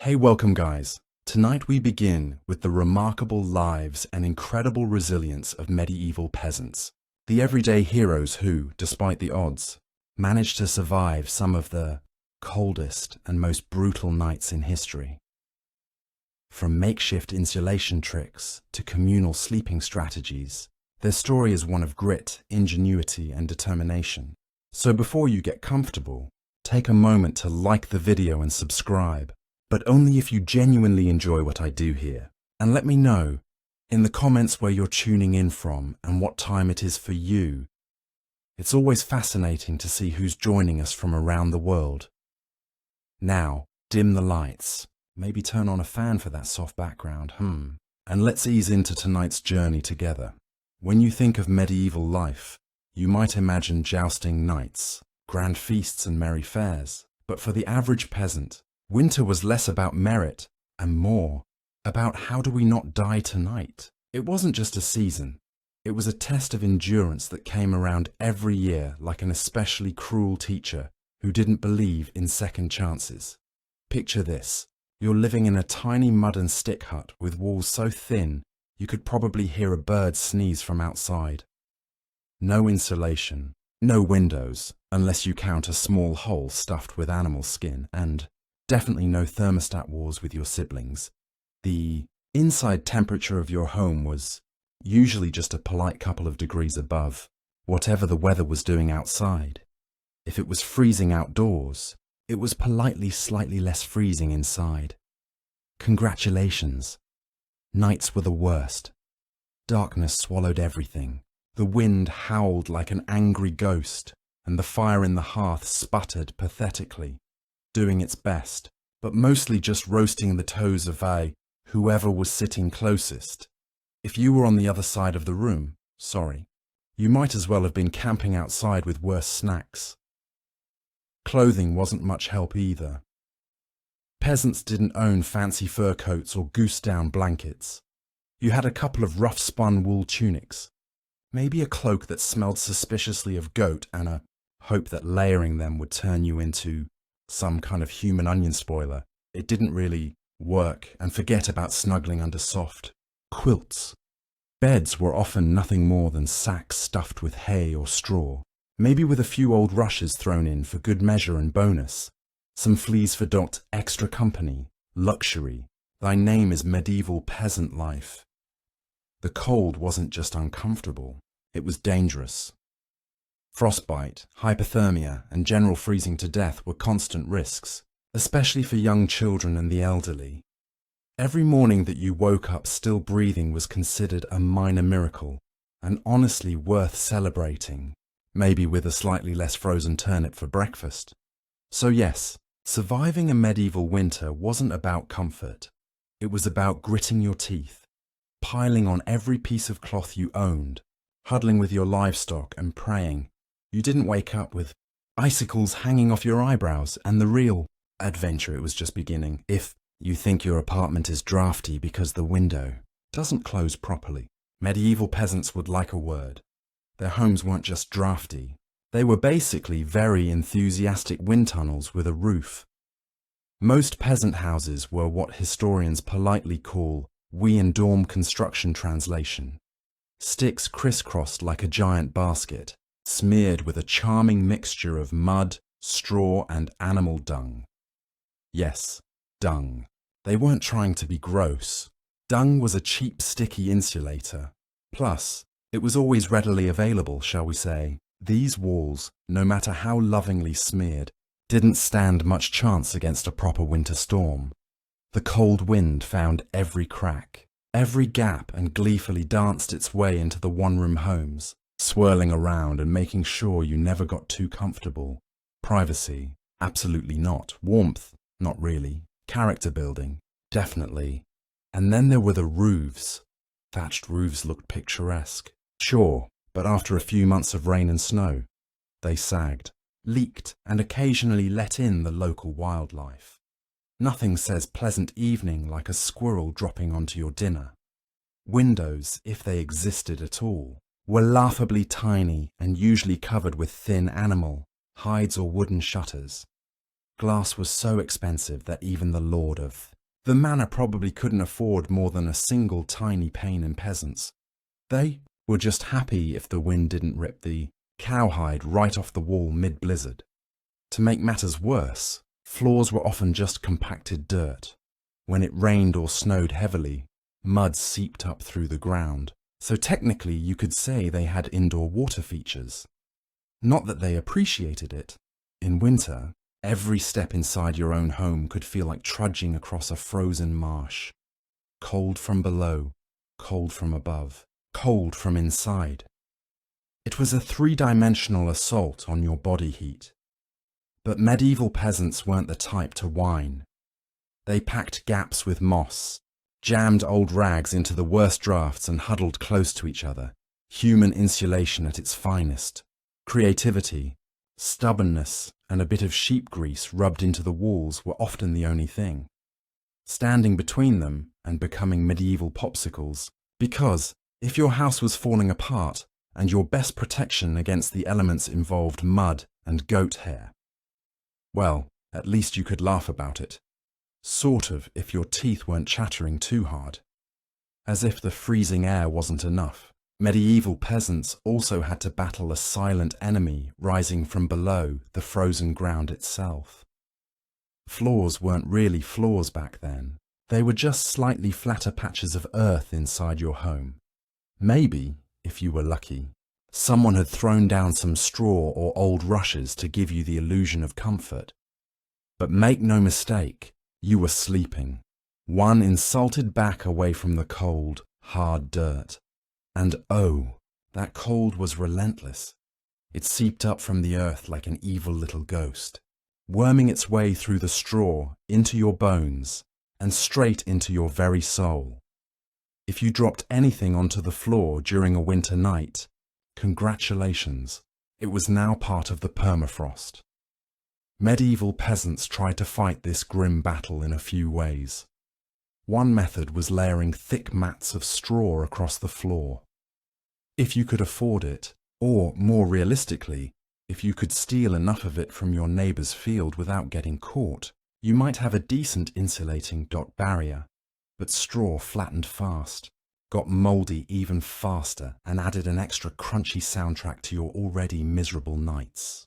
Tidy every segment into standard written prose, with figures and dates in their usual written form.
Hey, welcome guys. Tonight we begin with the remarkable lives and incredible resilience of medieval peasants, the everyday heroes who, despite the odds, managed to survive some of the coldest and most brutal nights in history. From makeshift insulation tricks to communal sleeping strategies, their story is one of grit, ingenuity, and determination. So before you get comfortable, take a moment to like the video and subscribe, but only if you genuinely enjoy what I do here. And let me know in the comments where you're tuning in from and what time it is for you. It's always fascinating to see who's joining us from around the world. Now, dim the lights. Maybe turn on a fan for that soft background, and let's ease into tonight's journey together. When you think of medieval life, you might imagine jousting knights, grand feasts and merry fairs. But for the average peasant, winter was less about merit and more about how do we not die tonight. It wasn't just a season. It was a test of endurance that came around every year like an especially cruel teacher who didn't believe in second chances. Picture this. You're living in a tiny mud and stick hut with walls so thin you could probably hear a bird sneeze from outside. No insulation, no windows, unless you count a small hole stuffed with animal skin, and definitely no thermostat wars with your siblings. The inside temperature of your home was usually just a polite couple of degrees above whatever the weather was doing outside. If it was freezing outdoors, it was politely slightly less freezing inside. Congratulations. Nights were the worst. Darkness swallowed everything. The wind howled like an angry ghost, and the fire in the hearth sputtered pathetically, doing its best, but mostly just roasting the toes of whoever was sitting closest. If you were on the other side of the room, sorry, you might as well have been camping outside with worse snacks. Clothing wasn't much help either. Peasants didn't own fancy fur coats or goose-down blankets. You had a couple of rough-spun wool tunics, maybe a cloak that smelled suspiciously of goat, and a hope that layering them would turn you into some kind of human onion spoiler. It didn't really work, and forget about snuggling under soft quilts. Beds were often nothing more than sacks stuffed with hay or straw, maybe with a few old rushes thrown in for good measure and bonus. Some fleas for extra company, luxury. Thy name is medieval peasant life. The cold wasn't just uncomfortable, it was dangerous. Frostbite, hypothermia, and general freezing to death were constant risks, especially for young children and the elderly. Every morning that you woke up still breathing was considered a minor miracle, and honestly worth celebrating, maybe with a slightly less frozen turnip for breakfast. So yes, surviving a medieval winter wasn't about comfort. It was about gritting your teeth, piling on every piece of cloth you owned, huddling with your livestock and praying you didn't wake up with icicles hanging off your eyebrows, and the real adventure it was just beginning if you think your apartment is drafty because the window doesn't close properly. Medieval peasants would like a word. Their homes weren't just drafty. They were basically very enthusiastic wind tunnels with a roof. Most peasant houses were what historians politely call we-and-dorm construction translation. Sticks crisscrossed like a giant basket, smeared with a charming mixture of mud, straw, and animal dung. Yes, dung. They weren't trying to be gross. Dung was a cheap, sticky insulator. Plus, it was always readily available, shall we say. These walls, no matter how lovingly smeared, didn't stand much chance against a proper winter storm. The cold wind found every crack, every gap, and gleefully danced its way into the one-room homes, swirling around and making sure you never got too comfortable. Privacy? Absolutely not. Warmth? Not really. Character building? Definitely. And then there were the roofs. Thatched roofs looked picturesque. Sure, but after a few months of rain and snow, they sagged, leaked, and occasionally let in the local wildlife. Nothing says pleasant evening like a squirrel dropping onto your dinner. Windows, if they existed at all, were laughably tiny and usually covered with thin animal, hides or wooden shutters. Glass was so expensive that even the lord of the manor probably couldn't afford more than a single tiny pane in Peasants. They were just happy if the wind didn't rip the cowhide right off the wall mid-blizzard. To make matters worse, floors were often just compacted dirt. When it rained or snowed heavily, mud seeped up through the ground, so technically you could say they had indoor water features. Not that they appreciated it. In winter, every step inside your own home could feel like trudging across a frozen marsh. Cold from below, cold from above, cold from inside. It was a three-dimensional assault on your body heat. But medieval peasants weren't the type to whine. They packed gaps with moss, jammed old rags into the worst drafts and huddled close to each other. Human insulation at its finest. Creativity, stubbornness, and a bit of sheep grease rubbed into the walls were often the only thing. Standing between them and becoming medieval popsicles, because if your house was falling apart and your best protection against the elements involved mud and goat hair, well, at least you could laugh about it. Sort of, if your teeth weren't chattering too hard. As if the freezing air wasn't enough, medieval peasants also had to battle a silent enemy rising from below the frozen ground itself. Floors weren't really floors back then. They were just slightly flatter patches of earth inside your home. Maybe, if you were lucky, someone had thrown down some straw or old rushes to give you the illusion of comfort. But make no mistake, you were sleeping, one insulted back away from the cold, hard dirt. And oh, that cold was relentless. It seeped up from the earth like an evil little ghost, worming its way through the straw into your bones and straight into your very soul. If you dropped anything onto the floor during a winter night, congratulations, it was now part of the permafrost. Medieval peasants tried to fight this grim battle in a few ways. One method was layering thick mats of straw across the floor. If you could afford it, or more realistically, if you could steal enough of it from your neighbour's field without getting caught, you might have a decent insulating dot barrier. But straw flattened fast, got mouldy even faster, and added an extra crunchy soundtrack to your already miserable nights.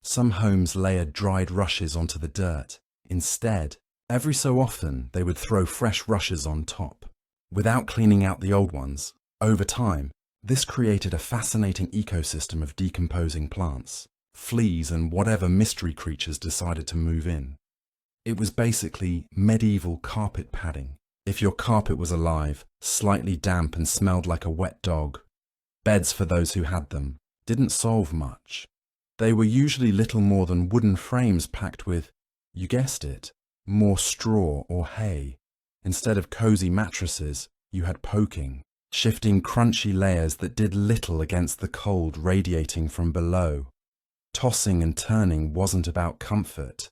Some homes layered dried rushes onto the dirt. Instead, every so often they would throw fresh rushes on top, without cleaning out the old ones. Over time, this created a fascinating ecosystem of decomposing plants, fleas, and whatever mystery creatures decided to move in. It was basically medieval carpet padding. If your carpet was alive, slightly damp and smelled like a wet dog, beds for those who had them didn't solve much. They were usually little more than wooden frames packed with, you guessed it, more straw or hay. Instead of cozy mattresses, you had poking, shifting crunchy layers that did little against the cold radiating from below. Tossing and turning wasn't about comfort.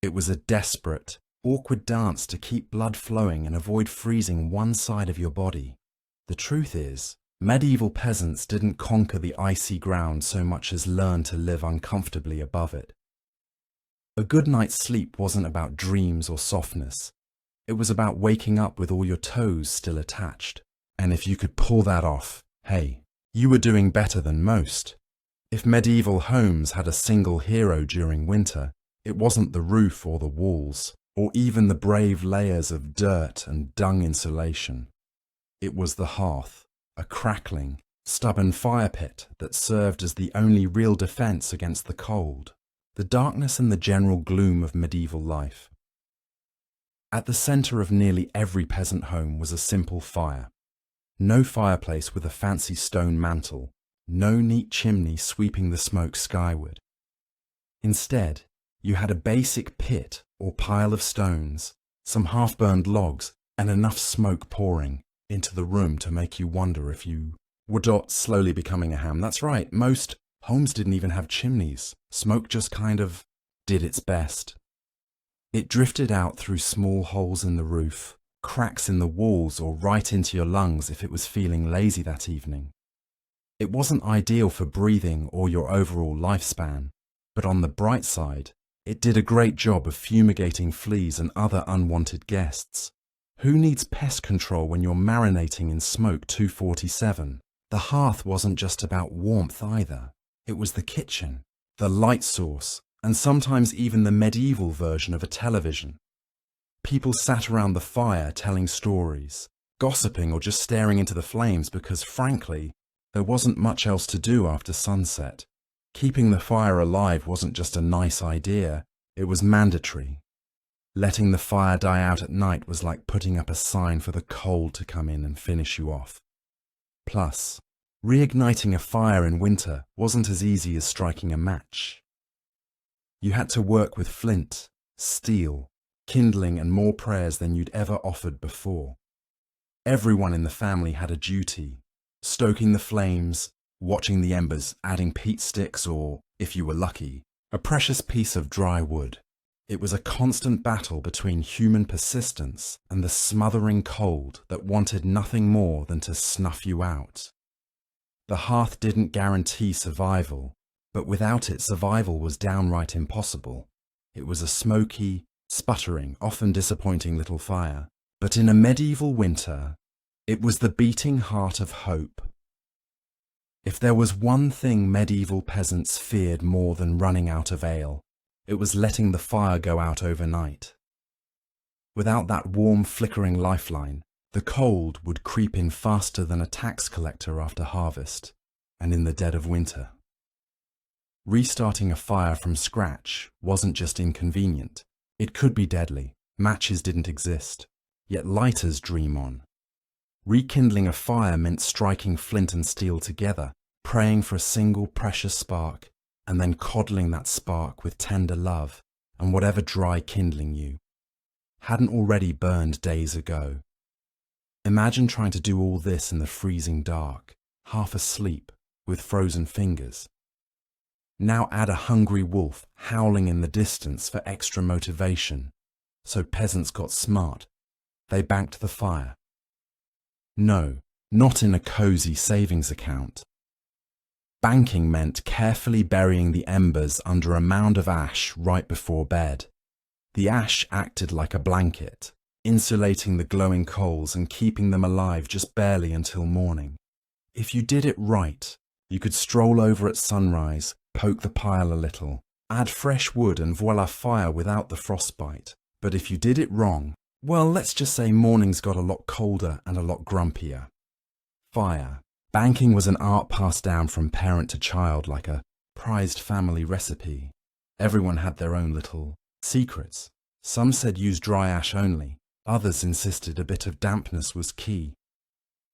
It was a desperate, awkward dance to keep blood flowing and avoid freezing one side of your body. The truth is, medieval peasants didn't conquer the icy ground so much as learn to live uncomfortably above it. A good night's sleep wasn't about dreams or softness. It was about waking up with all your toes still attached. And if you could pull that off, hey, you were doing better than most. If medieval homes had a single hero during winter, it wasn't the roof or the walls, or even the brave layers of dirt and dung insulation. It was the hearth, a crackling, stubborn fire pit that served as the only real defense against the cold, the darkness and the general gloom of medieval life. At the center of nearly every peasant home was a simple fire. No fireplace with a fancy stone mantel, no neat chimney sweeping the smoke skyward. Instead, you had a basic pit or pile of stones, some half-burned logs, and enough smoke pouring into the room to make you wonder if you were slowly becoming a ham. That's right, most homes didn't even have chimneys. Smoke just kind of did its best. It drifted out through small holes in the roof, cracks in the walls, or right into your lungs if it was feeling lazy that evening. It wasn't ideal for breathing or your overall lifespan, but on the bright side, It did a great job of fumigating fleas and other unwanted guests. Who needs pest control when you're marinating in smoke 247? The hearth wasn't just about warmth either. It was the kitchen, the light source, and sometimes even the medieval version of a television. People sat around the fire telling stories, gossiping or just staring into the flames because, frankly, there wasn't much else to do after sunset. Keeping the fire alive wasn't just a nice idea, it was mandatory. Letting the fire die out at night was like putting up a sign for the cold to come in and finish you off. Plus, reigniting a fire in winter wasn't as easy as striking a match. You had to work with flint, steel, kindling and more prayers than you'd ever offered before. Everyone in the family had a duty, stoking the flames, watching the embers, adding peat sticks or, if you were lucky, a precious piece of dry wood. It was a constant battle between human persistence and the smothering cold that wanted nothing more than to snuff you out. The hearth didn't guarantee survival, but without it survival was downright impossible. It was a smoky, sputtering, often disappointing little fire. But in a medieval winter, it was the beating heart of hope. If there was one thing medieval peasants feared more than running out of ale, it was letting the fire go out overnight. Without that warm, flickering lifeline, the cold would creep in faster than a tax collector after harvest, and in the dead of winter. Restarting a fire from scratch wasn't just inconvenient, it could be deadly. Matches didn't exist, yet lighters dream on. Rekindling a fire meant striking flint and steel together, praying for a single precious spark, and then coddling that spark with tender love and whatever dry kindling you hadn't already burned days ago. Imagine trying to do all this in the freezing dark, half asleep, with frozen fingers. Now add a hungry wolf howling in the distance for extra motivation. So peasants got smart. They banked the fire. No, not in a cozy savings account. Banking meant carefully burying the embers under a mound of ash right before bed. The ash acted like a blanket, insulating the glowing coals and keeping them alive just barely until morning. If you did it right, you could stroll over at sunrise, poke the pile a little, add fresh wood and voila, fire without the frostbite. But if you did it wrong, well, let's just say mornings got a lot colder and a lot grumpier. Fire. Banking was an art passed down from parent to child like a prized family recipe. Everyone had their own little secrets. Some said use dry ash only. Others insisted a bit of dampness was key.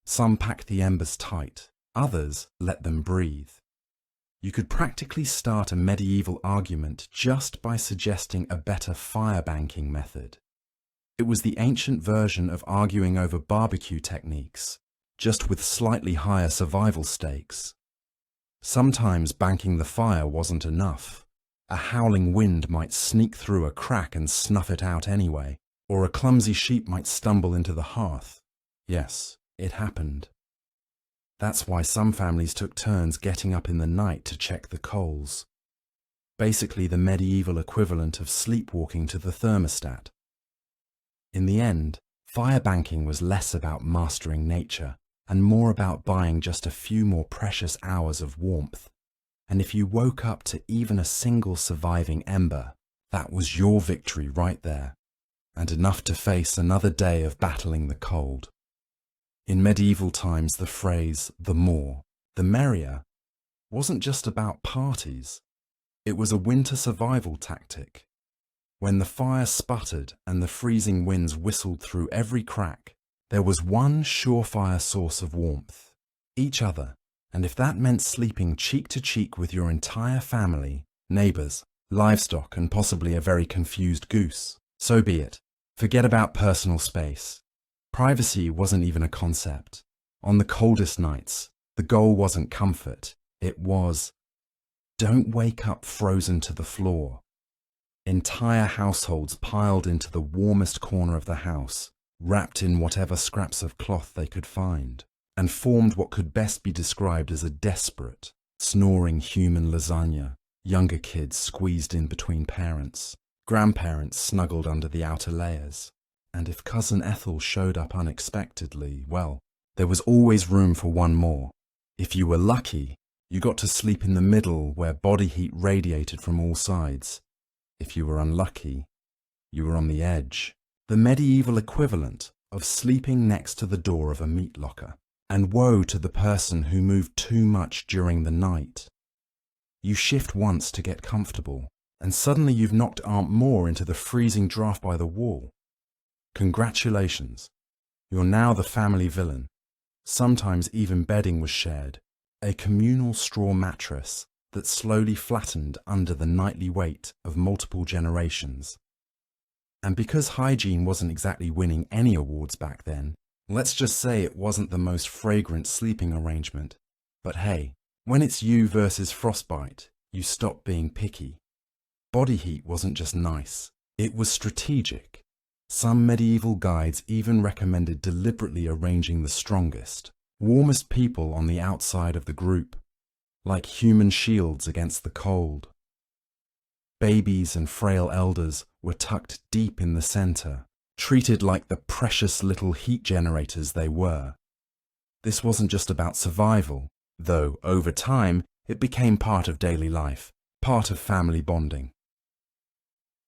Some packed the embers tight. Others let them breathe. You could practically start a medieval argument just by suggesting a better fire banking method. It was the ancient version of arguing over barbecue techniques, just with slightly higher survival stakes. Sometimes banking the fire wasn't enough. A howling wind might sneak through a crack and snuff it out anyway, or a clumsy sheep might stumble into the hearth. Yes, it happened. That's why some families took turns getting up in the night to check the coals. Basically the medieval equivalent of sleepwalking to the thermostat. In the end, fire banking was less about mastering nature and more about buying just a few more precious hours of warmth. And if you woke up to even a single surviving ember, that was your victory right there, and enough to face another day of battling the cold. In medieval times, the phrase, the more, the merrier, wasn't just about parties. It was a winter survival tactic. When the fire sputtered and the freezing winds whistled through every crack, there was one surefire source of warmth, each other, and if that meant sleeping cheek to cheek with your entire family, neighbours, livestock and possibly a very confused goose, so be it. Forget about personal space. Privacy wasn't even a concept. On the coldest nights, the goal wasn't comfort, it was, don't wake up frozen to the floor. Entire households piled into the warmest corner of the house, wrapped in whatever scraps of cloth they could find, and formed what could best be described as a desperate, snoring human lasagna. Younger kids squeezed in between parents. Grandparents snuggled under the outer layers. And if Cousin Ethel showed up unexpectedly, well, there was always room for one more. If you were lucky, you got to sleep in the middle where body heat radiated from all sides. If you were unlucky, you were on the edge, the medieval equivalent of sleeping next to the door of a meat locker. And woe to the person who moved too much during the night. You shift once to get comfortable, and suddenly you've knocked Aunt Moore into the freezing draft by the wall. Congratulations, you're now the family villain. Sometimes even bedding was shared, a communal straw mattress that slowly flattened under the nightly weight of multiple generations. And because hygiene wasn't exactly winning any awards back then, let's just say it wasn't the most fragrant sleeping arrangement. But hey, when it's you versus frostbite, you stop being picky. Body heat wasn't just nice, it was strategic. Some medieval guides even recommended deliberately arranging the strongest, warmest people on the outside of the group, like human shields against the cold. Babies and frail elders were tucked deep in the center, treated like the precious little heat generators they were. This wasn't just about survival, though over time it became part of daily life, part of family bonding.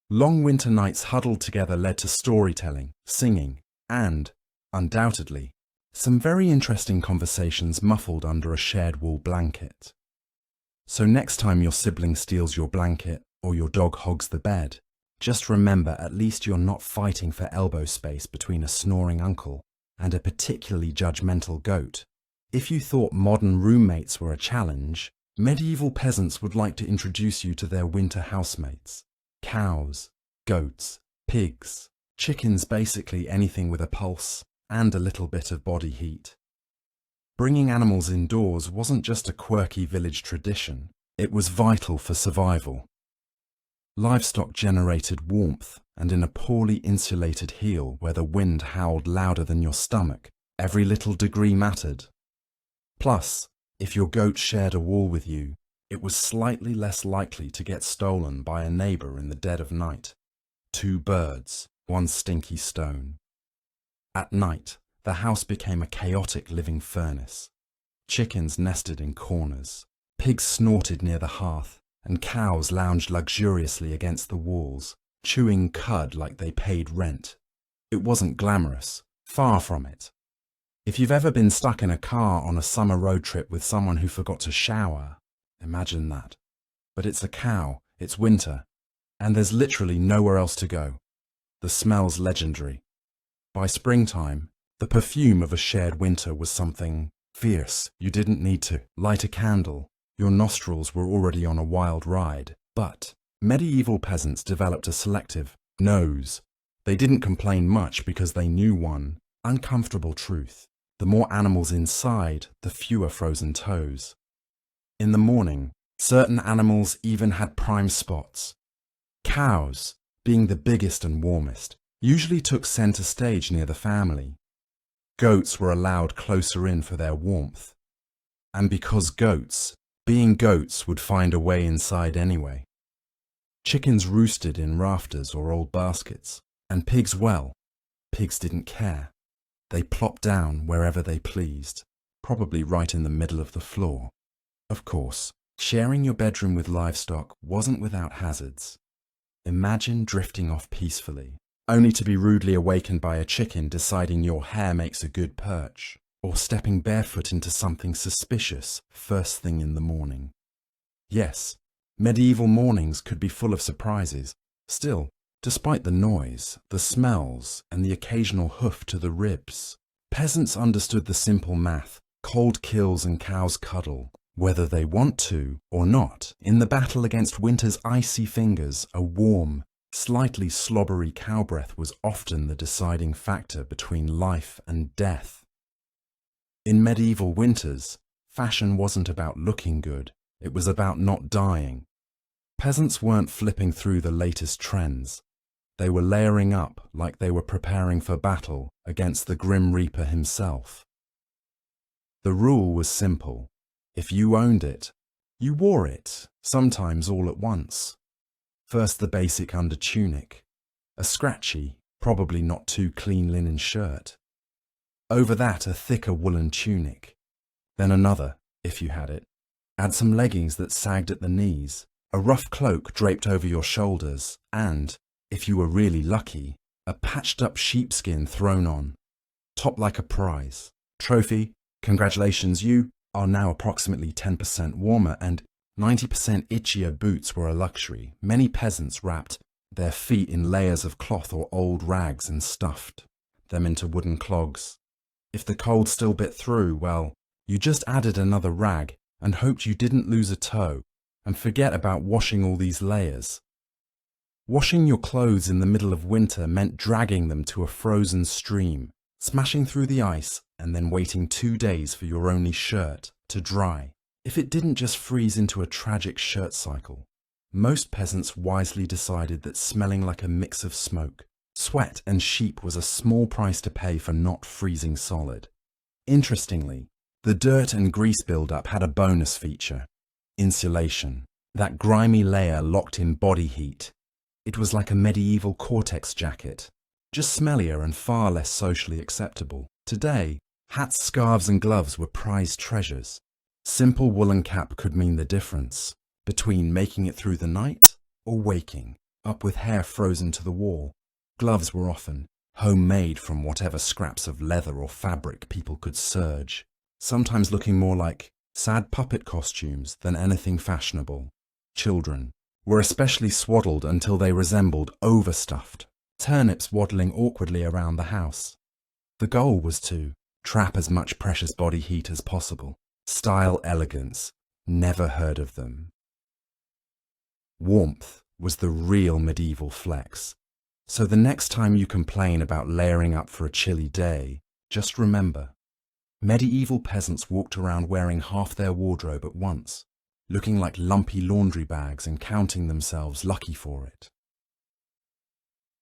Long winter nights huddled together led to storytelling, singing, and, undoubtedly, some very interesting conversations muffled under a shared wool blanket. So next time your sibling steals your blanket or your dog hogs the bed, just remember at least you're not fighting for elbow space between a snoring uncle and a particularly judgmental goat. If you thought modern roommates were a challenge, medieval peasants would like to introduce you to their winter housemates. Cows, goats, pigs, chickens, basically anything with a pulse and a little bit of body heat. Bringing animals indoors wasn't just a quirky village tradition, it was vital for survival. Livestock generated warmth, and in a poorly insulated heel where the wind howled louder than your stomach, every little degree mattered. Plus, if your goat shared a wall with you, it was slightly less likely to get stolen by a neighbor in the dead of night. 2 birds, 1 stinky stone. At night, the house became a chaotic living furnace. Chickens nested in corners, pigs snorted near the hearth, and cows lounged luxuriously against the walls, chewing cud like they paid rent. It wasn't glamorous, far from it. If you've ever been stuck in a car on a summer road trip with someone who forgot to shower, imagine that. But it's a cow, it's winter, and there's literally nowhere else to go. The smell's legendary. By springtime, the perfume of a shared winter was something fierce. You didn't need to light a candle. Your nostrils were already on a wild ride. But medieval peasants developed a selective nose. They didn't complain much because they knew one uncomfortable truth. The more animals inside, the fewer frozen toes. In the morning, certain animals even had prime spots. Cows, being the biggest and warmest, usually took center stage near the family. Goats were allowed closer in for their warmth. And because goats, being goats, would find a way inside anyway. Chickens roosted in rafters or old baskets, and pigs, well, pigs didn't care. They plopped down wherever they pleased, probably right in the middle of the floor. Of course, sharing your bedroom with livestock wasn't without hazards. Imagine drifting off peacefully, only to be rudely awakened by a chicken deciding your hair makes a good perch, or stepping barefoot into something suspicious first thing in the morning. Yes, medieval mornings could be full of surprises. Still, despite the noise, the smells, and the occasional hoof to the ribs, peasants understood the simple math: cold kills and cows cuddle, whether they want to or not. In the battle against winter's icy fingers, a warm, slightly slobbery cow breath was often the deciding factor between life and death. In medieval winters, fashion wasn't about looking good, it was about not dying. Peasants weren't flipping through the latest trends. They were layering up like they were preparing for battle against the Grim Reaper himself. The rule was simple. If you owned it, you wore it, sometimes all at once. First the basic undertunic, a scratchy, probably not too clean linen shirt. Over that a thicker woolen tunic. Then another, if you had it. Add some leggings that sagged at the knees, a rough cloak draped over your shoulders, and, if you were really lucky, a patched-up sheepskin thrown on. Top like a prize. Trophy, congratulations, you are now approximately 10% warmer, and 90% itchier boots were a luxury. Many peasants wrapped their feet in layers of cloth or old rags and stuffed them into wooden clogs. If the cold still bit through, well, you just added another rag and hoped you didn't lose a toe and forget about washing all these layers. Washing your clothes in the middle of winter meant dragging them to a frozen stream, smashing through the ice, and then waiting 2 days for your only shirt to dry. If it didn't just freeze into a tragic shirt cycle, most peasants wisely decided that smelling like a mix of smoke, sweat, and sheep was a small price to pay for not freezing solid. Interestingly, the dirt and grease buildup had a bonus feature: insulation. That grimy layer locked in body heat. It was like a medieval Cortex jacket, just smellier and far less socially acceptable. Today, hats, scarves, and gloves were prized treasures. Simple woolen cap could mean the difference between making it through the night or waking up with hair frozen to the wall. Gloves were often homemade from whatever scraps of leather or fabric people could serge, sometimes looking more like sad puppet costumes than anything fashionable. Children were especially swaddled until they resembled overstuffed turnips waddling awkwardly around the house. The goal was to trap as much precious body heat as possible. Style, elegance, never heard of them. Warmth was the real medieval flex. So the next time you complain about layering up for a chilly day, just remember, medieval peasants walked around wearing half their wardrobe at once, looking like lumpy laundry bags and counting themselves lucky for it.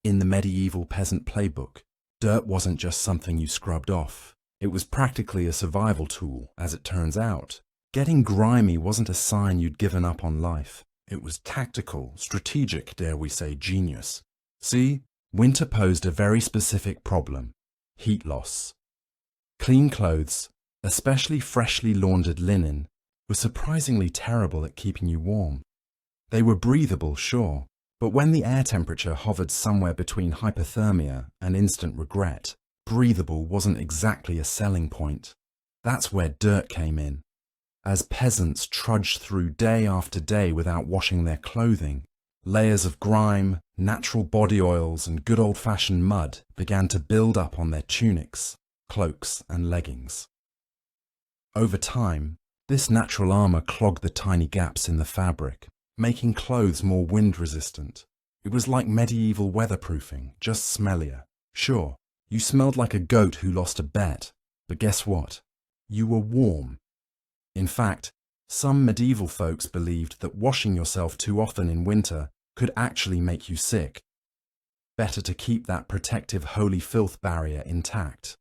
In the medieval peasant playbook, dirt wasn't just something you scrubbed off. It was practically a survival tool, as it turns out. Getting grimy wasn't a sign you'd given up on life. It was tactical, strategic, dare we say, genius. See, winter posed a very specific problem: heat loss. Clean clothes, especially freshly laundered linen, were surprisingly terrible at keeping you warm. They were breathable, sure, but when the air temperature hovered somewhere between hypothermia and instant regret, breathable wasn't exactly a selling point. That's where dirt came in. As peasants trudged through day after day without washing their clothing, layers of grime, natural body oils, and good old-fashioned mud began to build up on their tunics, cloaks, and leggings. Over time, this natural armor clogged the tiny gaps in the fabric, making clothes more wind-resistant. It was like medieval weatherproofing, just smellier. Sure, you smelled like a goat who lost a bet, but guess what? You were warm. In fact, some medieval folks believed that washing yourself too often in winter could actually make you sick. Better to keep that protective holy filth barrier intact.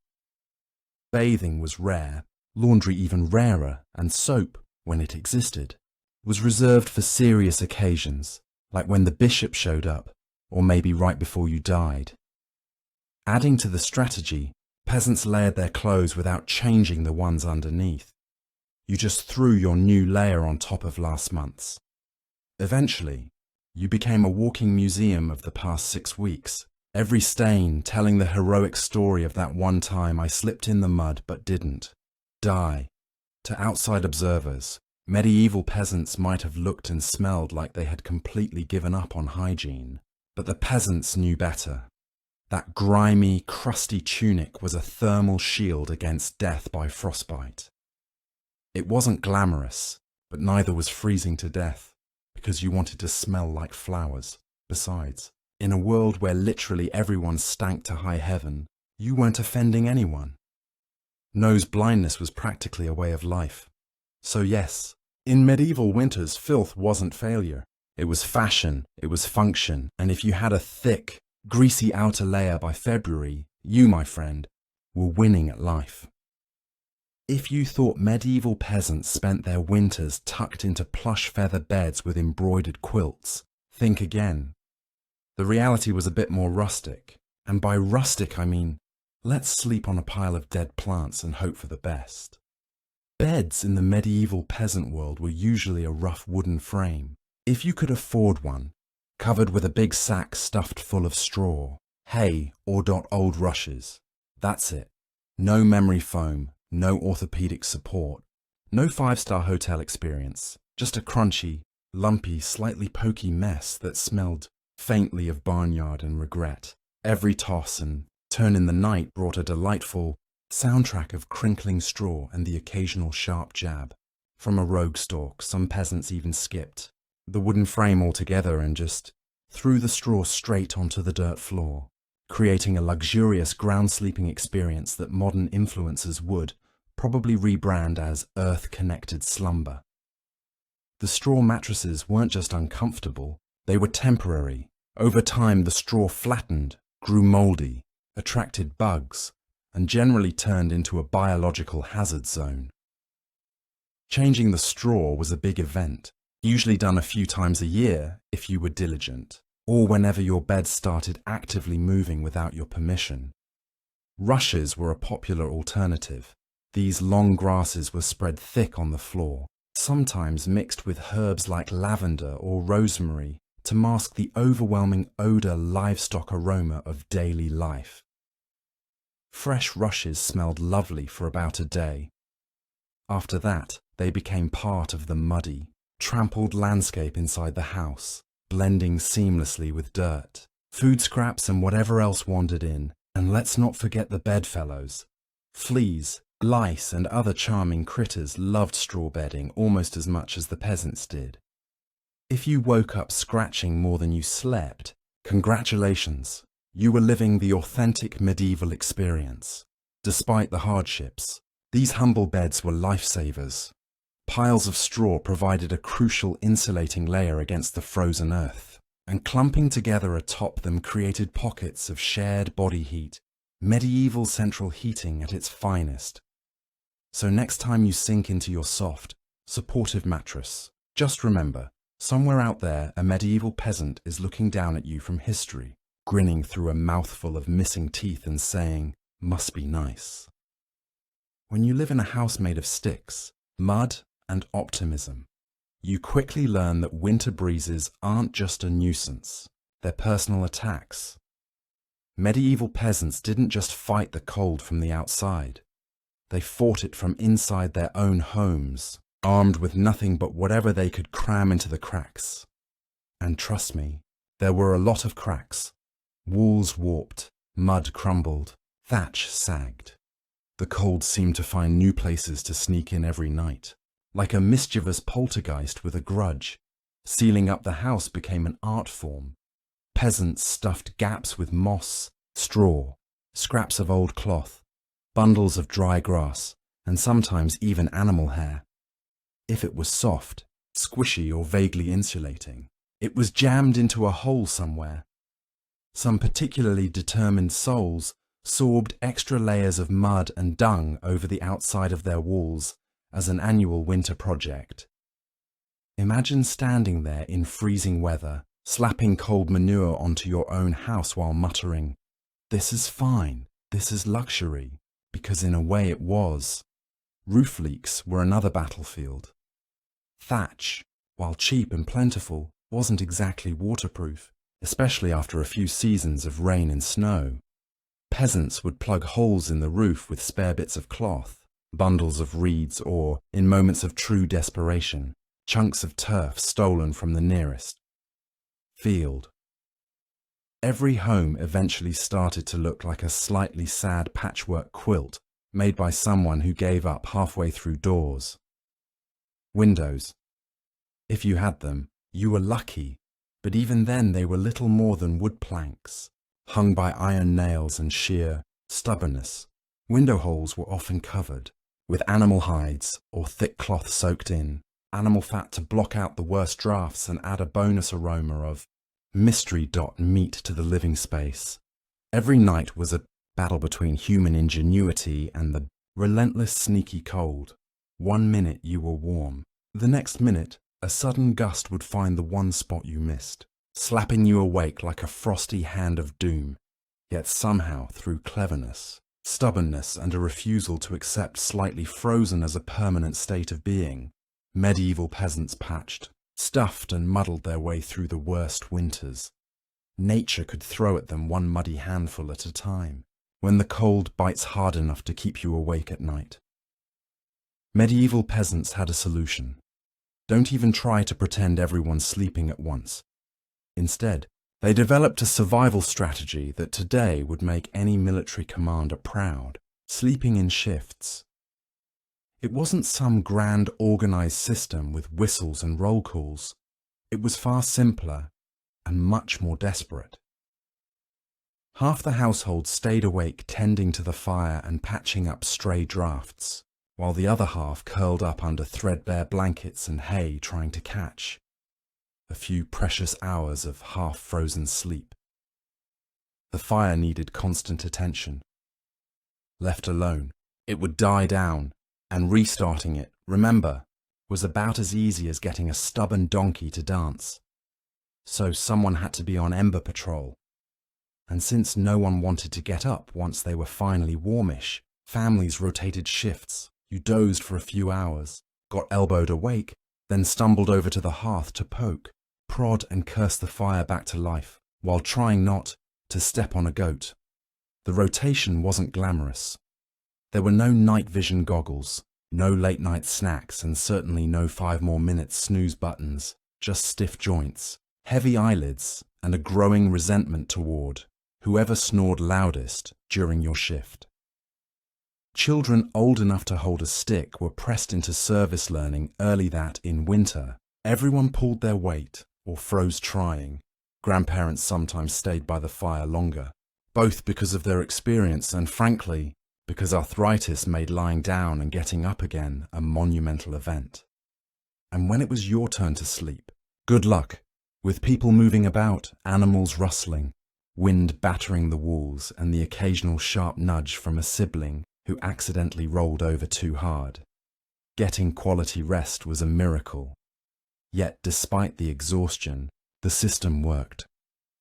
Bathing was rare, laundry even rarer, and soap, when it existed, was reserved for serious occasions, like when the bishop showed up, or maybe right before you died. Adding to the strategy, peasants layered their clothes without changing the ones underneath. You just threw your new layer on top of last month's. Eventually, you became a walking museum of the past 6 weeks, every stain telling the heroic story of that one time I slipped in the mud but didn't die. To outside observers, medieval peasants might have looked and smelled like they had completely given up on hygiene, but the peasants knew better. That grimy, crusty tunic was a thermal shield against death by frostbite. It wasn't glamorous, but neither was freezing to death, because you wanted to smell like flowers. Besides, in a world where literally everyone stank to high heaven, you weren't offending anyone. Nose blindness was practically a way of life. So yes, in medieval winters, filth wasn't failure. It was fashion, it was function, and if you had a thick, greasy outer layer by February, you, my friend, were winning at life. If you thought medieval peasants spent their winters tucked into plush feather beds with embroidered quilts, think again. The reality was a bit more rustic, and by rustic I mean, let's sleep on a pile of dead plants and hope for the best. Beds in the medieval peasant world were usually a rough wooden frame, if you could afford one, covered with a big sack stuffed full of straw, hay, or old rushes. That's it. No memory foam, no orthopedic support, no five-star hotel experience, just a crunchy, lumpy, slightly pokey mess that smelled faintly of barnyard and regret. Every toss and turn in the night brought a delightful soundtrack of crinkling straw and the occasional sharp jab. From a rogue stalk, some peasants even skipped the wooden frame altogether and just threw the straw straight onto the dirt floor, creating a luxurious ground sleeping experience that modern influencers would probably rebrand as earth-connected slumber. The straw mattresses weren't just uncomfortable, they were temporary. Over time, the straw flattened, grew moldy, attracted bugs, and generally turned into a biological hazard zone. Changing the straw was a big event, usually done a few times a year if you were diligent, or whenever your bed started actively moving without your permission. Rushes were a popular alternative. These long grasses were spread thick on the floor, sometimes mixed with herbs like lavender or rosemary to mask the overwhelming odor livestock aroma of daily life. Fresh rushes smelled lovely for about a day. After that, they became part of the muddy, trampled landscape inside the house, blending seamlessly with dirt, food scraps and whatever else wandered in. And let's not forget the bedfellows. Fleas, lice and other charming critters loved straw bedding almost as much as the peasants did. If you woke up scratching more than you slept, congratulations, you were living the authentic medieval experience. Despite the hardships, these humble beds were lifesavers. Piles of straw provided a crucial insulating layer against the frozen earth, and clumping together atop them created pockets of shared body heat, medieval central heating at its finest. So next time you sink into your soft, supportive mattress, just remember, somewhere out there a medieval peasant is looking down at you from history, grinning through a mouthful of missing teeth and saying, "Must be nice." When you live in a house made of sticks, mud, and optimism, you quickly learn that winter breezes aren't just a nuisance, they're personal attacks. Medieval peasants didn't just fight the cold from the outside. They fought it from inside their own homes, armed with nothing but whatever they could cram into the cracks. And trust me, there were a lot of cracks. Walls warped, mud crumbled, thatch sagged. The cold seemed to find new places to sneak in every night. Like a mischievous poltergeist with a grudge, sealing up the house became an art form. Peasants stuffed gaps with moss, straw, scraps of old cloth, bundles of dry grass, and sometimes even animal hair. If it was soft, squishy, or vaguely insulating, it was jammed into a hole somewhere. Some particularly determined souls sorbed extra layers of mud and dung over the outside of their walls as an annual winter project. Imagine standing there in freezing weather, slapping cold manure onto your own house while muttering, "This is fine, this is luxury," because in a way it was. Roof leaks were another battlefield. Thatch, while cheap and plentiful, wasn't exactly waterproof, especially after a few seasons of rain and snow. Peasants would plug holes in the roof with spare bits of cloth, bundles of reeds, or, in moments of true desperation, chunks of turf stolen from the nearest field. Every home eventually started to look like a slightly sad patchwork quilt made by someone who gave up halfway through doors. Windows. If you had them, you were lucky, but even then they were little more than wood planks, hung by iron nails and sheer stubbornness. Window holes were often covered with animal hides or thick cloth soaked in, animal fat to block out the worst drafts and add a bonus aroma of mystery meat to the living space. Every night was a battle between human ingenuity and the Relentless, sneaky cold. 1 minute you were warm. The next minute, a sudden gust would find the one spot you missed, slapping you awake like a frosty hand of doom. Yet somehow, through cleverness, stubbornness, and a refusal to accept slightly frozen as a permanent state of being, medieval peasants patched, stuffed and muddled their way through the worst winters. Nature could throw at them one muddy handful at a time, when the cold bites hard enough to keep you awake at night. Medieval peasants had a solution. Don't even try to pretend everyone's sleeping at once. Instead, they developed a survival strategy that today would make any military commander proud: sleeping in shifts. It wasn't some grand organized system with whistles and roll calls. It was far simpler and much more desperate. Half the household stayed awake tending to the fire and patching up stray drafts, while the other half curled up under threadbare blankets and hay trying to catch a few precious hours of half-frozen sleep. The fire needed constant attention. Left alone, it would die down, and restarting it, remember, was about as easy as getting a stubborn donkey to dance. So someone had to be on ember patrol. And since no one wanted to get up once they were finally warmish, families rotated shifts. You dozed for a few hours, got elbowed awake, then stumbled over to the hearth to poke, prod and curse the fire back to life, while trying not to step on a goat. The rotation wasn't glamorous. There were no night vision goggles, no late night snacks, and certainly no 5 more minutes snooze buttons, just stiff joints, heavy eyelids, and a growing resentment toward whoever snored loudest during your shift. Children old enough to hold a stick were pressed into service learning early that, in winter, everyone pulled their weight or froze trying. Grandparents sometimes stayed by the fire longer, both because of their experience and, frankly, because arthritis made lying down and getting up again a monumental event. And when it was your turn to sleep, good luck, with people moving about, animals rustling, wind battering the walls, and the occasional sharp nudge from a sibling who accidentally rolled over too hard. Getting quality rest was a miracle. Yet, despite the exhaustion, the system worked.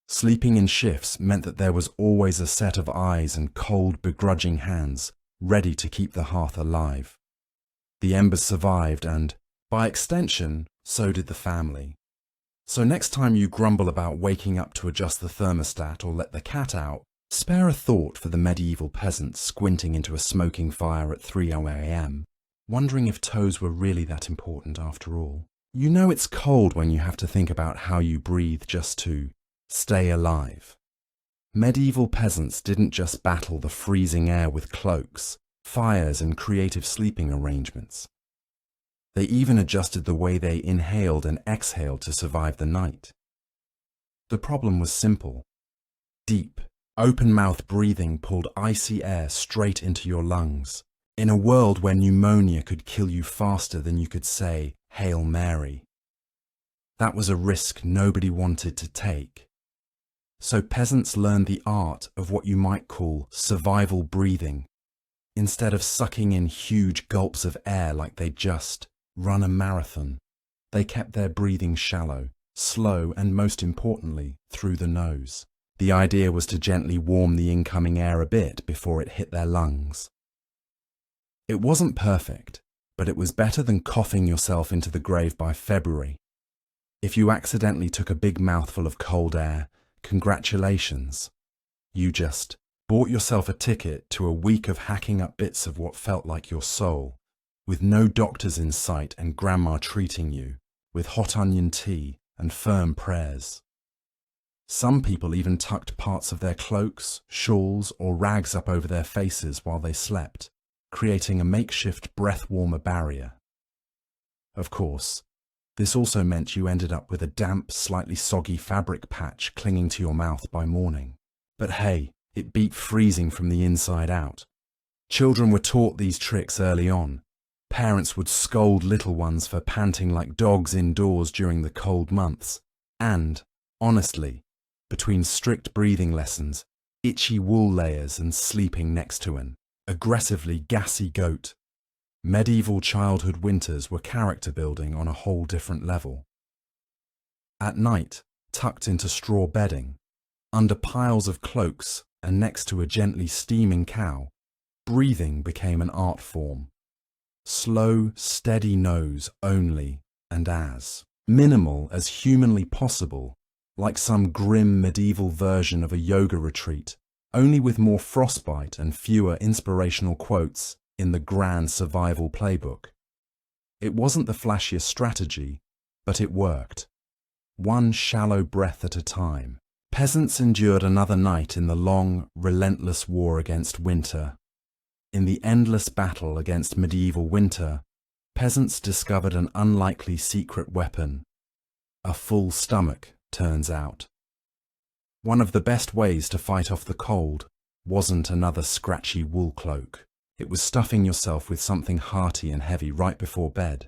Sleeping in shifts meant that there was always a set of eyes and cold, begrudging hands ready to keep the hearth alive. The embers survived and, by extension, so did the family. So next time you grumble about waking up to adjust the thermostat or let the cat out, spare a thought for the medieval peasants squinting into a smoking fire at 3 a.m, wondering if toes were really that important after all. You know it's cold when you have to think about how you breathe just to stay alive. Medieval peasants didn't just battle the freezing air with cloaks, fires, and creative sleeping arrangements. They even adjusted the way they inhaled and exhaled to survive the night. The problem was simple. Deep, open-mouth breathing pulled icy air straight into your lungs, in a world where pneumonia could kill you faster than you could say, "Hail Mary." That was a risk nobody wanted to take. So peasants learned the art of what you might call survival breathing. Instead of sucking in huge gulps of air like they'd just run a marathon, they kept their breathing shallow, slow, and most importantly, through the nose. The idea was to gently warm the incoming air a bit before it hit their lungs. It wasn't perfect, but it was better than coughing yourself into the grave by February. If you accidentally took a big mouthful of cold air, congratulations. You just bought yourself a ticket to a week of hacking up bits of what felt like your soul, with no doctors in sight and grandma treating you, with hot onion tea and firm prayers. Some people even tucked parts of their cloaks, shawls, or rags up over their faces while they slept, creating a makeshift breath-warmer barrier. Of course, this also meant you ended up with a damp, slightly soggy fabric patch clinging to your mouth by morning. But hey, it beat freezing from the inside out. Children were taught these tricks early on. Parents would scold little ones for panting like dogs indoors during the cold months. And, honestly, between strict breathing lessons, itchy wool layers, and sleeping next to an aggressively gassy goat. Medieval childhood winters were character building on a whole different level. At night, tucked into straw bedding, under piles of cloaks and next to a gently steaming cow, breathing became an art form. Slow, steady nose only and as minimal as humanly possible, like some grim medieval version of a yoga retreat, only with more frostbite and fewer inspirational quotes in the grand survival playbook. It wasn't the flashiest strategy, but it worked. One shallow breath at a time, peasants endured another night in the long, relentless war against winter. In the endless battle against medieval winter, peasants discovered an unlikely secret weapon. A full stomach, turns out. One of the best ways to fight off the cold wasn't another scratchy wool cloak. It was stuffing yourself with something hearty and heavy right before bed.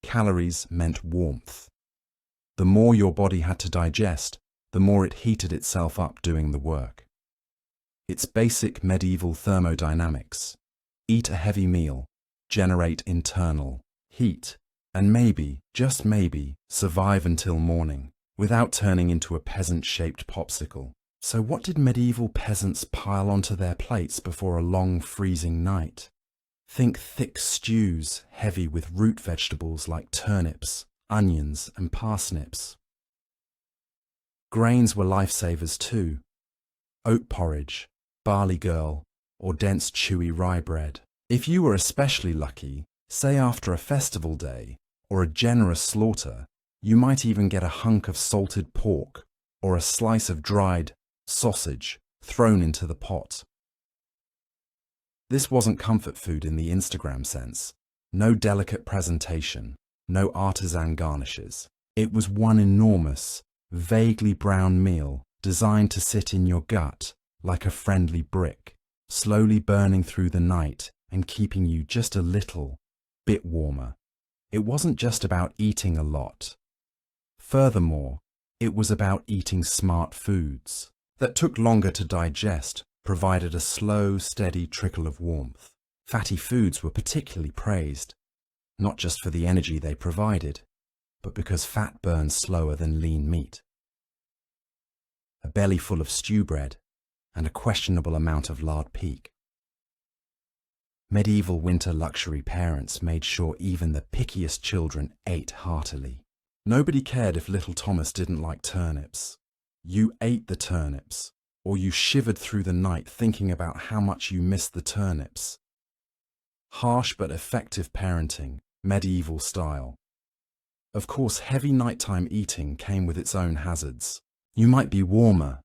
Calories meant warmth. The more your body had to digest, the more it heated itself up doing the work. It's basic medieval thermodynamics. Eat a heavy meal, generate internal heat, and maybe, just maybe, survive until morning, without turning into a peasant-shaped popsicle. So what did medieval peasants pile onto their plates before a long freezing night? Think thick stews heavy with root vegetables like turnips, onions, and parsnips. Grains were lifesavers too. Oat porridge, barley girl, or dense chewy rye bread. If you were especially lucky, say after a festival day or a generous slaughter, you might even get a hunk of salted pork or a slice of dried sausage thrown into the pot. This wasn't comfort food in the Instagram sense. No delicate presentation, no artisan garnishes. It was one enormous, vaguely brown meal designed to sit in your gut like a friendly brick, slowly burning through the night and keeping you just a little bit warmer. It wasn't just about eating a lot. Furthermore, it was about eating smart foods that took longer to digest, provided a slow, steady trickle of warmth. Fatty foods were particularly praised, not just for the energy they provided, but because fat burns slower than lean meat. A belly full of stew bread and a questionable amount of lard peak. Medieval winter luxury parents made sure even the pickiest children ate heartily. Nobody cared if little Thomas didn't like turnips. You ate the turnips, or you shivered through the night thinking about how much you missed the turnips. Harsh but effective parenting, medieval style. Of course, heavy nighttime eating came with its own hazards. You might be warmer,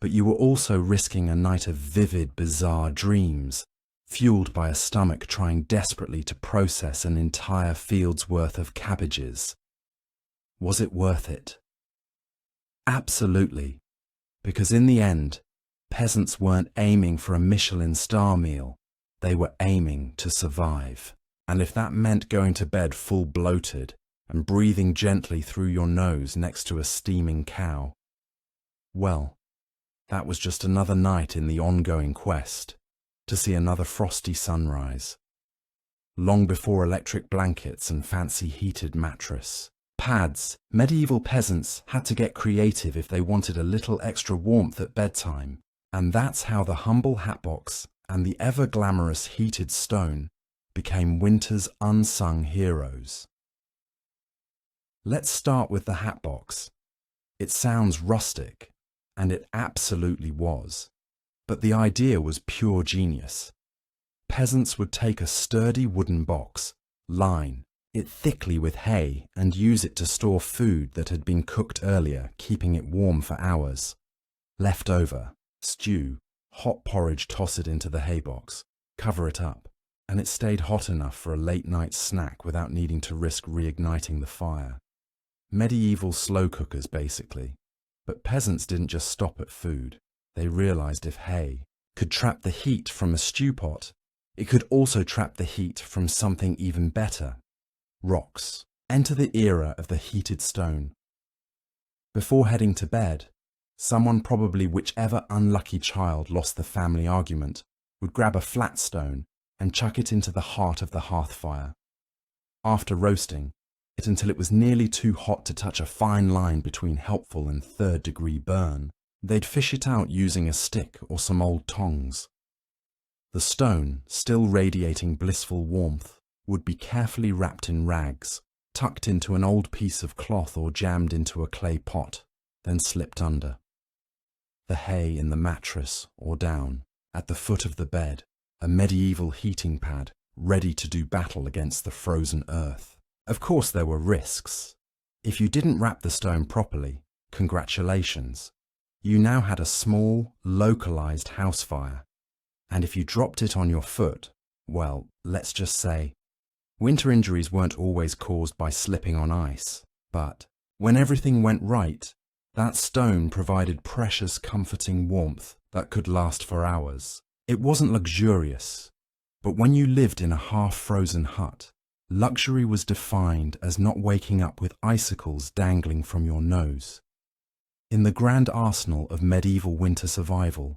but you were also risking a night of vivid, bizarre dreams, fueled by a stomach trying desperately to process an entire field's worth of cabbages. Was it worth it? Absolutely, because in the end, peasants weren't aiming for a Michelin star meal, they were aiming to survive. And if that meant going to bed full bloated and breathing gently through your nose next to a steaming cow, well, that was just another night in the ongoing quest to see another frosty sunrise. Long before electric blankets and fancy heated mattress pads, medieval peasants had to get creative if they wanted a little extra warmth at bedtime, and that's how the humble hatbox and the ever-glamorous heated stone became winter's unsung heroes. Let's start with the hatbox. It sounds rustic, and it absolutely was. But the idea was pure genius. Peasants would take a sturdy wooden box, line it thickly with hay, and use it to store food that had been cooked earlier, keeping it warm for hours. Leftover, stew, hot porridge, toss it into the hay box, cover it up, and it stayed hot enough for a late-night snack without needing to risk reigniting the fire. Medieval slow cookers, basically. But peasants didn't just stop at food. They realized if hay could trap the heat from a stew pot, it could also trap the heat from something even better. Rocks. Enter the era of the heated stone. Before heading to bed, someone, probably whichever unlucky child lost the family argument, would grab a flat stone and chuck it into the heart of the hearth fire. After roasting it until it was nearly too hot to touch a fine line between helpful and third-degree burn, they'd fish it out using a stick or some old tongs. The stone, still radiating blissful warmth, would be carefully wrapped in rags, tucked into an old piece of cloth or jammed into a clay pot, then slipped under. The hay in the mattress or down, at the foot of the bed, a medieval heating pad ready to do battle against the frozen earth. Of course there were risks. If you didn't wrap the stone properly, congratulations. You now had a small, localized house fire. And if you dropped it on your foot, well, let's just say, winter injuries weren't always caused by slipping on ice, but when everything went right, that stone provided precious, comforting warmth that could last for hours. It wasn't luxurious, but when you lived in a half-frozen hut, luxury was defined as not waking up with icicles dangling from your nose. In the grand arsenal of medieval winter survival,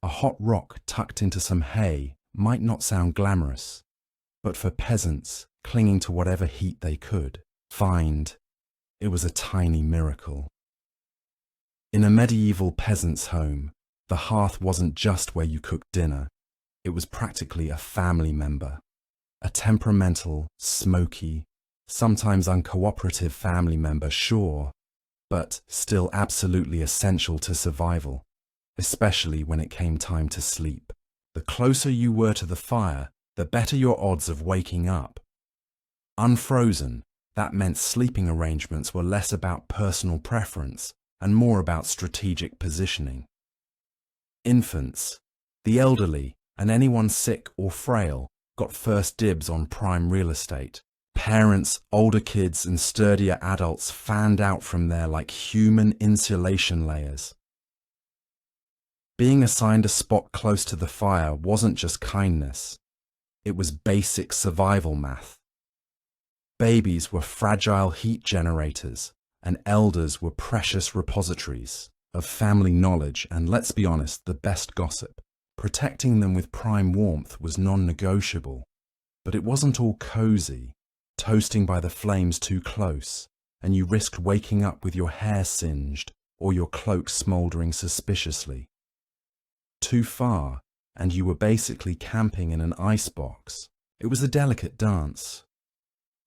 a hot rock tucked into some hay might not sound glamorous, but for peasants clinging to whatever heat they could find, it was a tiny miracle. In a medieval peasant's home, the hearth wasn't just where you cooked dinner. It was practically a family member, a temperamental, smoky, sometimes uncooperative family member, sure, but still absolutely essential to survival, especially when it came time to sleep. The closer you were to the fire, the better your odds of waking up. Unfrozen, that meant sleeping arrangements were less about personal preference and more about strategic positioning. Infants, the elderly, and anyone sick or frail got first dibs on prime real estate. Parents, older kids, and sturdier adults fanned out from there like human insulation layers. Being assigned a spot close to the fire wasn't just kindness. It was basic survival math. Babies were fragile heat generators, and elders were precious repositories of family knowledge and, let's be honest, the best gossip. Protecting them with prime warmth was non-negotiable, but it wasn't all cozy, toasting by the flames too close, and you risked waking up with your hair singed or your cloak smouldering suspiciously. Too far, and you were basically camping in an icebox. It was a delicate dance.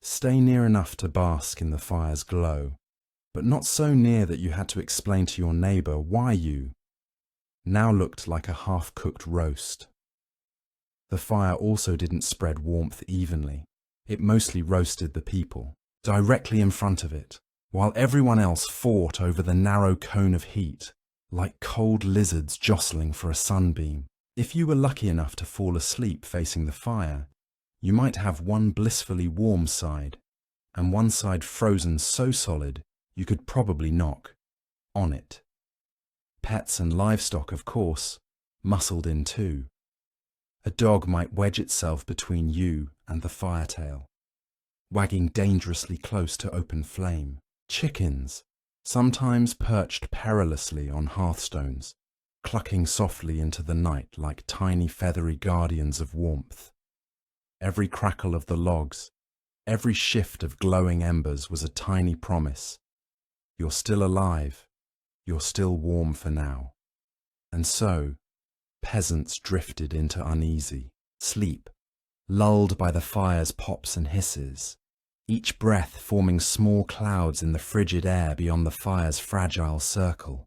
Stay near enough to bask in the fire's glow, but not so near that you had to explain to your neighbour why you now looked like a half-cooked roast. The fire also didn't spread warmth evenly. It mostly roasted the people, directly in front of it, while everyone else fought over the narrow cone of heat, like cold lizards jostling for a sunbeam. If you were lucky enough to fall asleep facing the fire, you might have one blissfully warm side, and one side frozen so solid you could probably knock on it. Pets and livestock, of course, muscled in too. A dog might wedge itself between you and the firetail, wagging dangerously close to open flame. Chickens, sometimes perched perilously on hearthstones, clucking softly into the night like tiny feathery guardians of warmth. Every crackle of the logs, every shift of glowing embers was a tiny promise. You're still alive. You're still warm for now. And so, peasants drifted into uneasy sleep, lulled by the fire's pops and hisses, each breath forming small clouds in the frigid air beyond the fire's fragile circle.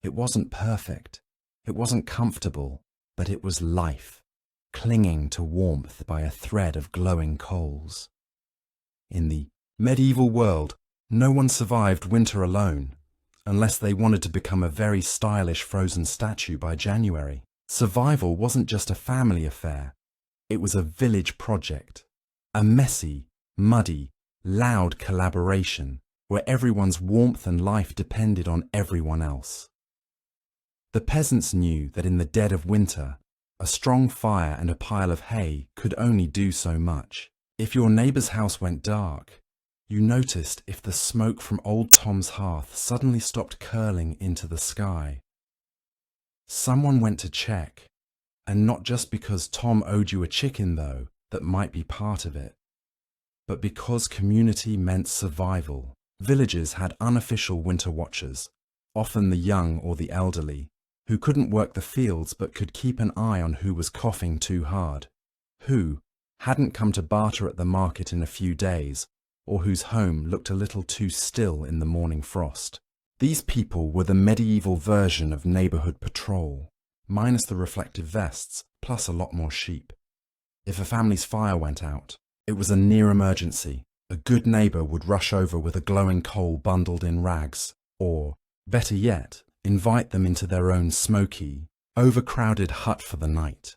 It wasn't perfect, it wasn't comfortable, but it was life, clinging to warmth by a thread of glowing coals. In the medieval world, no one survived winter alone, unless they wanted to become a very stylish frozen statue by January. Survival wasn't just a family affair, it was a village project, a messy, muddy, loud collaboration where everyone's warmth and life depended on everyone else. The peasants knew that in the dead of winter, a strong fire and a pile of hay could only do so much. If your neighbour's house went dark, you noticed if the smoke from old Tom's hearth suddenly stopped curling into the sky. Someone went to check, And not just because Tom owed you a chicken, though, that might be part of it, but because community meant survival. Villages had unofficial winter watchers, often the young or the elderly, who couldn't work the fields but could keep an eye on who was coughing too hard, who hadn't come to barter at the market in a few days, or whose home looked a little too still in the morning frost. These people were the medieval version of neighborhood patrol, minus the reflective vests, plus a lot more sheep. If a family's fire went out, it was a near emergency. A good neighbor would rush over with a glowing coal bundled in rags, or, better yet, invite them into their own smoky, overcrowded hut for the night.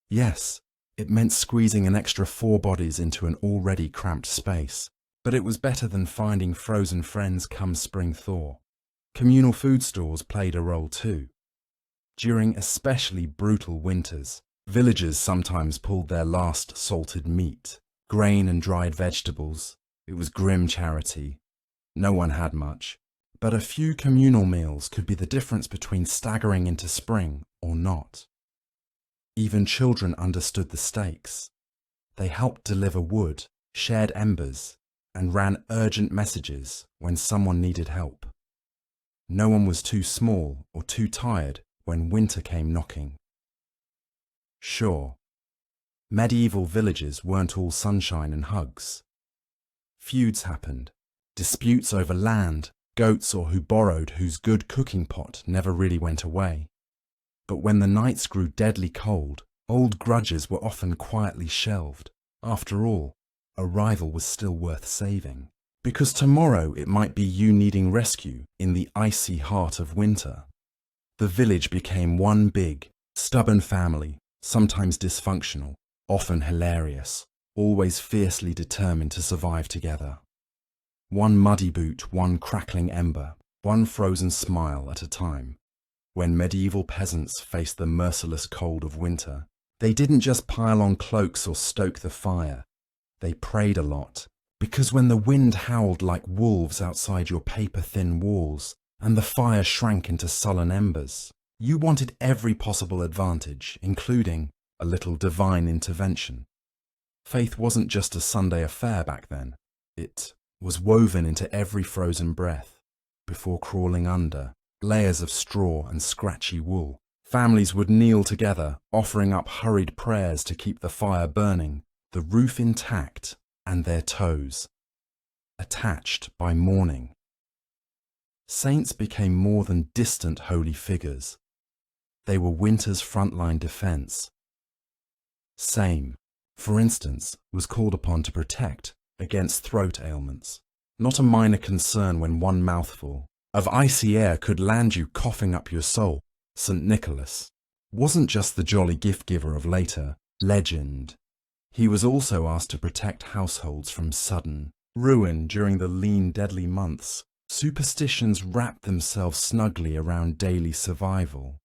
Yes, it meant squeezing an extra 4 bodies into an already cramped space, but it was better than finding frozen friends come spring thaw. Communal food stores played a role too. During especially brutal winters, villagers sometimes pulled their last salted meat, grain and dried vegetables. It was grim charity. No one had much, but a few communal meals could be the difference between staggering into spring or not. Even children understood the stakes. They helped deliver wood, shared embers, and ran urgent messages when someone needed help. No one was too small or too tired when winter came knocking. Sure, medieval villages weren't all sunshine and hugs. Feuds happened, disputes over land, goats, or who borrowed whose good cooking pot never really went away. But when the nights grew deadly cold, old grudges were often quietly shelved. After all, a rival was still worth saving, because tomorrow it might be you needing rescue in the icy heart of winter. The village became one big, stubborn family, sometimes dysfunctional, often hilarious, always fiercely determined to survive together. One muddy boot, one crackling ember, one frozen smile at a time. When medieval peasants faced the merciless cold of winter, they didn't just pile on cloaks or stoke the fire. They prayed a lot, because when the wind howled like wolves outside your paper-thin walls, and the fire shrank into sullen embers, you wanted every possible advantage, including a little divine intervention. Faith wasn't just a Sunday affair back then. It was woven into every frozen breath. Before crawling under layers of straw and scratchy wool, families would kneel together, offering up hurried prayers to keep the fire burning, the roof intact, and their toes attached by morning. Saints became more than distant holy figures. They were winter's frontline defense. Same, for instance, was called upon to protect against throat ailments, not a minor concern when one mouthful of icy air could land you coughing up your soul. St. Nicholas wasn't just the jolly gift-giver of later legend. He was also asked to protect households from sudden ruin during the lean, deadly months. Superstitions wrapped themselves snugly around daily survival.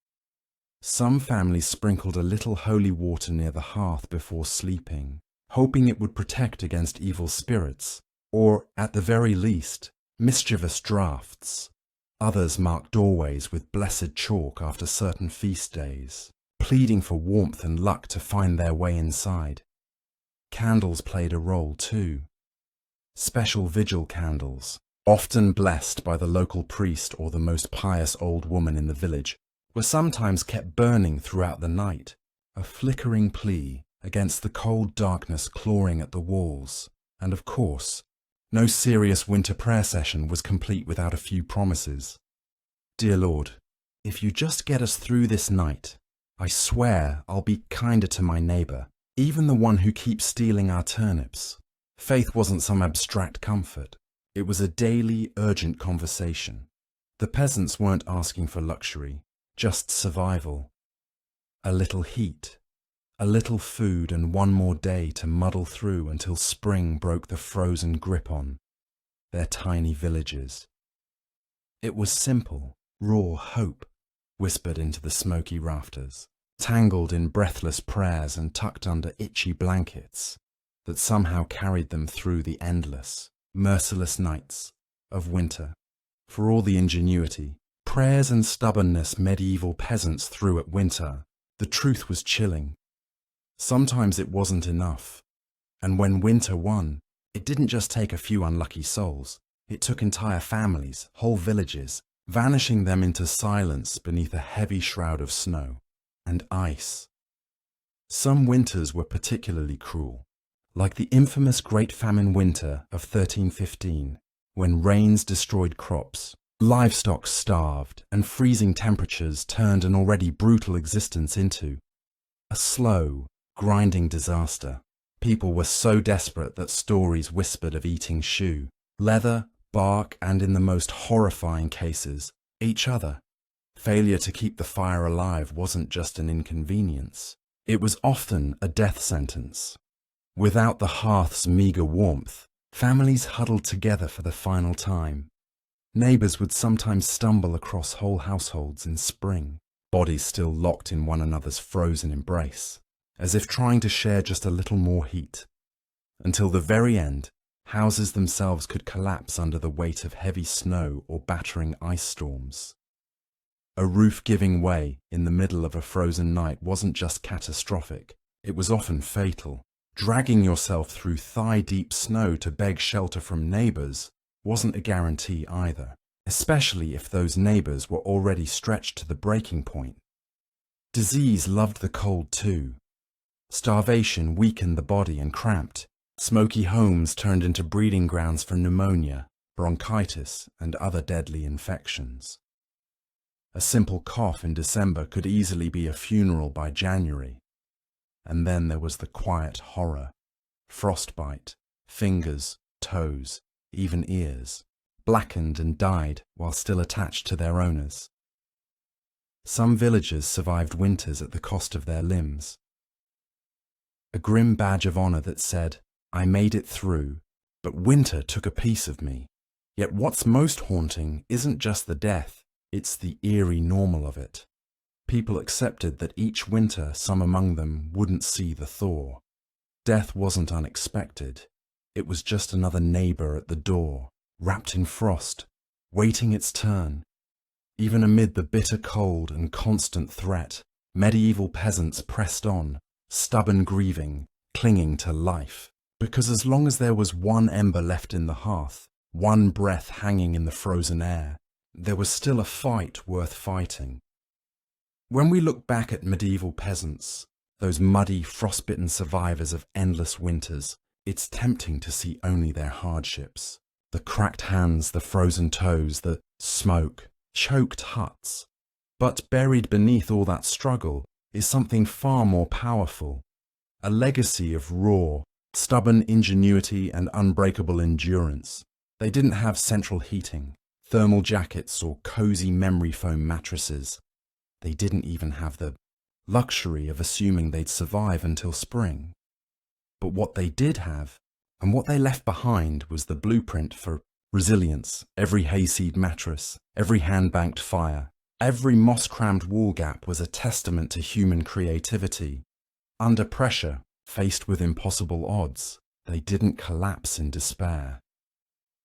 Some families sprinkled a little holy water near the hearth before sleeping, hoping it would protect against evil spirits, or, at the very least, mischievous draughts. Others marked doorways with blessed chalk after certain feast days, pleading for warmth and luck to find their way inside. Candles played a role too. Special vigil candles, often blessed by the local priest or the most pious old woman in the village, were sometimes kept burning throughout the night, a flickering plea against the cold darkness clawing at the walls. And of course, no serious winter prayer session was complete without a few promises. Dear Lord, if you just get us through this night, I swear I'll be kinder to my neighbor, even the one who keeps stealing our turnips. Faith wasn't some abstract comfort. It was a daily, urgent conversation. The peasants weren't asking for luxury, just survival. A little heat, a little food, and one more day to muddle through until spring broke the frozen grip on their tiny villages. It was simple, raw hope, whispered into the smoky rafters, tangled in breathless prayers and tucked under itchy blankets that somehow carried them through the endless, merciless nights of winter. For all the ingenuity, prayers and stubbornness medieval peasants threw at winter, The truth was chilling. Sometimes it wasn't enough. And when winter won, it didn't just take a few unlucky souls. It took entire families, whole villages, vanishing them into silence beneath a heavy shroud of snow and ice. Some winters were particularly cruel, like the infamous Great Famine Winter of 1315, when rains destroyed crops, livestock starved, and freezing temperatures turned an already brutal existence into a slow, grinding disaster. People were so desperate that stories whispered of eating shoe, leather, bark, and in the most horrifying cases, each other. Failure to keep the fire alive wasn't just an inconvenience. It was often a death sentence. Without the hearth's meager warmth, families huddled together for the final time. Neighbors would sometimes stumble across whole households in spring, bodies still locked in one another's frozen embrace, as if trying to share just a little more heat. Until the very end, houses themselves could collapse under the weight of heavy snow or battering ice storms. A roof giving way in the middle of a frozen night wasn't just catastrophic, it was often fatal. Dragging yourself through thigh-deep snow to beg shelter from neighbors wasn't a guarantee either, especially if those neighbors were already stretched to the breaking point. Disease loved the cold too. Starvation weakened the body and cramped. Smoky homes turned into breeding grounds for pneumonia, bronchitis, and other deadly infections. A simple cough in December could easily be a funeral by January. And then there was the quiet horror. Frostbite, fingers, toes, even ears, blackened and died while still attached to their owners. Some villagers survived winters at the cost of their limbs. A grim badge of honor that said, "I made it through, but winter took a piece of me." Yet what's most haunting isn't just the death, it's the eerie normal of it. People accepted that each winter some among them wouldn't see the thaw. Death wasn't unexpected. It was just another neighbor at the door, wrapped in frost, waiting its turn. Even amid the bitter cold and constant threat, medieval peasants pressed on, stubborn grieving, clinging to life. Because as long as there was one ember left in the hearth, one breath hanging in the frozen air, there was still a fight worth fighting. When we look back at medieval peasants, those muddy, frostbitten survivors of endless winters, it's tempting to see only their hardships. The cracked hands, the frozen toes, the smoke, choked huts. But buried beneath all that struggle is something far more powerful. A legacy of raw, stubborn ingenuity and unbreakable endurance. They didn't have central heating, thermal jackets, or cozy memory foam mattresses. They didn't even have the luxury of assuming they'd survive until spring. But what they did have, and what they left behind, was the blueprint for resilience. Every hayseed mattress, every hand-banked fire, every moss-crammed wall gap was a testament to human creativity. Under pressure, faced with impossible odds, they didn't collapse in despair.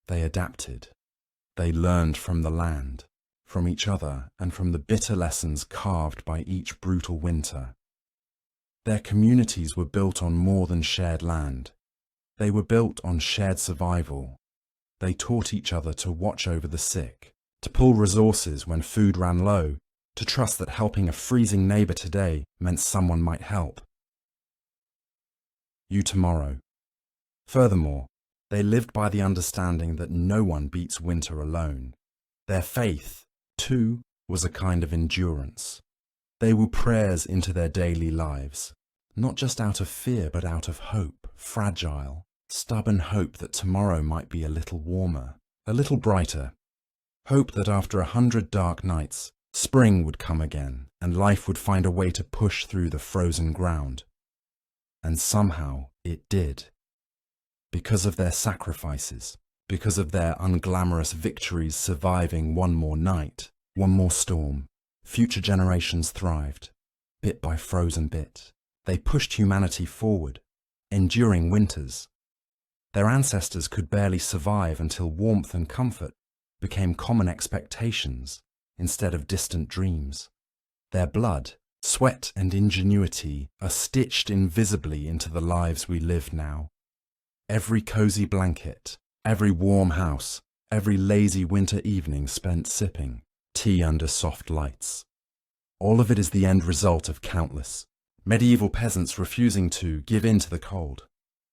They adapted. They learned from the land, from each other, and from the bitter lessons carved by each brutal winter. Their communities were built on more than shared land. They were built on shared survival. They taught each other to watch over the sick, to pool resources when food ran low, to trust that helping a freezing neighbor today meant someone might help you tomorrow. Furthermore, they lived by the understanding that no one beats winter alone. Their faith, too, was a kind of endurance. They wove prayers into their daily lives, not just out of fear but out of hope, fragile, stubborn hope that tomorrow might be a little warmer, a little brighter. Hope that after 100 dark nights, spring would come again and life would find a way to push through the frozen ground. And somehow it did. Because of their sacrifices, because of their unglamorous victories surviving one more night, one more storm, future generations thrived, bit by frozen bit. They pushed humanity forward, enduring winters. Their ancestors could barely survive until warmth and comfort became common expectations instead of distant dreams. Their blood, sweat and ingenuity are stitched invisibly into the lives we live now. Every cozy blanket, every warm house, every lazy winter evening spent sipping tea under soft lights. All of it is the end result of countless medieval peasants refusing to give in to the cold.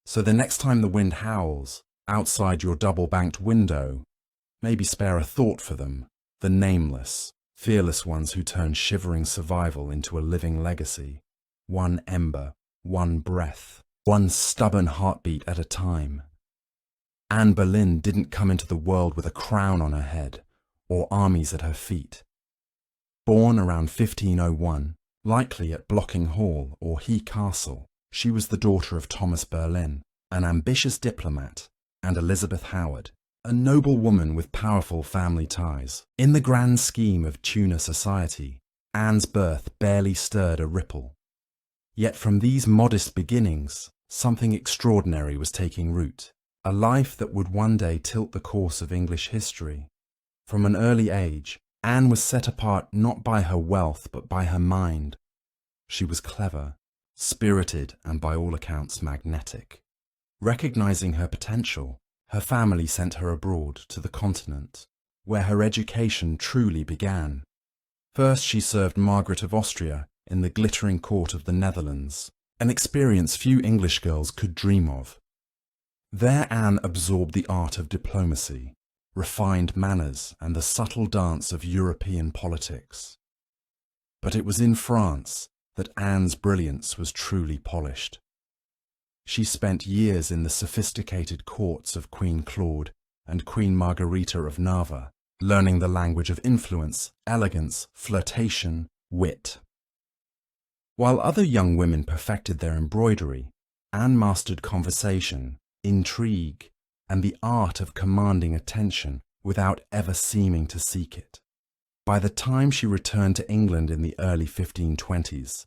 So the next time the wind howls outside your double-banked window, maybe spare a thought for them, the nameless, fearless ones who turn shivering survival into a living legacy. One ember, one breath, one stubborn heartbeat at a time. Anne Boleyn didn't come into the world with a crown on her head or armies at her feet. Born around 1501, likely at Blocking Hall or He Castle, she was the daughter of Thomas Boleyn, an ambitious diplomat, and Elizabeth Howard, a noble woman with powerful family ties. In the grand scheme of Tudor society, Anne's birth barely stirred a ripple. Yet from these modest beginnings, something extraordinary was taking root, a life that would one day tilt the course of English history. From an early age, Anne was set apart not by her wealth but by her mind. She was clever, spirited, and by all accounts magnetic. Recognizing her potential, her family sent her abroad to the continent, where her education truly began. First she served Margaret of Austria in the glittering court of the Netherlands, an experience few English girls could dream of. There Anne absorbed the art of diplomacy, refined manners, and the subtle dance of European politics. But it was in France that Anne's brilliance was truly polished. She spent years in the sophisticated courts of Queen Claude and Queen Margherita of Navarre, learning the language of influence, elegance, flirtation, wit. While other young women perfected their embroidery, Anne mastered conversation, intrigue, and the art of commanding attention without ever seeming to seek it. By the time she returned to England in the early 1520s,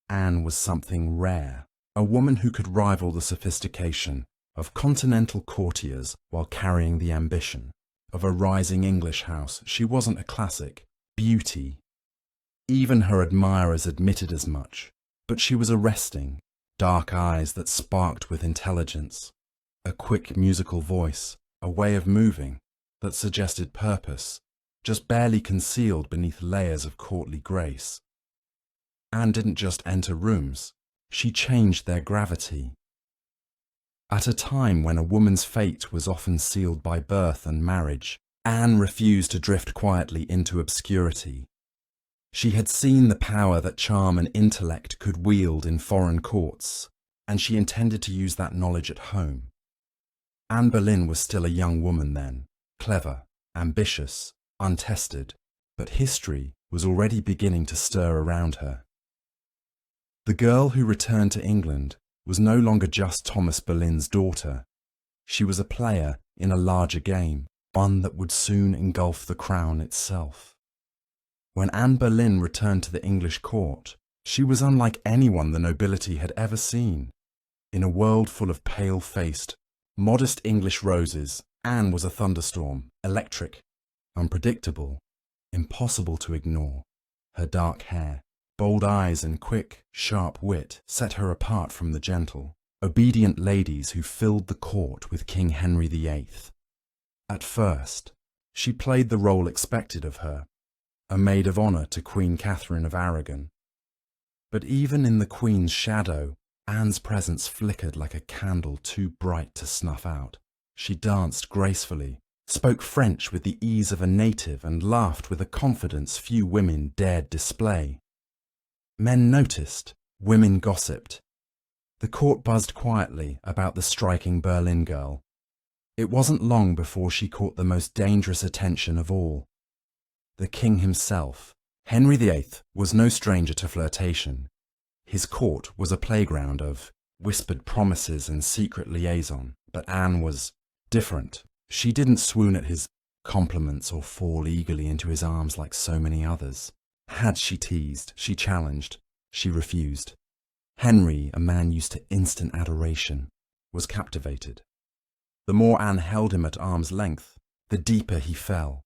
Anne was something rare, a woman who could rival the sophistication of continental courtiers while carrying the ambition of a rising English house. She wasn't a classic beauty. Even her admirers admitted as much, but she was arresting, dark eyes that sparked with intelligence, a quick musical voice, a way of moving that suggested purpose, just barely concealed beneath layers of courtly grace. Anne didn't just enter rooms, she changed their gravity. At a time when a woman's fate was often sealed by birth and marriage, Anne refused to drift quietly into obscurity. She had seen the power that charm and intellect could wield in foreign courts, and she intended to use that knowledge at home. Anne Boleyn was still a young woman then, clever, ambitious, untested, but history was already beginning to stir around her. The girl who returned to England was no longer just Thomas Boleyn's daughter. She was a player in a larger game, one that would soon engulf the crown itself. When Anne Boleyn returned to the English court, she was unlike anyone the nobility had ever seen. In a world full of pale-faced, modest English roses, Anne was a thunderstorm, electric, unpredictable, impossible to ignore. Her dark hair, bold eyes and quick, sharp wit set her apart from the gentle, obedient ladies who filled the court with King Henry VIII. At first, she played the role expected of her, a maid of honour to Queen Catherine of Aragon. But even in the Queen's shadow, Anne's presence flickered like a candle too bright to snuff out. She danced gracefully, spoke French with the ease of a native, and laughed with a confidence few women dared display. Men noticed, women gossiped. The court buzzed quietly about the striking Berlin girl. It wasn't long before she caught the most dangerous attention of all. The king himself, Henry VIII, was no stranger to flirtation. His court was a playground of whispered promises and secret liaison, but Anne was different. She didn't swoon at his compliments or fall eagerly into his arms like so many others. Had she teased, she challenged, she refused. Henry, a man used to instant adoration, was captivated. The more Anne held him at arm's length, the deeper he fell.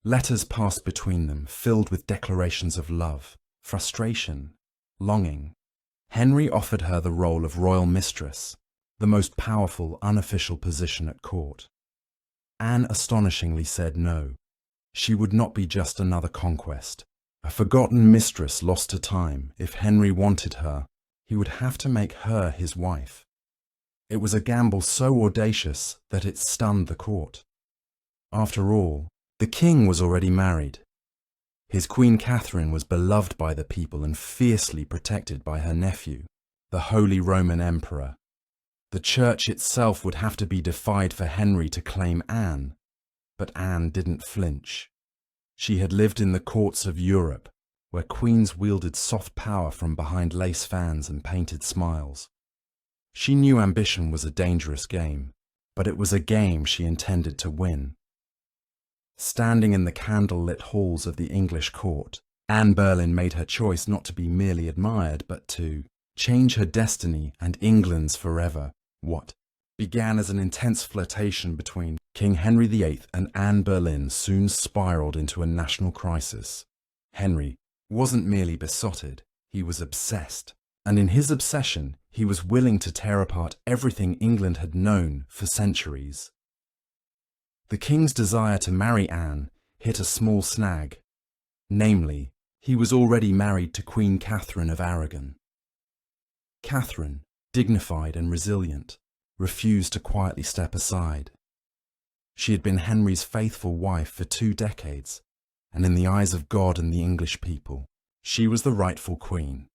Letters passed between them, filled with declarations of love, frustration, longing. Henry offered her the role of royal mistress, the most powerful unofficial position at court. Anne astonishingly said no. She would not be just another conquest, a forgotten mistress lost to time. If Henry wanted her, he would have to make her his wife. It was a gamble so audacious that it stunned the court. After all, the king was already married. His Queen Catherine was beloved by the people and fiercely protected by her nephew, the Holy Roman Emperor. The church itself would have to be defied for Henry to claim Anne, but Anne didn't flinch. She had lived in the courts of Europe, where queens wielded soft power from behind lace fans and painted smiles. She knew ambition was a dangerous game, but it was a game she intended to win. Standing in the candle-lit halls of the English court, Anne Boleyn made her choice not to be merely admired, but to change her destiny and England's forever. What began as an intense flirtation between King Henry VIII and Anne Boleyn soon spiraled into a national crisis. Henry wasn't merely besotted, he was obsessed. And in his obsession, he was willing to tear apart everything England had known for centuries. The king's desire to marry Anne hit a small snag. Namely, he was already married to Queen Catherine of Aragon. Catherine, dignified and resilient, refused to quietly step aside. She had been Henry's faithful wife for 2 decades, and in the eyes of God and the English people, she was the rightful queen.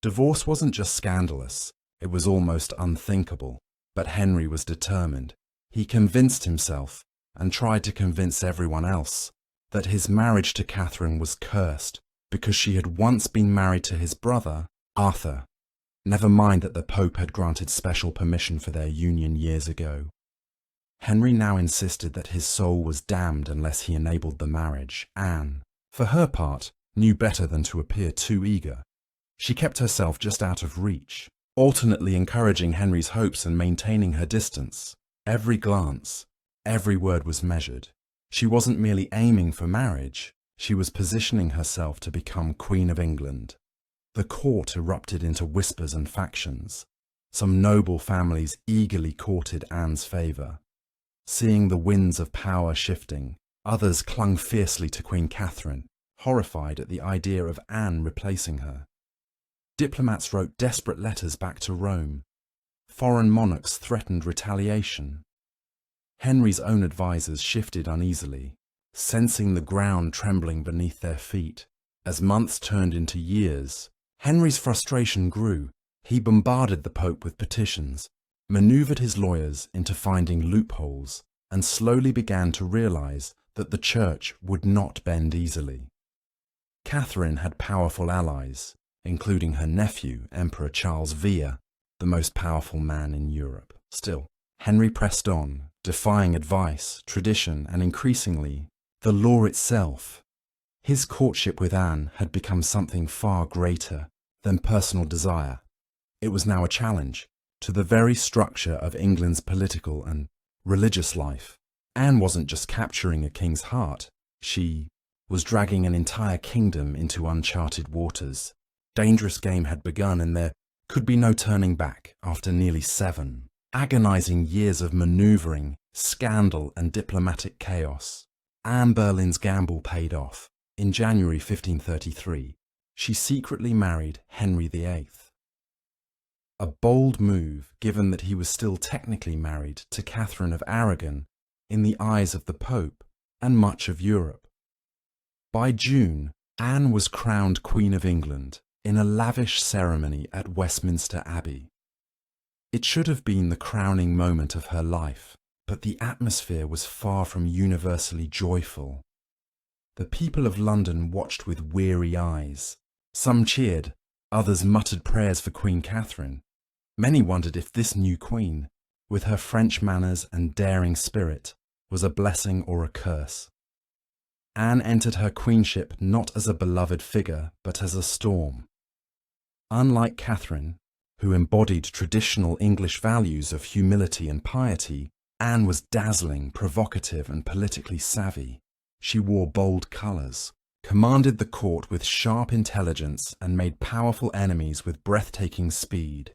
Divorce wasn't just scandalous, it was almost unthinkable, but Henry was determined. He convinced himself, and tried to convince everyone else, that his marriage to Catherine was cursed because she had once been married to his brother, Arthur. Never mind that the Pope had granted special permission for their union years ago. Henry now insisted that his soul was damned unless he enabled the marriage. Anne, for her part, knew better than to appear too eager. She kept herself just out of reach, alternately encouraging Henry's hopes and maintaining her distance. Every glance, every word was measured. She wasn't merely aiming for marriage, she was positioning herself to become Queen of England. The court erupted into whispers and factions. Some noble families eagerly courted Anne's favour. Seeing the winds of power shifting, others clung fiercely to Queen Catherine, horrified at the idea of Anne replacing her. Diplomats wrote desperate letters back to Rome. Foreign monarchs threatened retaliation. Henry's own advisers shifted uneasily, sensing the ground trembling beneath their feet. As months turned into years, Henry's frustration grew. He bombarded the Pope with petitions, maneuvered his lawyers into finding loopholes, and slowly began to realize that the Church would not bend easily. Catherine had powerful allies, including her nephew, Emperor Charles Vere, the most powerful man in Europe. Still, Henry pressed on, defying advice, tradition, and increasingly, the law itself. His courtship with Anne had become something far greater than personal desire. It was now a challenge to the very structure of England's political and religious life. Anne wasn't just capturing a king's heart, she was dragging an entire kingdom into uncharted waters. Dangerous game had begun, and there could be no turning back after nearly 7 agonizing years of manoeuvring, scandal, and diplomatic chaos. Anne Boleyn's gamble paid off. In January 1533, she secretly married Henry VIII. A bold move, given that he was still technically married to Catherine of Aragon in the eyes of the Pope and much of Europe. By June, Anne was crowned Queen of England in a lavish ceremony at Westminster Abbey. It should have been the crowning moment of her life, but the atmosphere was far from universally joyful. The people of London watched with weary eyes. Some cheered, others muttered prayers for Queen Catherine. Many wondered if this new queen, with her French manners and daring spirit, was a blessing or a curse. Anne entered her queenship not as a beloved figure, but as a storm. Unlike Catherine, who embodied traditional English values of humility and piety, Anne was dazzling, provocative, and politically savvy. She wore bold colours, commanded the court with sharp intelligence and made powerful enemies with breathtaking speed.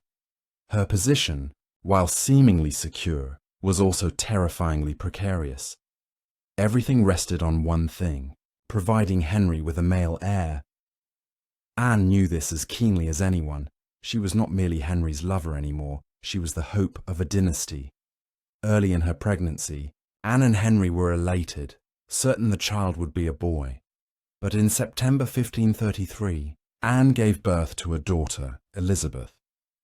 Her position, while seemingly secure, was also terrifyingly precarious. Everything rested on one thing: providing Henry with a male heir. Anne knew this as keenly as anyone. She was not merely Henry's lover anymore, she was the hope of a dynasty. Early in her pregnancy, Anne and Henry were elated, certain the child would be a boy. But in September 1533, Anne gave birth to a daughter, Elizabeth.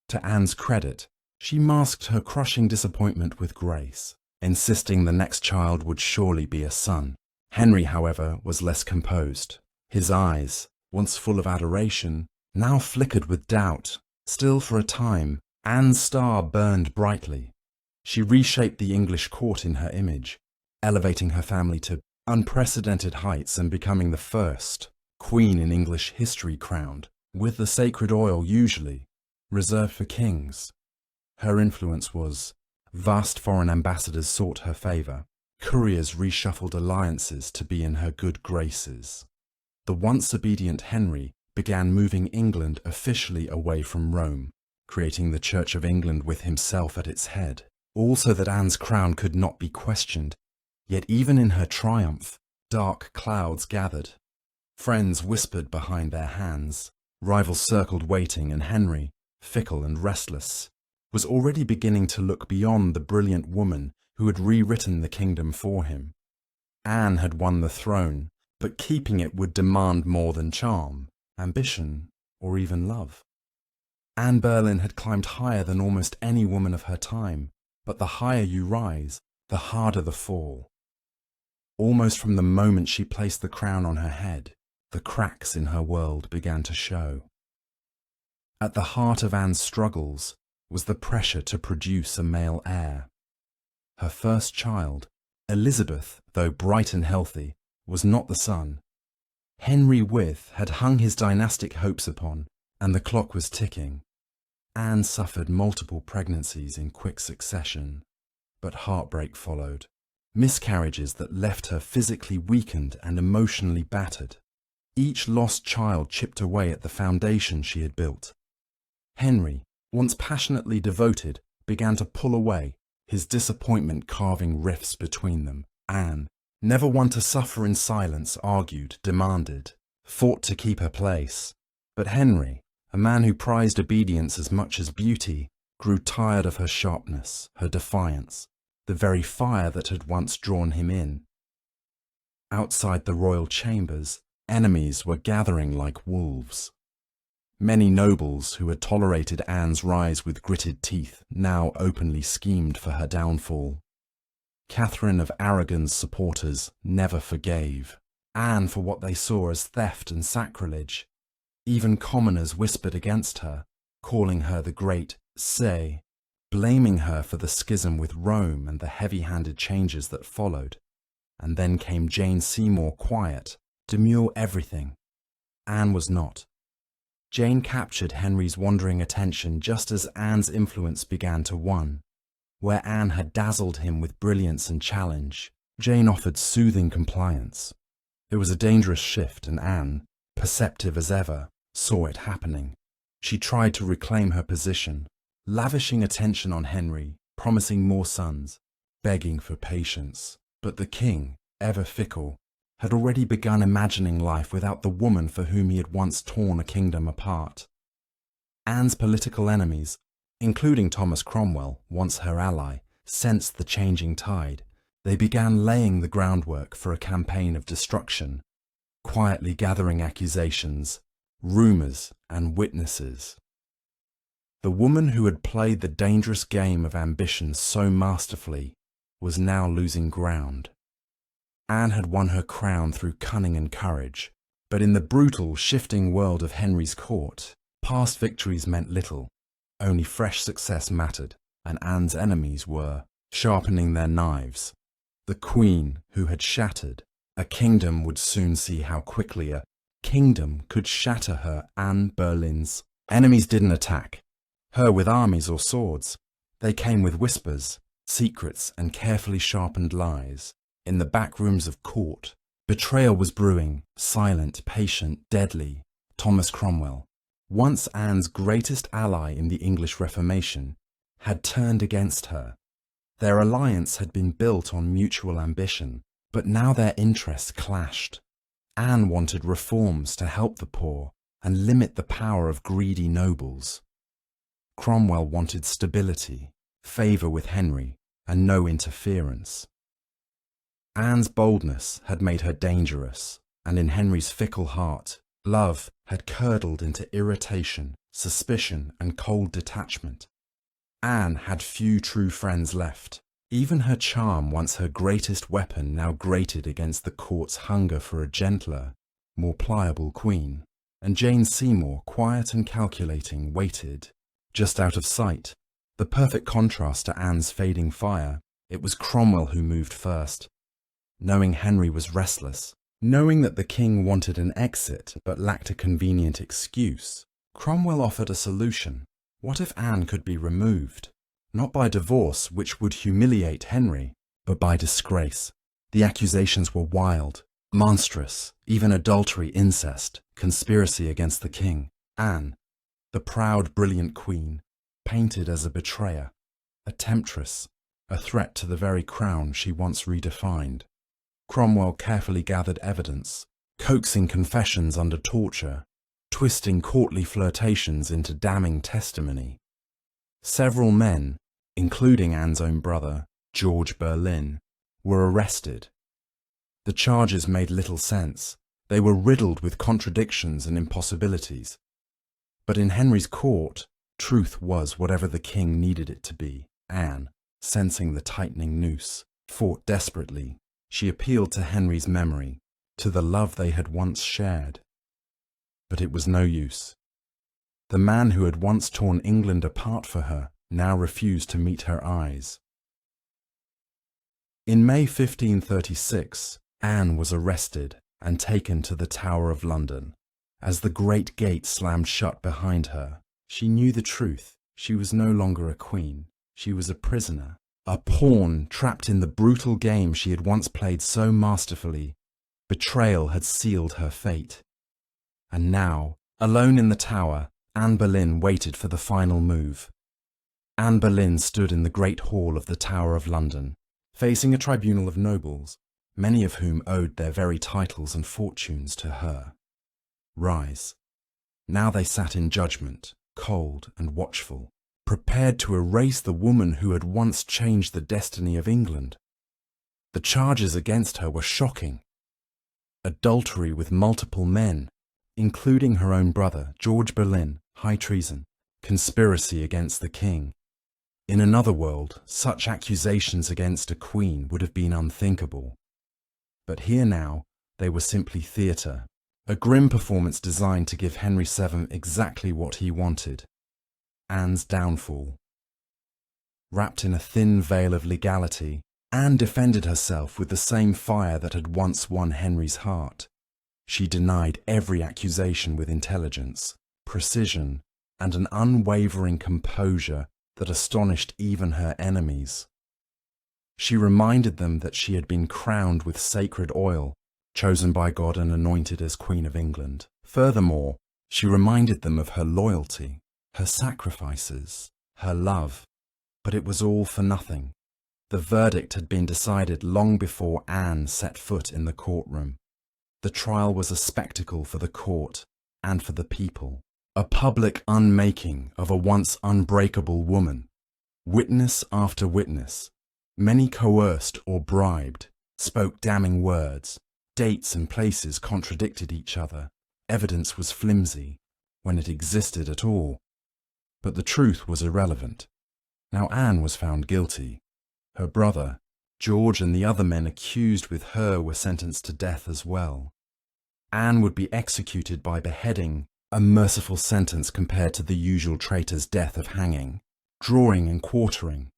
To Anne's credit, she masked her crushing disappointment with grace, insisting the next child would surely be a son. Henry, however, was less composed. His eyes, once full of adoration, now flickered with doubt. Still, for a time, Anne's star burned brightly. She reshaped the English court in her image, elevating her family to unprecedented heights and becoming the first queen in English history crowned, with the sacred oil usually reserved for kings. Her influence was vast. Foreign ambassadors sought her favour. Couriers reshuffled alliances to be in her good graces. The once obedient Henry began moving England officially away from Rome, creating the Church of England with himself at its head, all so that Anne's crown could not be questioned. Yet even in her triumph, dark clouds gathered. Friends whispered behind their hands, rivals circled waiting, and Henry, fickle and restless, was already beginning to look beyond the brilliant woman who had rewritten the kingdom for him. Anne had won the throne, but keeping it would demand more than charm, ambition, or even love. Anne Boleyn had climbed higher than almost any woman of her time, but the higher you rise, the harder the fall. Almost from the moment she placed the crown on her head, the cracks in her world began to show. At the heart of Anne's struggles was the pressure to produce a male heir. Her first child, Elizabeth, though bright and healthy, was not the son Henry Wythe had hung his dynastic hopes upon, and the clock was ticking. Anne suffered multiple pregnancies in quick succession, but heartbreak followed. Miscarriages that left her physically weakened and emotionally battered. Each lost child chipped away at the foundation she had built. Henry, once passionately devoted, began to pull away, his disappointment carving rifts between them. Anne, never one to suffer in silence, argued, demanded, fought to keep her place. But Henry, a man who prized obedience as much as beauty, grew tired of her sharpness, her defiance, the very fire that had once drawn him in. Outside the royal chambers, enemies were gathering like wolves. Many nobles who had tolerated Anne's rise with gritted teeth now openly schemed for her downfall. Catherine of Aragon's supporters never forgave Anne for what they saw as theft and sacrilege. Even commoners whispered against her, calling her the Great Say, blaming her for the schism with Rome and the heavy-handed changes that followed. And then came Jane Seymour, quiet, demure everything. Anne was not. Jane captured Henry's wandering attention just as Anne's influence began to wane. Where Anne had dazzled him with brilliance and challenge, Jane offered soothing compliance. It was a dangerous shift, and Anne, perceptive as ever, saw it happening. She tried to reclaim her position, lavishing attention on Henry, promising more sons, begging for patience. But the king, ever fickle, had already begun imagining life without the woman for whom he had once torn a kingdom apart. Anne's political enemies, including Thomas Cromwell, once her ally, sensed the changing tide. They began laying the groundwork for a campaign of destruction, quietly gathering accusations, rumours, and witnesses. The woman who had played the dangerous game of ambition so masterfully was now losing ground. Anne had won her crown through cunning and courage, but in the brutal, shifting world of Henry's court, past victories meant little. Only fresh success mattered, and Anne's enemies were sharpening their knives. The queen who had shattered a kingdom would soon see how quickly a kingdom could shatter her. Anne Boleyn's enemies didn't attack her with armies or swords. They came with whispers, secrets, and carefully sharpened lies. In the back rooms of court, Betrayal was brewing, silent, patient, deadly. Thomas Cromwell, once Anne's greatest ally in the English Reformation, had turned against her. Their alliance had been built on mutual ambition, but now their interests clashed. Anne wanted reforms to help the poor and limit the power of greedy nobles. Cromwell wanted stability, favour with Henry, and no interference. Anne's boldness had made her dangerous, and in Henry's fickle heart, love had curdled into irritation, suspicion, and cold detachment. Anne had few true friends left. Even her charm, once her greatest weapon, now grated against the court's hunger for a gentler, more pliable queen. And Jane Seymour, quiet and calculating, waited, just out of sight. The perfect contrast to Anne's fading fire, it was Cromwell who moved first. Knowing Henry was restless, knowing that the king wanted an exit but lacked a convenient excuse, Cromwell offered a solution. What if Anne could be removed? Not by divorce, which would humiliate Henry, but by disgrace. The accusations were wild, monstrous, even adultery, incest, conspiracy against the king. Anne, the proud, brilliant queen, painted as a betrayer, a temptress, a threat to the very crown she once redefined. Cromwell carefully gathered evidence, coaxing confessions under torture, twisting courtly flirtations into damning testimony. Several men, including Anne's own brother, George Boleyn, were arrested. The charges made little sense. They were riddled with contradictions and impossibilities. But in Henry's court, truth was whatever the king needed it to be. Anne, sensing the tightening noose, fought desperately. She appealed to Henry's memory, to the love they had once shared. But it was no use. The man who had once torn England apart for her now refused to meet her eyes. In May 1536, Anne was arrested and taken to the Tower of London. As the great gate slammed shut behind her, she knew the truth. She was no longer a queen. She was a prisoner, a pawn trapped in the brutal game she had once played so masterfully. Betrayal had sealed her fate. And now, alone in the tower, Anne Boleyn waited for the final move. Anne Boleyn stood in the great hall of the Tower of London, facing a tribunal of nobles, many of whom owed their very titles and fortunes to her. Rise. Now they sat in judgment, cold and watchful, prepared to erase the woman who had once changed the destiny of England. The charges against her were shocking. Adultery with multiple men, including her own brother, George Boleyn, high treason, conspiracy against the king. In another world, such accusations against a queen would have been unthinkable. But here now, they were simply theatre, a grim performance designed to give Henry VII exactly what he wanted: Anne's downfall. Wrapped in a thin veil of legality, Anne defended herself with the same fire that had once won Henry's heart. She denied every accusation with intelligence, precision, and an unwavering composure that astonished even her enemies. She reminded them that she had been crowned with sacred oil, chosen by God and anointed as Queen of England. Furthermore, she reminded them of her loyalty, her sacrifices, her love. But it was all for nothing. The verdict had been decided long before Anne set foot in the courtroom. The trial was a spectacle for the court and for the people, a public unmaking of a once unbreakable woman. Witness after witness, many coerced or bribed, spoke damning words. Dates and places contradicted each other. Evidence was flimsy, when it existed at all. But the truth was irrelevant. Now Anne was found guilty. Her brother, George, and the other men accused with her were sentenced to death as well. Anne would be executed by beheading, a merciful sentence compared to the usual traitor's death of hanging, drawing and quartering.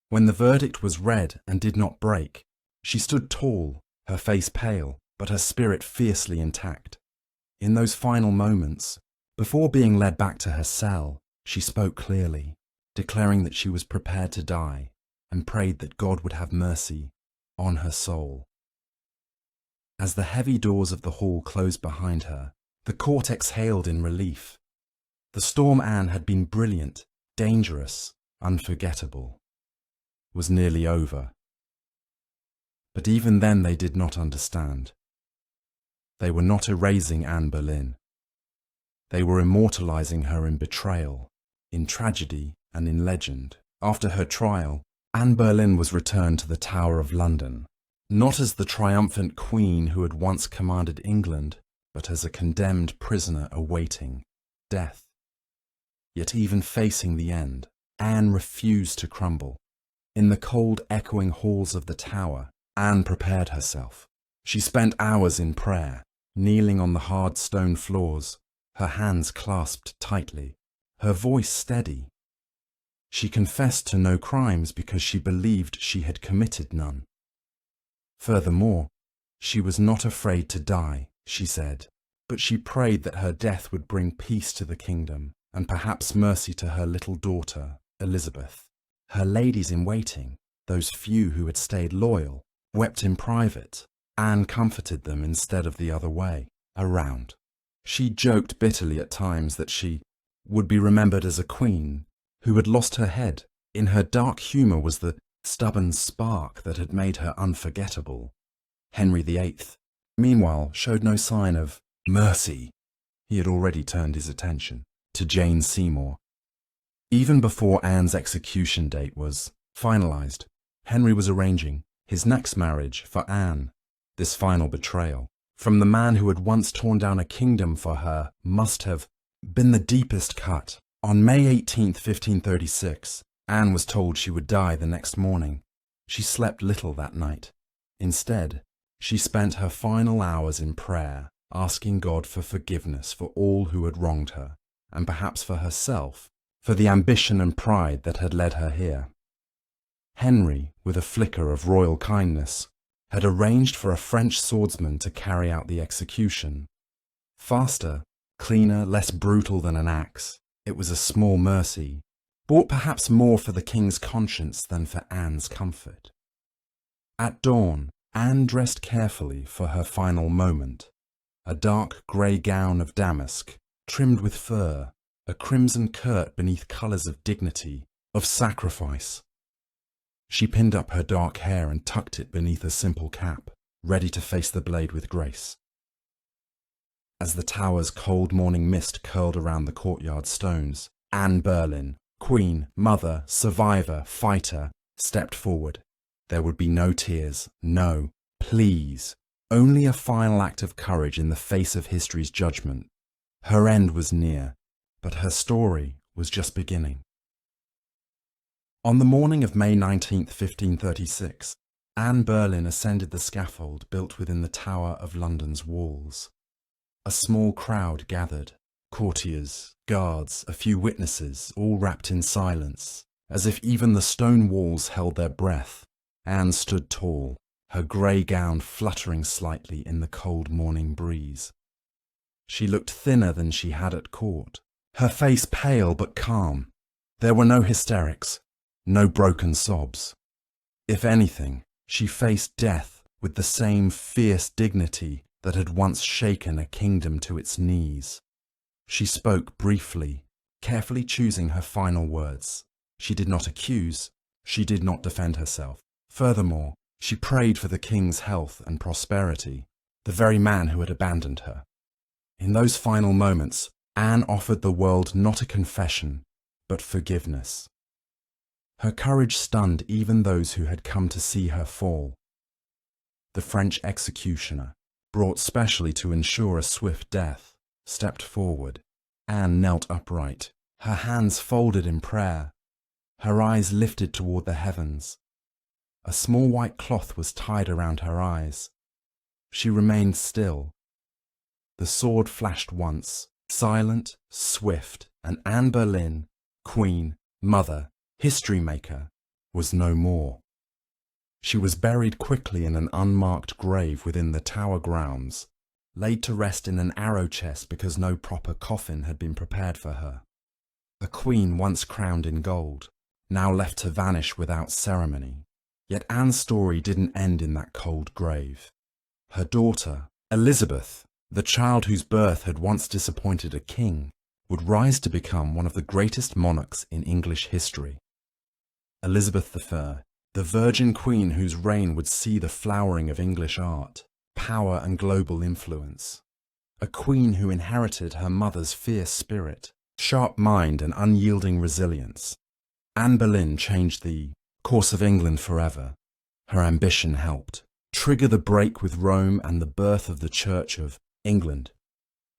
When the verdict was read and did not break, she stood tall, her face pale, but her spirit fiercely intact. In those final moments, before being led back to her cell, she spoke clearly, declaring that she was prepared to die, and prayed that God would have mercy on her soul. As the heavy doors of the hall closed behind her, the court exhaled in relief. The storm Anne had been brilliant, dangerous, unforgettable, was nearly over. But even then they did not understand. They were not erasing Anne Boleyn. They were immortalizing her in betrayal, in tragedy and in legend. After her trial, Anne Boleyn was returned to the Tower of London, not as the triumphant queen who had once commanded England, but as a condemned prisoner awaiting death. Yet even facing the end, Anne refused to crumble. In the cold, echoing halls of the tower, Anne prepared herself. She spent hours in prayer, kneeling on the hard stone floors, her hands clasped tightly, her voice steady. She confessed to no crimes because she believed she had committed none. Furthermore, she was not afraid to die, she said, but she prayed that her death would bring peace to the kingdom and perhaps mercy to her little daughter, Elizabeth. Her ladies in waiting, those few who had stayed loyal, wept in private. Anne comforted them instead of the other way, around. She joked bitterly at times that she would be remembered as a queen who had lost her head. In her dark humour was the stubborn spark that had made her unforgettable. Henry VIII, meanwhile, showed no sign of mercy. He had already turned his attention to Jane Seymour. Even before Anne's execution date was finalised, Henry was arranging his next marriage for Anne. This final betrayal from the man who had once torn down a kingdom for her must have been the deepest cut. On May 18, 1536, Anne was told she would die the next morning. She slept little that night. Instead, she spent her final hours in prayer, asking God for forgiveness for all who had wronged her, and perhaps for herself, for the ambition and pride that had led her here. Henry, with a flicker of royal kindness, had arranged for a French swordsman to carry out the execution. Faster, cleaner, less brutal than an axe, it was a small mercy, bought perhaps more for the king's conscience than for Anne's comfort. At dawn, Anne dressed carefully for her final moment. A dark grey gown of damask, trimmed with fur, a crimson kirt beneath colours of dignity, of sacrifice. She pinned up her dark hair and tucked it beneath a simple cap, ready to face the blade with grace. As the tower's cold morning mist curled around the courtyard stones, Anne Boleyn, queen, mother, survivor, fighter, stepped forward. There would be no tears, no, please, only a final act of courage in the face of history's judgment. Her end was near, but her story was just beginning. On the morning of May 19, 1536, Anne Boleyn ascended the scaffold built within the Tower of London's walls. A small crowd gathered, courtiers, guards, a few witnesses, all wrapped in silence, as if even the stone walls held their breath. Anne stood tall, her grey gown fluttering slightly in the cold morning breeze. She looked thinner than she had at court, her face pale but calm. There were no hysterics, no broken sobs. If anything, she faced death with the same fierce dignity that had once shaken a kingdom to its knees. She spoke briefly, carefully choosing her final words. She did not accuse, she did not defend herself. Furthermore, she prayed for the king's health and prosperity, the very man who had abandoned her. In those final moments, Anne offered the world not a confession, but forgiveness. Her courage stunned even those who had come to see her fall. The French executioner, brought specially to ensure a swift death, stepped forward. Anne knelt upright, her hands folded in prayer, her eyes lifted toward the heavens. A small white cloth was tied around her eyes. She remained still. The sword flashed once, silent, swift, and Anne Boleyn, queen, mother, history maker, was no more. She was buried quickly in an unmarked grave within the tower grounds, laid to rest in an arrow chest because no proper coffin had been prepared for her. A queen once crowned in gold, now left to vanish without ceremony. Yet Anne's story didn't end in that cold grave. her daughter, Elizabeth, the child whose birth had once disappointed a king, would rise to become one of the greatest monarchs in English history. Elizabeth I, the Virgin Queen whose reign would see the flowering of English art, power and global influence. A queen who inherited her mother's fierce spirit, sharp mind and unyielding resilience. Anne Boleyn changed the course of England forever. Her ambition helped trigger the break with Rome and the birth of the Church of England.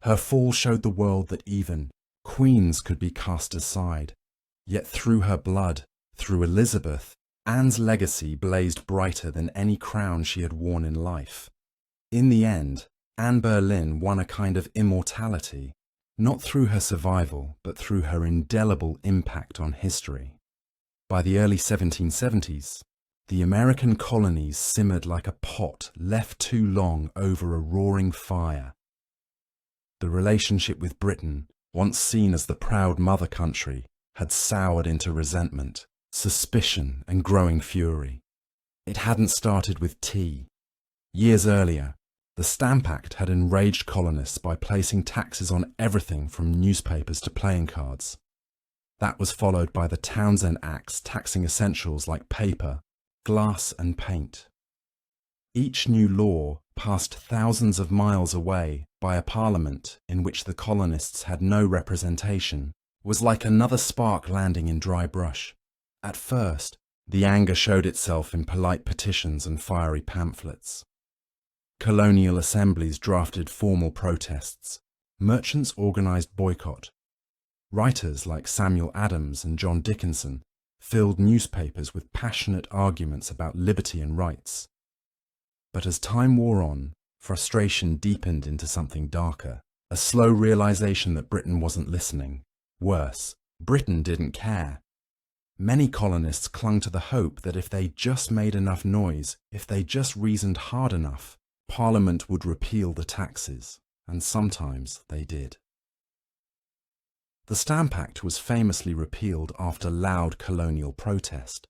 Her fall showed the world that even queens could be cast aside. Yet through her blood, through Elizabeth, Anne's legacy blazed brighter than any crown she had worn in life. In the end, Anne Boleyn won a kind of immortality, not through her survival, but through her indelible impact on history. By the early 1770s, the American colonies simmered like a pot left too long over a roaring fire. The relationship with Britain, once seen as the proud mother country, had soured into resentment, suspicion and growing fury. It hadn't started with tea. Years earlier, the Stamp Act had enraged colonists by placing taxes on everything from newspapers to playing cards. That was followed by the Townshend Acts taxing essentials like paper, glass and paint. Each new law, passed thousands of miles away by a parliament in which the colonists had no representation, was like another spark landing in dry brush. At first, the anger showed itself in polite petitions and fiery pamphlets. Colonial assemblies drafted formal protests. Merchants organized boycott. Writers like Samuel Adams and John Dickinson filled newspapers with passionate arguments about liberty and rights. But as time wore on, frustration deepened into something darker, a slow realization that Britain wasn't listening. Worse, Britain didn't care. Many colonists clung to the hope that if they just made enough noise, if they just reasoned hard enough, Parliament would repeal the taxes, and sometimes they did. The Stamp Act was famously repealed after loud colonial protest,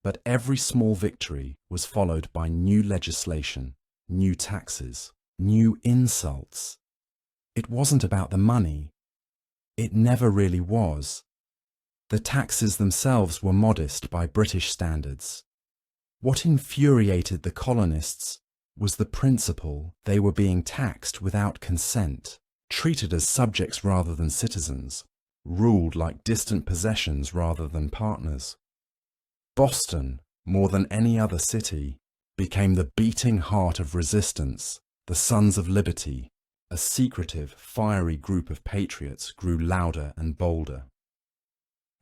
but every small victory was followed by new legislation, new taxes, new insults. It wasn't about the money. It never really was. The taxes themselves were modest by British standards. What infuriated the colonists was the principle they were being taxed without consent, treated as subjects rather than citizens, ruled like distant possessions rather than partners. Boston, more than any other city, became the beating heart of resistance. The Sons of Liberty, a secretive, fiery group of patriots, grew louder and bolder.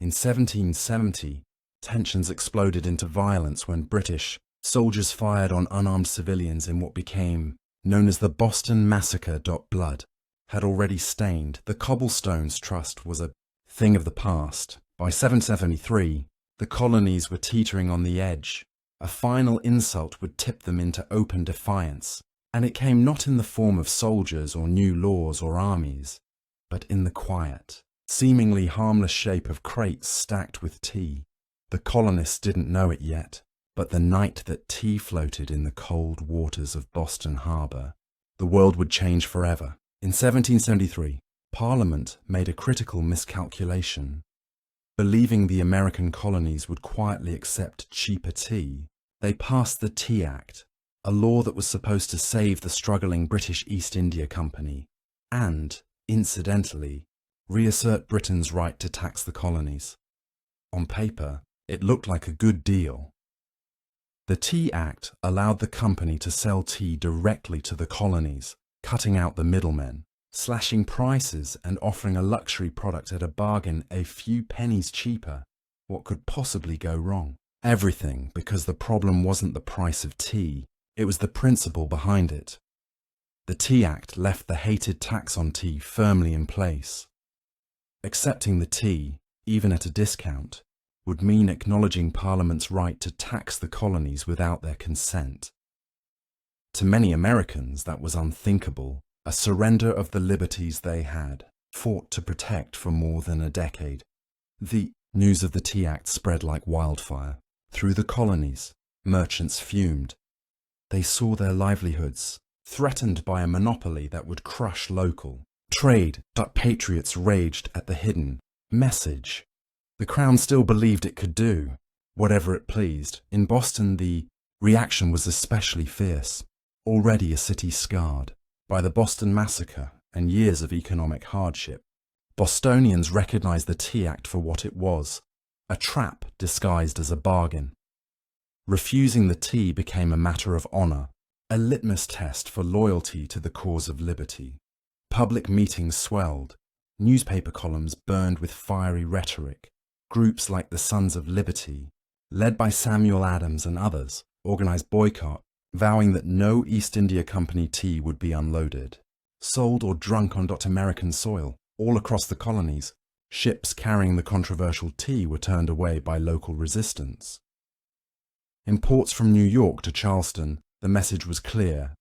In 1770, tensions exploded into violence when British soldiers fired on unarmed civilians in what became known as the Boston Massacre. Blood had already stained. The Cobblestones Trust was a thing of the past. By 1773, the colonies were teetering on the edge. A final insult would tip them into open defiance, and it came not in the form of soldiers or new laws or armies, but in the quiet, seemingly harmless shape of crates stacked with tea. The colonists didn't know it yet, but the night that tea floated in the cold waters of Boston Harbor, the world would change forever. In 1773, Parliament made a critical miscalculation. Believing the American colonies would quietly accept cheaper tea, they passed the Tea Act, a law that was supposed to save the struggling British East India Company and, incidentally, reassert Britain's right to tax the colonies. On paper, it looked like a good deal. The Tea Act allowed the company to sell tea directly to the colonies, cutting out the middlemen, slashing prices and offering a luxury product at a bargain a few pennies cheaper. What could possibly go wrong? Everything, because the problem wasn't the price of tea, it was the principle behind it. The Tea Act left the hated tax on tea firmly in place. Accepting the tea, even at a discount, would mean acknowledging Parliament's right to tax the colonies without their consent. To many Americans, that was unthinkable, a surrender of the liberties they had fought to protect for more than a decade. The news of the Tea Act spread like wildfire. Through the colonies, merchants fumed. They saw their livelihoods, threatened by a monopoly that would crush local trade. But patriots raged at the hidden message. The Crown still believed it could do whatever it pleased. In Boston, the reaction was especially fierce. Already a city scarred by the Boston Massacre and years of economic hardship, Bostonians recognized the Tea Act for what it was, a trap disguised as a bargain. Refusing the tea became a matter of honor, a litmus test for loyalty to the cause of liberty. Public meetings swelled, newspaper columns burned with fiery rhetoric. Groups like the Sons of Liberty, led by Samuel Adams and others, organized boycott, vowing that no East India Company tea would be unloaded, sold or drunk on American soil. All across the colonies, ships carrying the controversial tea were turned away by local resistance. In ports from New York to Charleston, the message was clear: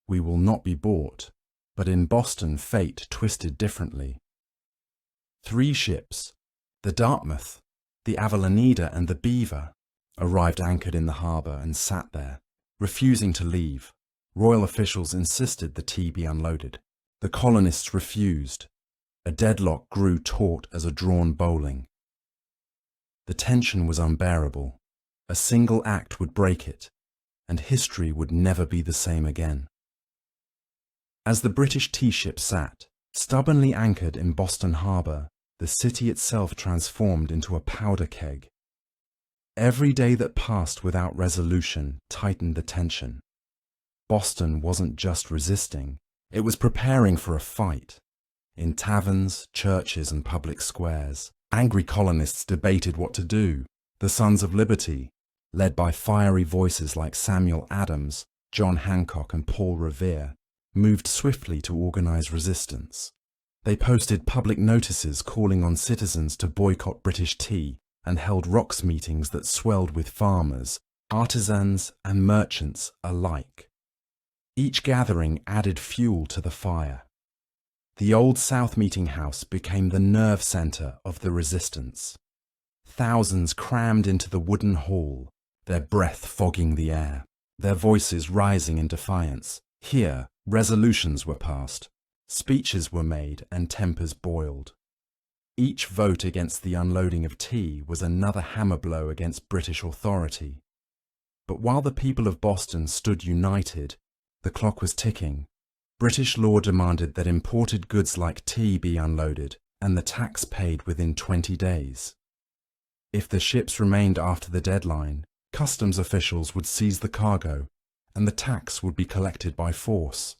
we will not be bought. But in Boston, fate twisted differently. 3 ships, the Dartmouth, the Avellaneda and the Beaver, arrived anchored in the harbour and sat there, refusing to leave. Royal officials insisted the tea be unloaded. The colonists refused. A deadlock grew taut as a drawn bowling. The tension was unbearable. A single act would break it, and history would never be the same again. As the British tea ship sat, stubbornly anchored in Boston Harbour, the city itself transformed into a powder keg. Every day that passed without resolution tightened the tension. Boston wasn't just resisting, it was preparing for a fight. In taverns, churches and public squares, angry colonists debated what to do. The Sons of Liberty, led by fiery voices like Samuel Adams, John Hancock and Paul Revere, moved swiftly to organize resistance. They posted public notices calling on citizens to boycott British tea and held rocks meetings that swelled with farmers, artisans and merchants alike. Each gathering added fuel to the fire. The Old South Meeting House became the nerve center of the resistance. Thousands crammed into the wooden hall, their breath fogging the air, their voices rising in defiance. Here, resolutions were passed, speeches were made, and tempers boiled. Each vote against the unloading of tea was another hammer blow against British authority. But while the people of Boston stood united, the clock was ticking. British law demanded that imported goods like tea be unloaded and the tax paid within 20 days. If the ships remained after the deadline, customs officials would seize the cargo and the tax would be collected by force.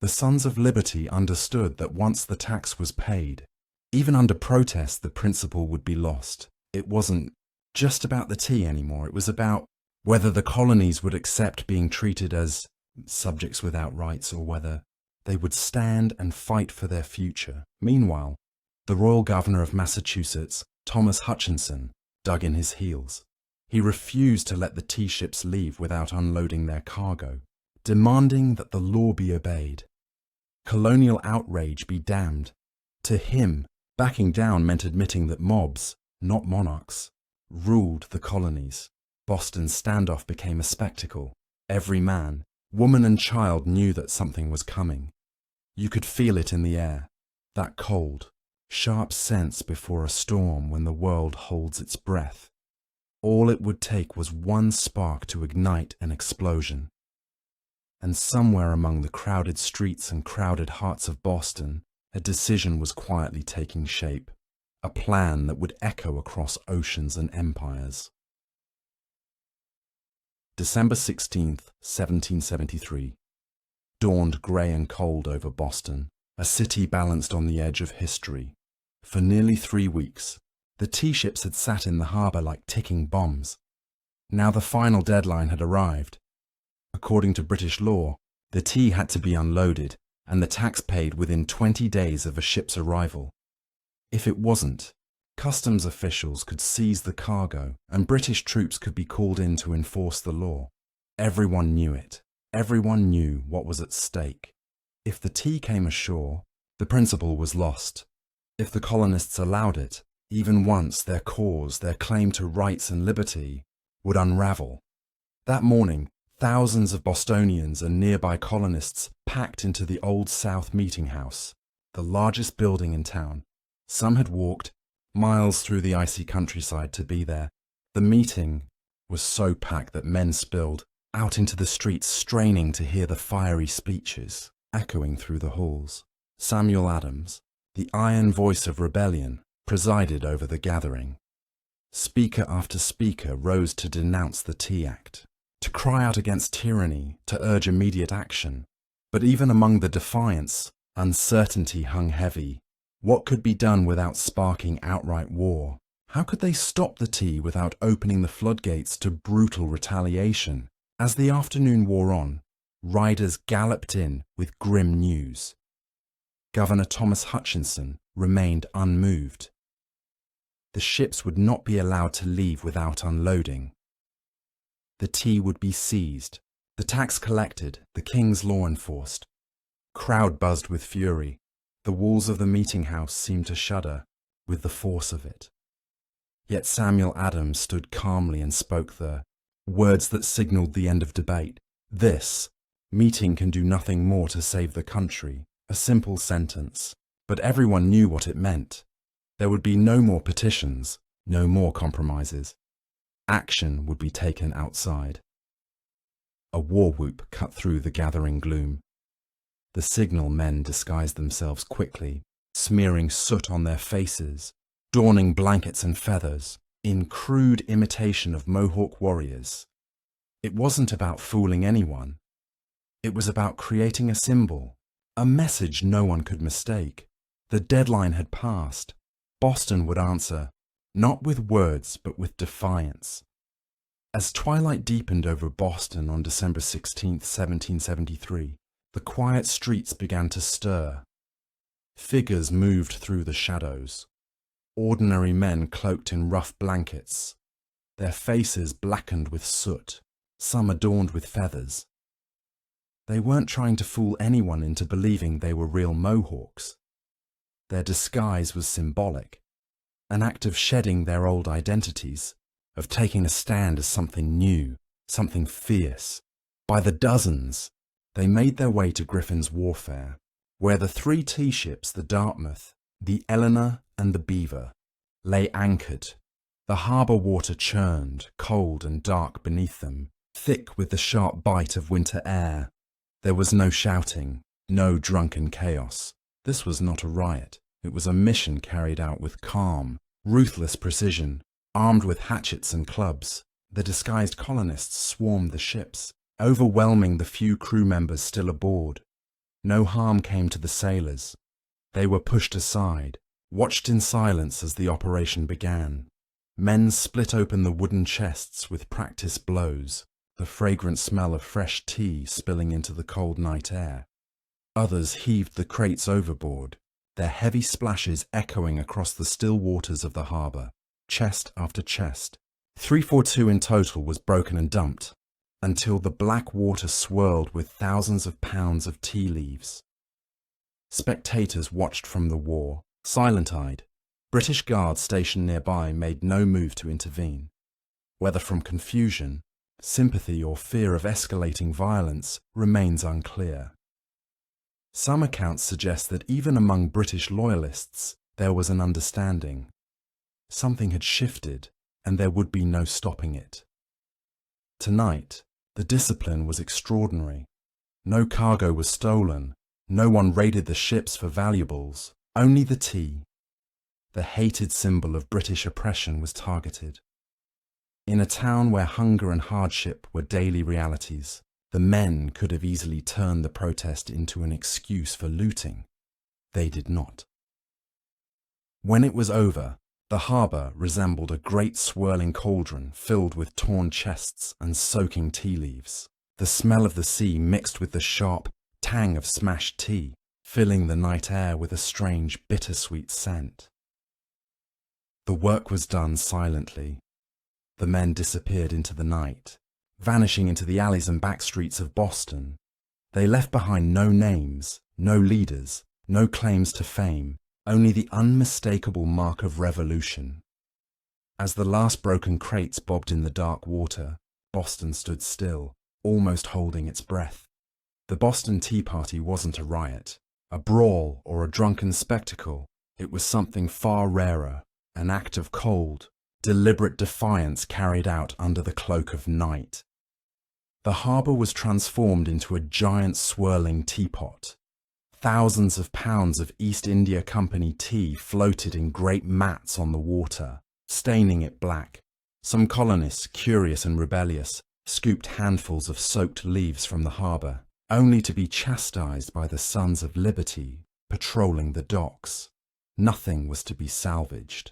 The Sons of Liberty understood that once the tax was paid, even under protest, the principle would be lost. It wasn't just about the tea anymore. It was about whether the colonies would accept being treated as subjects without rights or whether they would stand and fight for their future. Meanwhile, the Royal Governor of Massachusetts, Thomas Hutchinson, dug in his heels. He refused to let the tea ships leave without unloading their cargo, demanding that the law be obeyed. Colonial outrage be damned. To him, backing down meant admitting that mobs, not monarchs, ruled the colonies. Boston's standoff became a spectacle. Every man, woman and child knew that something was coming. You could feel it in the air, that cold, sharp sense before a storm when the world holds its breath. All it would take was one spark to ignite an explosion. And somewhere among the crowded streets and crowded hearts of Boston, a decision was quietly taking shape, a plan that would echo across oceans and empires. December 16th, 1773. Dawned grey and cold over Boston, a city balanced on the edge of history. For nearly 3 weeks, the tea ships had sat in the harbour like ticking bombs. Now the final deadline had arrived. According to British law, the tea had to be unloaded and the tax paid within 20 days of a ship's arrival. If it wasn't, customs officials could seize the cargo and British troops could be called in to enforce the law. Everyone knew it. Everyone knew what was at stake. If the tea came ashore, the principle was lost. If the colonists allowed it, even once, their cause, their claim to rights and liberty, would unravel. That morning, Thousands of Bostonians and nearby colonists packed into the Old South Meeting House, the largest building in town. Some had walked miles through the icy countryside to be there. The meeting was so packed that men spilled out into the streets, straining to hear the fiery speeches echoing through the halls. Samuel Adams, the iron voice of rebellion, presided over the gathering. Speaker after speaker rose to denounce the Tea Act, to cry out against tyranny, to urge immediate action. But even among the defiance, uncertainty hung heavy. What could be done without sparking outright war? How could they stop the tea without opening the floodgates to brutal retaliation? As the afternoon wore on, riders galloped in with grim news. Governor Thomas Hutchinson remained unmoved. The ships would not be allowed to leave without unloading. The tea would be seized, the tax collected, the king's law enforced. Crowd buzzed with fury. The walls of the meeting house seemed to shudder with the force of it. Yet Samuel Adams stood calmly and spoke the words that signaled the end of debate. This meeting can do nothing more to save the country. A simple sentence, but everyone knew what it meant. There would be no more petitions, no more compromises. Action would be taken outside. A war whoop cut through the gathering gloom. The signal men disguised themselves quickly, smearing soot on their faces, donning blankets and feathers, in crude imitation of Mohawk warriors. It wasn't about fooling anyone. It was about creating a symbol, a message no one could mistake. The deadline had passed. Boston would answer, not with words, but with defiance. As twilight deepened over Boston on December 16, 1773, the quiet streets began to stir. Figures moved through the shadows. Ordinary men cloaked in rough blankets, their faces blackened with soot, some adorned with feathers. They weren't trying to fool anyone into believing they were real Mohawks. Their disguise was symbolic, an act of shedding their old identities, of taking a stand as something new, something fierce. By the dozens, they made their way to Griffin's Wharf, where the 3 tea ships, the Dartmouth, the Eleanor and the Beaver, lay anchored. The harbour water churned, cold and dark beneath them, thick with the sharp bite of winter air. There was no shouting, no drunken chaos. This was not a riot. It was a mission carried out with calm, ruthless precision. Armed with hatchets and clubs, the disguised colonists swarmed the ships, overwhelming the few crew members still aboard. No harm came to the sailors. They were pushed aside, watched in silence as the operation began. Men split open the wooden chests with practiced blows, the fragrant smell of fresh tea spilling into the cold night air. Others heaved the crates overboard, their heavy splashes echoing across the still waters of the harbour. Chest after chest, 342 in total, was broken and dumped, until the black water swirled with thousands of pounds of tea leaves. Spectators watched from the war, silent-eyed. British guards stationed nearby made no move to intervene. Whether from confusion, sympathy or fear of escalating violence remains unclear. Some accounts suggest that even among British loyalists there was an understanding. Something had shifted, and there would be no stopping it. Tonight, the discipline was extraordinary. No cargo was stolen, no one raided the ships for valuables, only the tea. The hated symbol of British oppression was targeted. In a town where hunger and hardship were daily realities, the men could have easily turned the protest into an excuse for looting. They did not. When it was over, the harbour resembled a great swirling cauldron filled with torn chests and soaking tea leaves. The smell of the sea mixed with the sharp tang of smashed tea, filling the night air with a strange bittersweet scent. The work was done silently. The men disappeared into the night, vanishing into the alleys and back streets of Boston. They left behind no names, no leaders, no claims to fame, only the unmistakable mark of revolution. As the last broken crates bobbed in the dark water, Boston stood still, almost holding its breath. The Boston Tea Party wasn't a riot, a brawl, or a drunken spectacle. It was something far rarer, an act of cold, deliberate defiance carried out under the cloak of night. The harbour was transformed into a giant swirling teapot. Thousands of pounds of East India Company tea floated in great mats on the water, staining it black. Some colonists, curious and rebellious, scooped handfuls of soaked leaves from the harbour, only to be chastised by the Sons of Liberty patrolling the docks. Nothing was to be salvaged.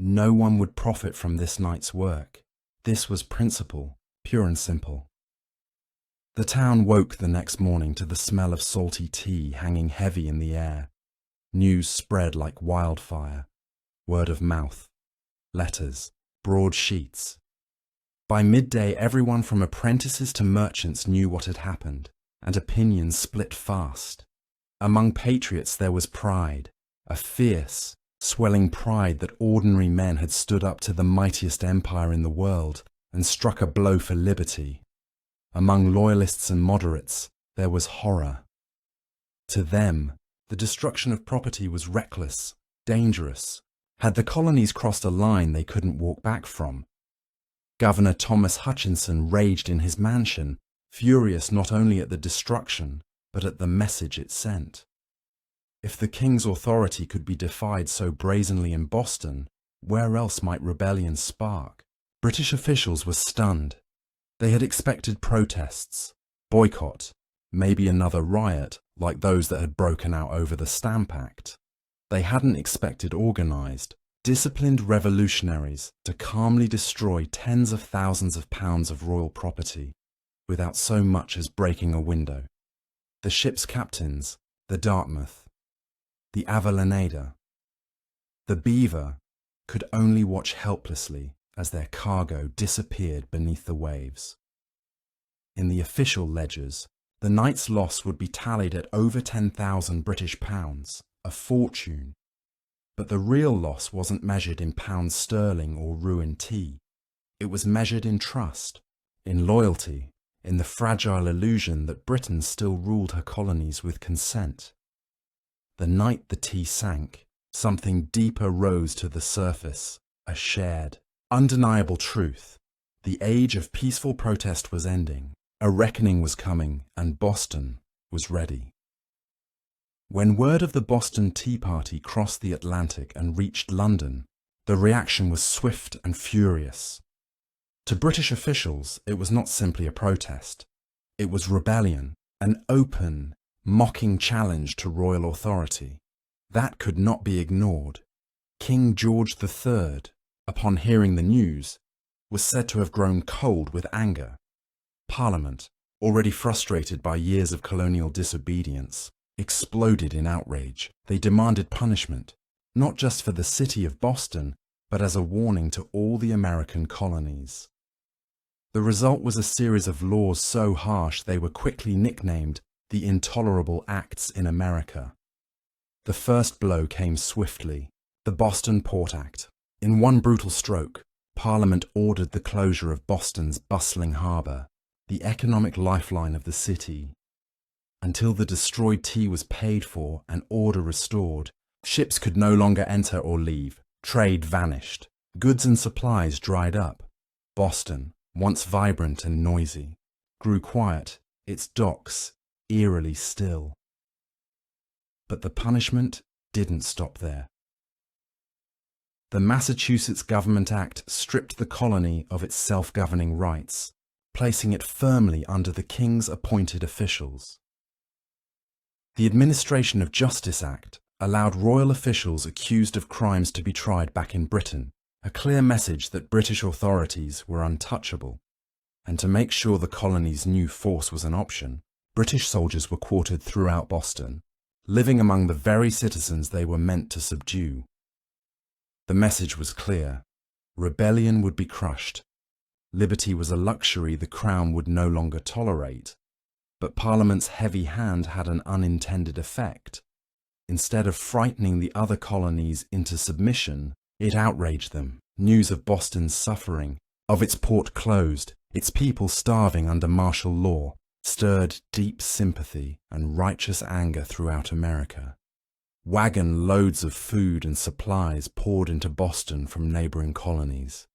No one would profit from this night's work. This was principle, pure and simple. The town woke the next morning to the smell of salty tea hanging heavy in the air. News spread like wildfire. Word of mouth. Letters. Broad sheets. By midday, everyone from apprentices to merchants knew what had happened, and opinions split fast. Among patriots there was pride, a fierce, swelling pride that ordinary men had stood up to the mightiest empire in the world and struck a blow for liberty. Among loyalists and moderates, there was horror. To them, the destruction of property was reckless, dangerous. Had the colonies crossed a line they couldn't walk back from? Governor Thomas Hutchinson raged in his mansion, furious not only at the destruction, but at the message it sent. If the king's authority could be defied so brazenly in Boston, where else might rebellion spark? British officials were stunned. They had expected protests, boycott, maybe another riot like those that had broken out over the Stamp Act. They hadn't expected organised, disciplined revolutionaries to calmly destroy tens of thousands of pounds of royal property without so much as breaking a window. The ship's captains, the Dartmouth, the Avellaneda, the Beaver, could only watch helplessly as their cargo disappeared beneath the waves. In the official ledgers, the night's loss would be tallied at over 10,000 British pounds, a fortune. But the real loss wasn't measured in pounds sterling or ruined tea. It was measured in trust, in loyalty, in the fragile illusion that Britain still ruled her colonies with consent. The night the tea sank, something deeper rose to the surface, a shared, undeniable truth. The age of peaceful protest was ending. A reckoning was coming, and Boston was ready. When word of the Boston Tea Party crossed the Atlantic and reached London, the reaction was swift and furious. To British officials, it was not simply a protest. It was rebellion, an open, mocking challenge to royal authority. That could not be ignored. King George III, upon hearing the news, was said to have grown cold with anger. Parliament, already frustrated by years of colonial disobedience, exploded in outrage. They demanded punishment, not just for the city of Boston, but as a warning to all the American colonies. The result was a series of laws so harsh they were quickly nicknamed the Intolerable Acts in America. The first blow came swiftly, the Boston Port Act. In one brutal stroke, Parliament ordered the closure of Boston's bustling harbour, the economic lifeline of the city. Until the destroyed tea was paid for and order restored, ships could no longer enter or leave. Trade vanished. Goods and supplies dried up. Boston, once vibrant and noisy, grew quiet, its docks eerily still. But the punishment didn't stop there. The Massachusetts Government Act stripped the colony of its self-governing rights, placing it firmly under the king's appointed officials. The Administration of Justice Act allowed royal officials accused of crimes to be tried back in Britain, a clear message that British authorities were untouchable. And to make sure the colonies knew force was an option, British soldiers were quartered throughout Boston, living among the very citizens they were meant to subdue. The message was clear. Rebellion would be crushed. Liberty was a luxury the Crown would no longer tolerate. But Parliament's heavy hand had an unintended effect. Instead of frightening the other colonies into submission, it outraged them. News of Boston's suffering, of its port closed, its people starving under martial law, stirred deep sympathy and righteous anger throughout America. Wagon loads of food and supplies poured into Boston from neighboring colonies.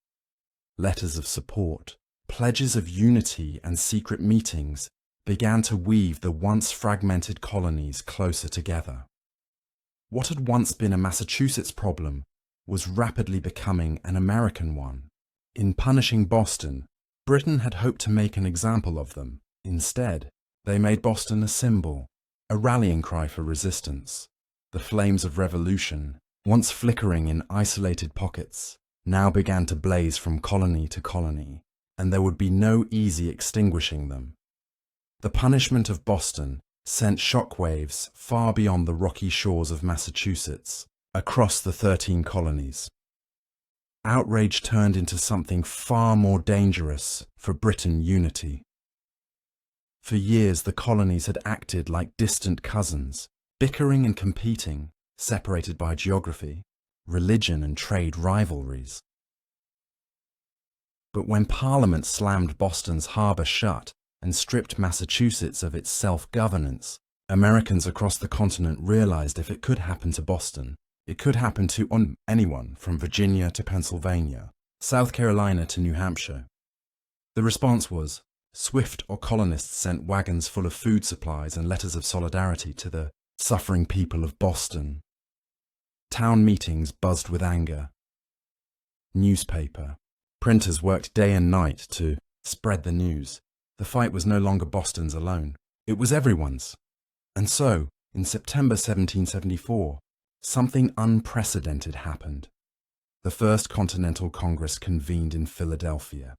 Letters of support, pledges of unity, and secret meetings began to weave the once fragmented colonies closer together. What had once been a Massachusetts problem was rapidly becoming an American one. In punishing Boston, Britain had hoped to make an example of them. Instead, they made Boston a symbol, a rallying cry for resistance. The flames of revolution, once flickering in isolated pockets, now began to blaze from colony to colony, and there would be no easy extinguishing them. The punishment of Boston sent shockwaves far beyond the rocky shores of Massachusetts, across the 13 colonies. Outrage turned into something far more dangerous for Britain unity. For years, the colonies had acted like distant cousins, bickering and competing, separated by geography, religion, and trade rivalries. But when Parliament slammed Boston's harbour shut and stripped Massachusetts of its self-governance, Americans across the continent realized if it could happen to Boston, it could happen to anyone from Virginia to Pennsylvania, South Carolina to New Hampshire. The response was swift, or colonists sent wagons full of food supplies and letters of solidarity to the suffering people of Boston. Town meetings buzzed with anger. Newspaper. Printers worked day and night to spread the news. The fight was no longer Boston's alone. It was everyone's. And so, in September 1774, something unprecedented happened. The First Continental Congress convened in Philadelphia.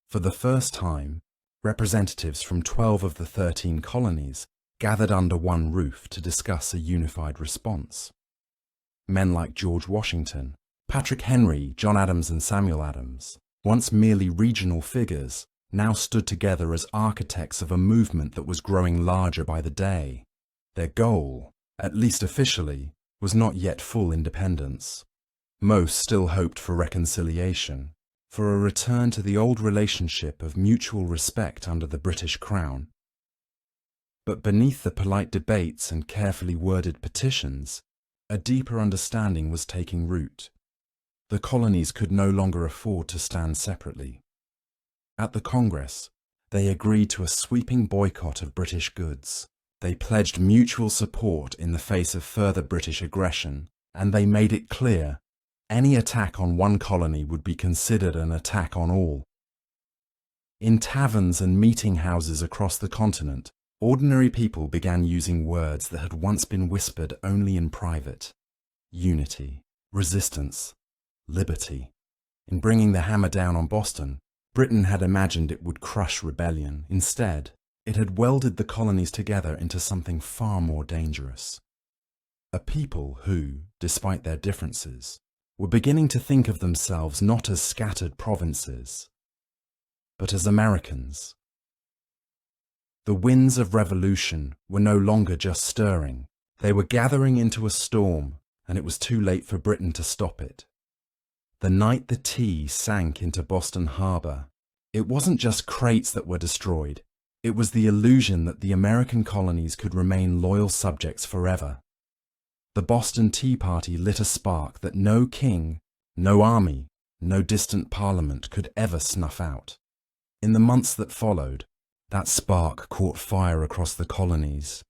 For the first time, representatives from 12 of the 13 colonies gathered under one roof to discuss a unified response. Men like George Washington, Patrick Henry, John Adams, and Samuel Adams, once merely regional figures, now stood together as architects of a movement that was growing larger by the day. Their goal, at least officially, was not yet full independence. Most still hoped for reconciliation, for a return to the old relationship of mutual respect under the British Crown. But beneath the polite debates and carefully worded petitions, a deeper understanding was taking root. The colonies could no longer afford to stand separately. At the Congress, they agreed to a sweeping boycott of British goods. They pledged mutual support in the face of further British aggression, and they made it clear any attack on one colony would be considered an attack on all. In taverns and meeting houses across the continent, ordinary people began using words that had once been whispered only in private: unity, resistance, liberty. In bringing the hammer down on Boston, Britain had imagined it would crush rebellion. Instead, it had welded the colonies together into something far more dangerous. A people who, despite their differences, were beginning to think of themselves not as scattered provinces, but as Americans. The winds of revolution were no longer just stirring. They were gathering into a storm, and it was too late for Britain to stop it. The night the tea sank into Boston Harbor, it wasn't just crates that were destroyed. It was the illusion that the American colonies could remain loyal subjects forever. The Boston Tea Party lit a spark that no king, no army, no distant parliament could ever snuff out. In the months that followed, that spark caught fire across the colonies.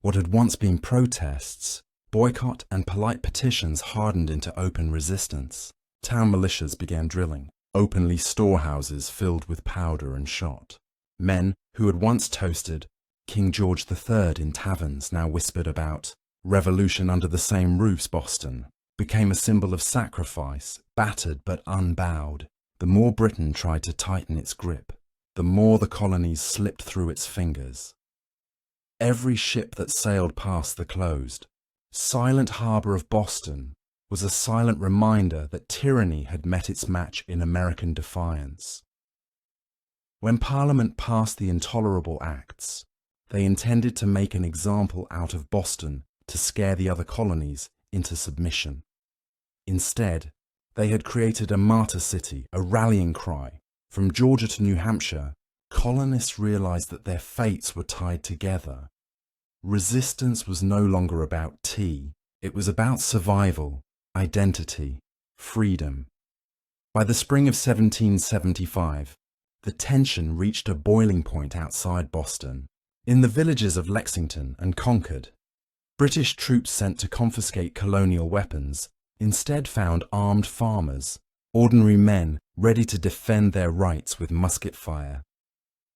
What had once been protests, boycott, and polite petitions hardened into open resistance. Town militias began drilling, openly storehouses filled with powder and shot. Men who had once toasted King George III in taverns now whispered about revolution under the same roofs. Boston became a symbol of sacrifice, battered but unbowed. The more Britain tried to tighten its grip, the more the colonies slipped through its fingers. Every ship that sailed past the closed, silent harbour of Boston was a silent reminder that tyranny had met its match in American defiance. When Parliament passed the Intolerable Acts, they intended to make an example out of Boston to scare the other colonies into submission. Instead, they had created a martyr city, a rallying cry, From Georgia to New Hampshire, colonists realized that their fates were tied together. Resistance was no longer about tea. It was about survival, identity, freedom. By the spring of 1775, the tension reached a boiling point outside Boston. In the villages of Lexington and Concord, British troops sent to confiscate colonial weapons instead found armed farmers, ordinary men ready to defend their rights with musket fire.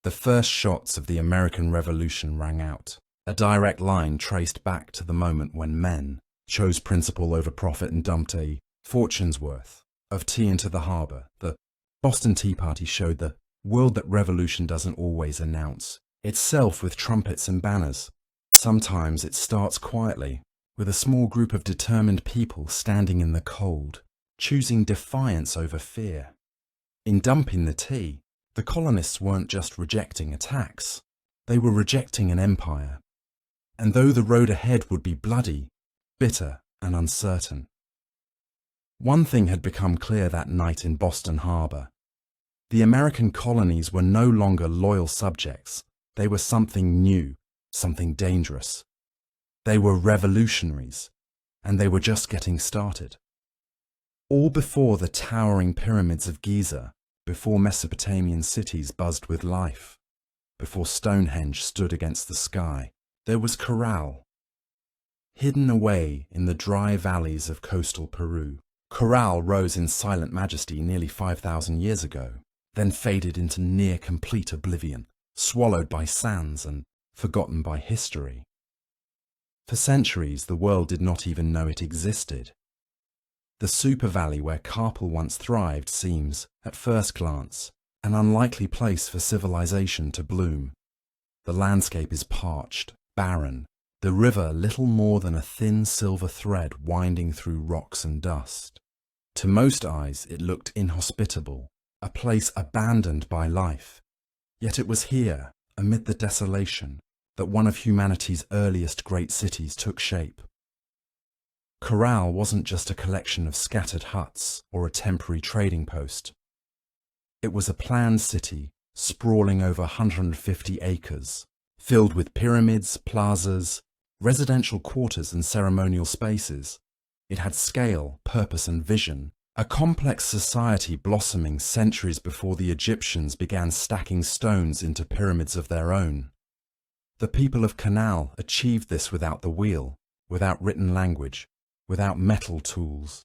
The first shots of the American Revolution rang out, a direct line traced back to the moment when men chose principle over profit and dumped a fortune's worth of tea into the harbour. The Boston Tea Party showed the world that revolution doesn't always announce itself with trumpets and banners. Sometimes it starts quietly, with a small group of determined people standing in the cold, choosing defiance over fear. In dumping the tea, the colonists weren't just rejecting a tax, they were rejecting an empire. And though the road ahead would be bloody, bitter and uncertain, one thing had become clear that night in Boston Harbor. The American colonies were no longer loyal subjects. They were something new, something dangerous. They were revolutionaries, and they were just getting started. All before the towering pyramids of Giza, before Mesopotamian cities buzzed with life, before Stonehenge stood against the sky, there was Corral. Hidden away in the dry valleys of coastal Peru, Corral rose in silent majesty nearly 5,000 years ago, then faded into near-complete oblivion, swallowed by sands and forgotten by history. For centuries, the world did not even know it existed. The super valley where Carpel once thrived seems, at first glance, an unlikely place for civilization to bloom. The landscape is parched, barren, the river little more than a thin silver thread winding through rocks and dust. To most eyes, it looked inhospitable, a place abandoned by life. Yet it was here, amid the desolation, that one of humanity's earliest great cities took shape. Corral wasn't just a collection of scattered huts or a temporary trading post. It was a planned city, sprawling over 150 acres, filled with pyramids, plazas, residential quarters and ceremonial spaces. It had scale, purpose and vision, a complex society blossoming centuries before the Egyptians began stacking stones into pyramids of their own. The people of Canal achieved this without the wheel, without written language, without metal tools.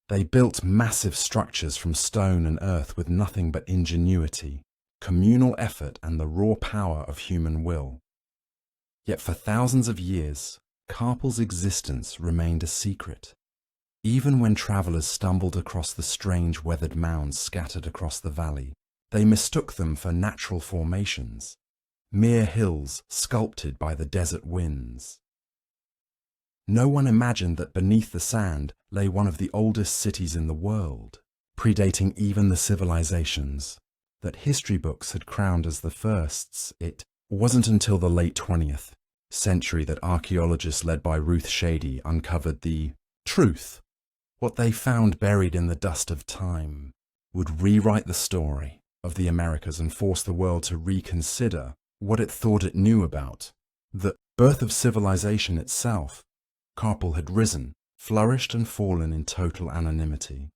They built massive structures from stone and earth with nothing but ingenuity, communal effort and the raw power of human will. Yet for thousands of years, Carpel's existence remained a secret. Even when travelers stumbled across the strange weathered mounds scattered across the valley, they mistook them for natural formations, mere hills sculpted by the desert winds. No one imagined that beneath the sand lay one of the oldest cities in the world, predating even the civilizations that history books had crowned as the firsts. It wasn't until the late 20th century that archaeologists led by Ruth Shady uncovered the truth. What they found buried in the dust of time would rewrite the story of the Americas and force the world to reconsider what it thought it knew about the birth of civilization itself. Carpel had risen, flourished and fallen in total anonymity.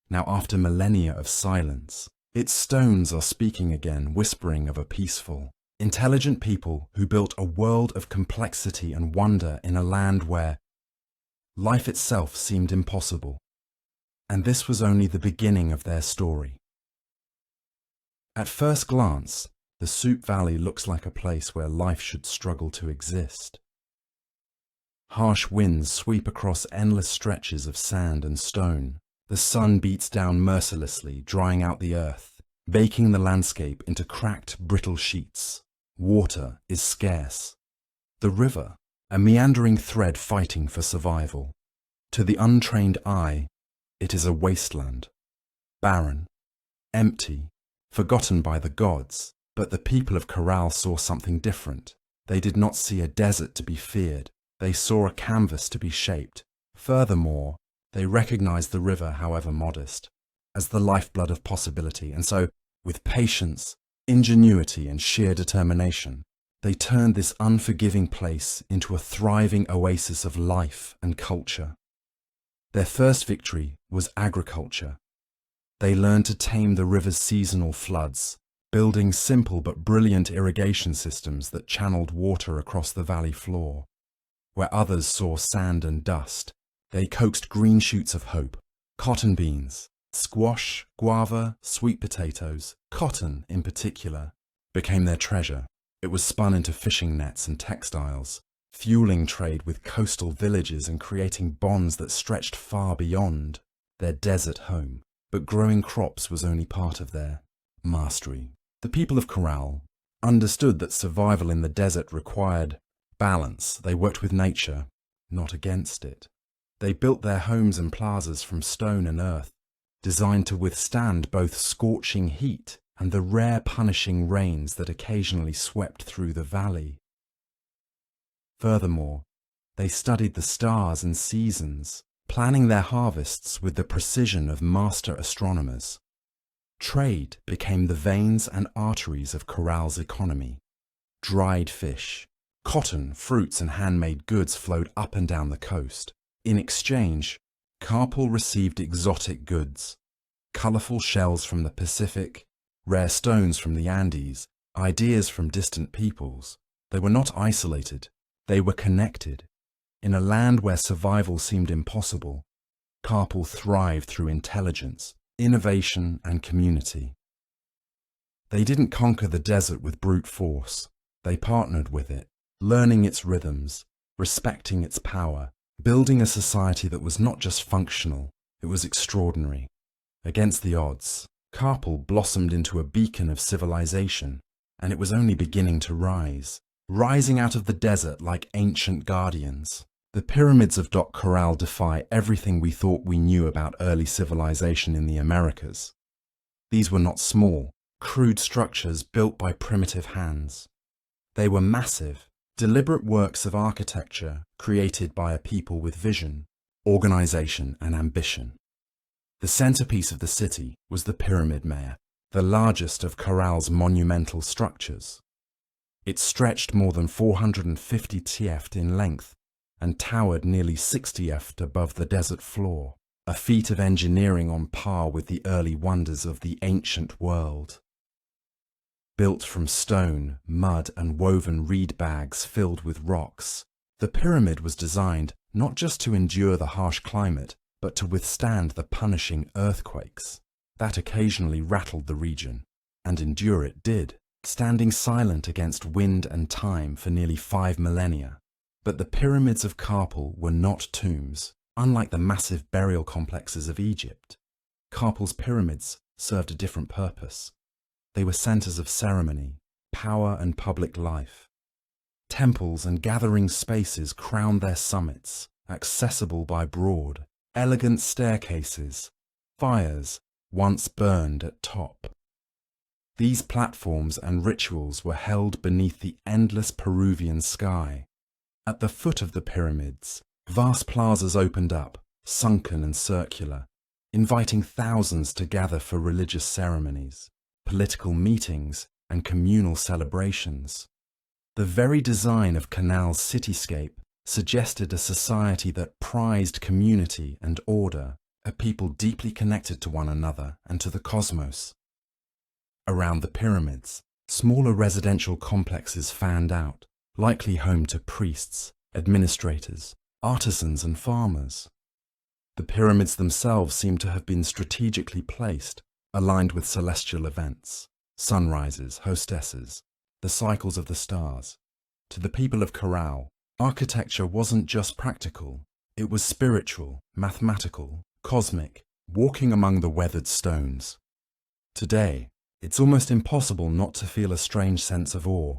Now after millennia of silence, its stones are speaking again, whispering of a peaceful, intelligent people who built a world of complexity and wonder in a land where life itself seemed impossible. And this was only the beginning of their story. At first glance, the Soup Valley looks like a place where life should struggle to exist. Harsh winds sweep across endless stretches of sand and stone. The sun beats down mercilessly, drying out the earth, baking the landscape into cracked, brittle sheets. Water is scarce. The river, a meandering thread fighting for survival. To the untrained eye, it is a wasteland, barren, empty, forgotten by the gods. But the people of Corral saw something different. They did not see a desert to be feared. They saw a canvas to be shaped. Furthermore, they recognized the river, however modest, as the lifeblood of possibility. And so, with patience, ingenuity, and sheer determination, they turned this unforgiving place into a thriving oasis of life and culture. Their first victory was agriculture. They learned to tame the river's seasonal floods, building simple but brilliant irrigation systems that channeled water across the valley floor. Where others saw sand and dust, they coaxed green shoots of hope. Cotton beans, squash, guava, sweet potatoes, cotton in particular, became their treasure. It was spun into fishing nets and textiles, fueling trade with coastal villages and creating bonds that stretched far beyond their desert home. But growing crops was only part of their mastery. The people of Corral understood that survival in the desert required balance. They worked with nature, not against it. They built their homes and plazas from stone and earth, designed to withstand both scorching heat and the rare punishing rains that occasionally swept through the valley. Furthermore, they studied the stars and seasons, planning their harvests with the precision of master astronomers. Trade became the veins and arteries of Corral's economy. Dried fish, cotton, fruits, and handmade goods flowed up and down the coast. In exchange, Carpool received exotic goods, colorful shells from the Pacific, rare stones from the Andes, ideas from distant peoples. They were not isolated, they were connected. In a land where survival seemed impossible, Carpool thrived through intelligence, innovation, and community. They didn't conquer the desert with brute force. They partnered with it, learning its rhythms, respecting its power, building a society that was not just functional, it was extraordinary. Against the odds, Carpool blossomed into a beacon of civilization, and it was only beginning to rise, rising out of the desert like ancient guardians. The pyramids of Dock Corral defy everything we thought we knew about early civilization in the Americas. These were not small, crude structures built by primitive hands. They were massive, deliberate works of architecture created by a people with vision, organization, and ambition. The centerpiece of the city was the Pyramid Mare, the largest of Corral's monumental structures. It stretched more than 450 tft in length and towered nearly 60 ft above the desert floor, a feat of engineering on par with the early wonders of the ancient world. Built from stone, mud, and woven reed bags filled with rocks, the pyramid was designed not just to endure the harsh climate, but to withstand the punishing earthquakes that occasionally rattled the region, and endure it did, standing silent against wind and time for nearly 5 millennia. But the pyramids of Carpool were not tombs, unlike the massive burial complexes of Egypt. Carpool's pyramids served a different purpose. They were centers of ceremony, power, and public life. Temples and gathering spaces crowned their summits, accessible by broad, elegant staircases. Fires once burned at top. These platforms and rituals were held beneath the endless Peruvian sky. At the foot of the pyramids, vast plazas opened up, sunken and circular, inviting thousands to gather for religious ceremonies, political meetings, and communal celebrations. The very design of Canal's cityscape suggested a society that prized community and order, a people deeply connected to one another and to the cosmos. Around the pyramids, smaller residential complexes fanned out, likely home to priests, administrators, artisans, and farmers. The pyramids themselves seem to have been strategically placed, aligned with celestial events, sunrises, hostesses, the cycles of the stars. To the people of Corral, architecture wasn't just practical, it was spiritual, mathematical, cosmic, walking among the weathered stones. Today, it's almost impossible not to feel a strange sense of awe.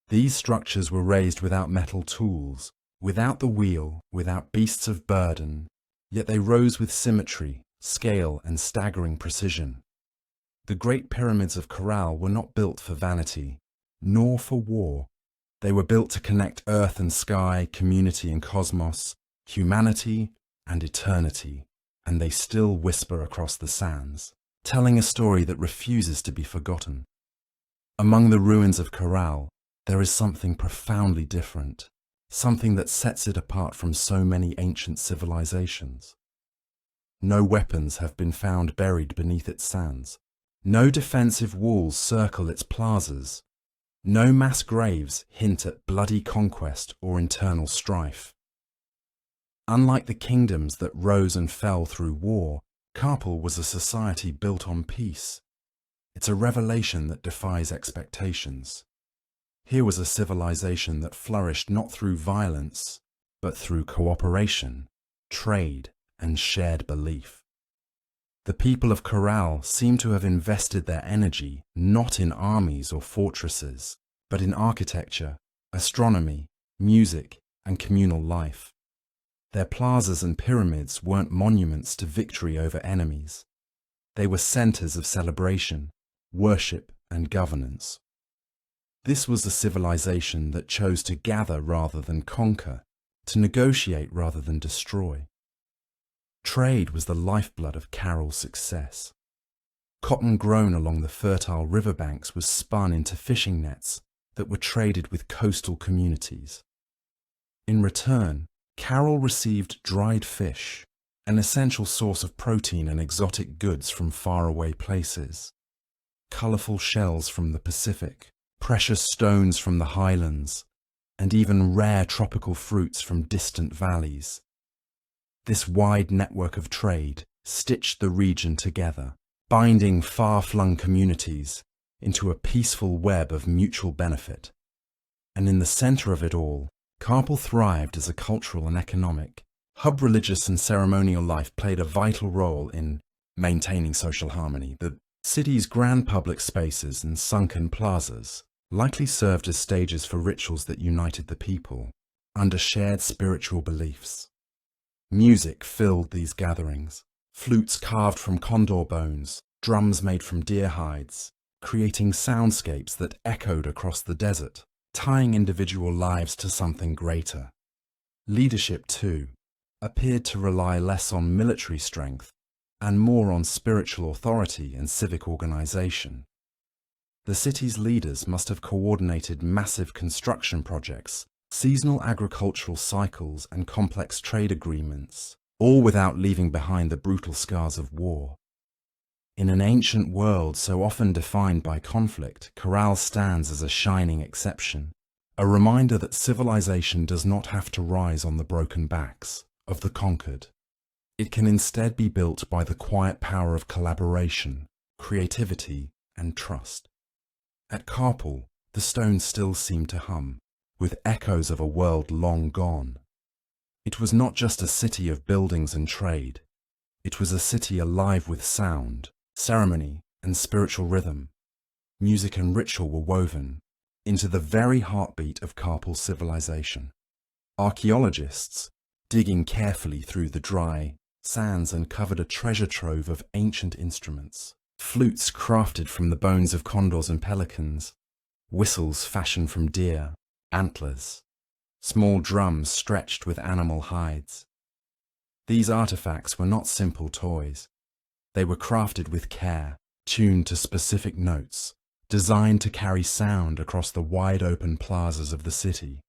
These structures were raised without metal tools, without the wheel, without beasts of burden, yet they rose with symmetry, scale, and staggering precision. The Great Pyramids of Corral were not built for vanity, nor for war. They were built to connect earth and sky, community and cosmos, humanity and eternity. and they still whisper across the sands, telling a story that refuses to be forgotten. Among the ruins of Corral, there is something profoundly different, something that sets it apart from so many ancient civilizations. No weapons have been found buried beneath its sands. No defensive walls circle its plazas. No mass graves hint at bloody conquest or internal strife. Unlike the kingdoms that rose and fell through war, Karpal was a society built on peace. It's a revelation that defies expectations. Here was a civilization that flourished not through violence, but through cooperation, trade, and shared belief. The people of Corral seem to have invested their energy not in armies or fortresses, but in architecture, astronomy, music, and communal life. Their plazas and pyramids weren't monuments to victory over enemies. They were centers of celebration, worship, and governance. This was a civilization that chose to gather rather than conquer, to negotiate rather than destroy. Trade was the lifeblood of Carroll's success. Cotton grown along the fertile riverbanks was spun into fishing nets that were traded with coastal communities. In return, Carroll received dried fish, an essential source of protein and exotic goods from faraway places. Colourful shells from the Pacific, precious stones from the highlands, and even rare tropical fruits from distant valleys. This wide network of trade stitched the region together, binding far-flung communities into a peaceful web of mutual benefit. And in the centre of it all, Karpal thrived as a cultural and economic hub. Religious and ceremonial life played a vital role in maintaining social harmony. The city's grand public spaces and sunken plazas likely served as stages for rituals that united the people under shared spiritual beliefs. Music filled these gatherings, flutes carved from condor bones, drums made from deer hides, creating soundscapes that echoed across the desert, tying individual lives to something greater. Leadership, too, appeared to rely less on military strength and more on spiritual authority and civic organization. The city's leaders must have coordinated massive construction projects, seasonal agricultural cycles, and complex trade agreements, all without leaving behind the brutal scars of war. In an ancient world so often defined by conflict, Corral stands as a shining exception, a reminder that civilization does not have to rise on the broken backs of the conquered. It can instead be built by the quiet power of collaboration, creativity, and trust. At Karpal, the stones still seemed to hum, with echoes of a world long gone. It was not just a city of buildings and trade. It was a city alive with sound, ceremony, and spiritual rhythm. Music and ritual were woven into the very heartbeat of Karpal civilization. Archaeologists, digging carefully through the dry sands, uncovered a treasure trove of ancient instruments, flutes crafted from the bones of condors and pelicans, whistles fashioned from deer, antlers, small drums stretched with animal hides. These artifacts were not simple toys. They were crafted with care, tuned to specific notes, designed to carry sound across the wide-open plazas of the city.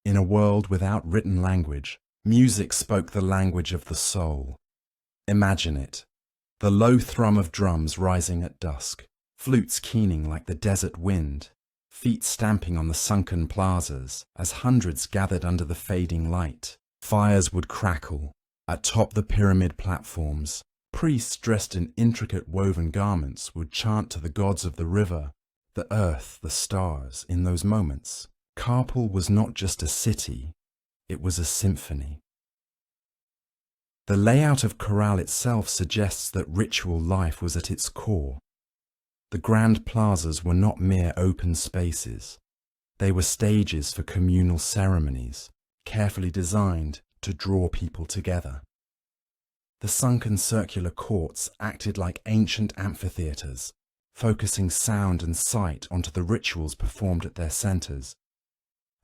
In a world without written language, music spoke the language of the soul. Imagine it, the low thrum of drums rising at dusk, flutes keening like the desert wind, feet stamping on the sunken plazas as hundreds gathered under the fading light. Fires would crackle. Atop the pyramid platforms, priests dressed in intricate woven garments would chant to the gods of the river, the earth, the stars. In those moments, Karpal was not just a city, it was a symphony. The layout of Corral itself suggests that ritual life was at its core. The grand plazas were not mere open spaces. They were stages for communal ceremonies, carefully designed to draw people together. The sunken circular courts acted like ancient amphitheatres, focusing sound and sight onto the rituals performed at their centres.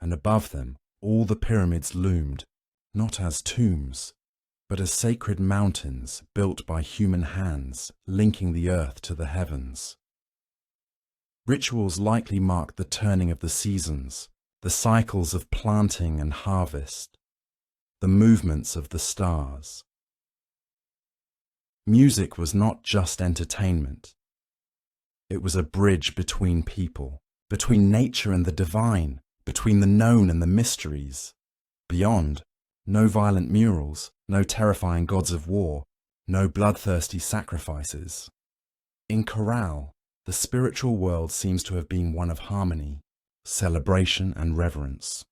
And above them, all the pyramids loomed, not as tombs, but as sacred mountains built by human hands, linking the earth to the heavens. Rituals likely marked the turning of the seasons, the cycles of planting and harvest, the movements of the stars. Music was not just entertainment. It was a bridge between people, between nature and the divine, between the known and the mysteries. Beyond, no violent murals, no terrifying gods of war, no bloodthirsty sacrifices. In Corral, the spiritual world seems to have been one of harmony, celebration and reverence.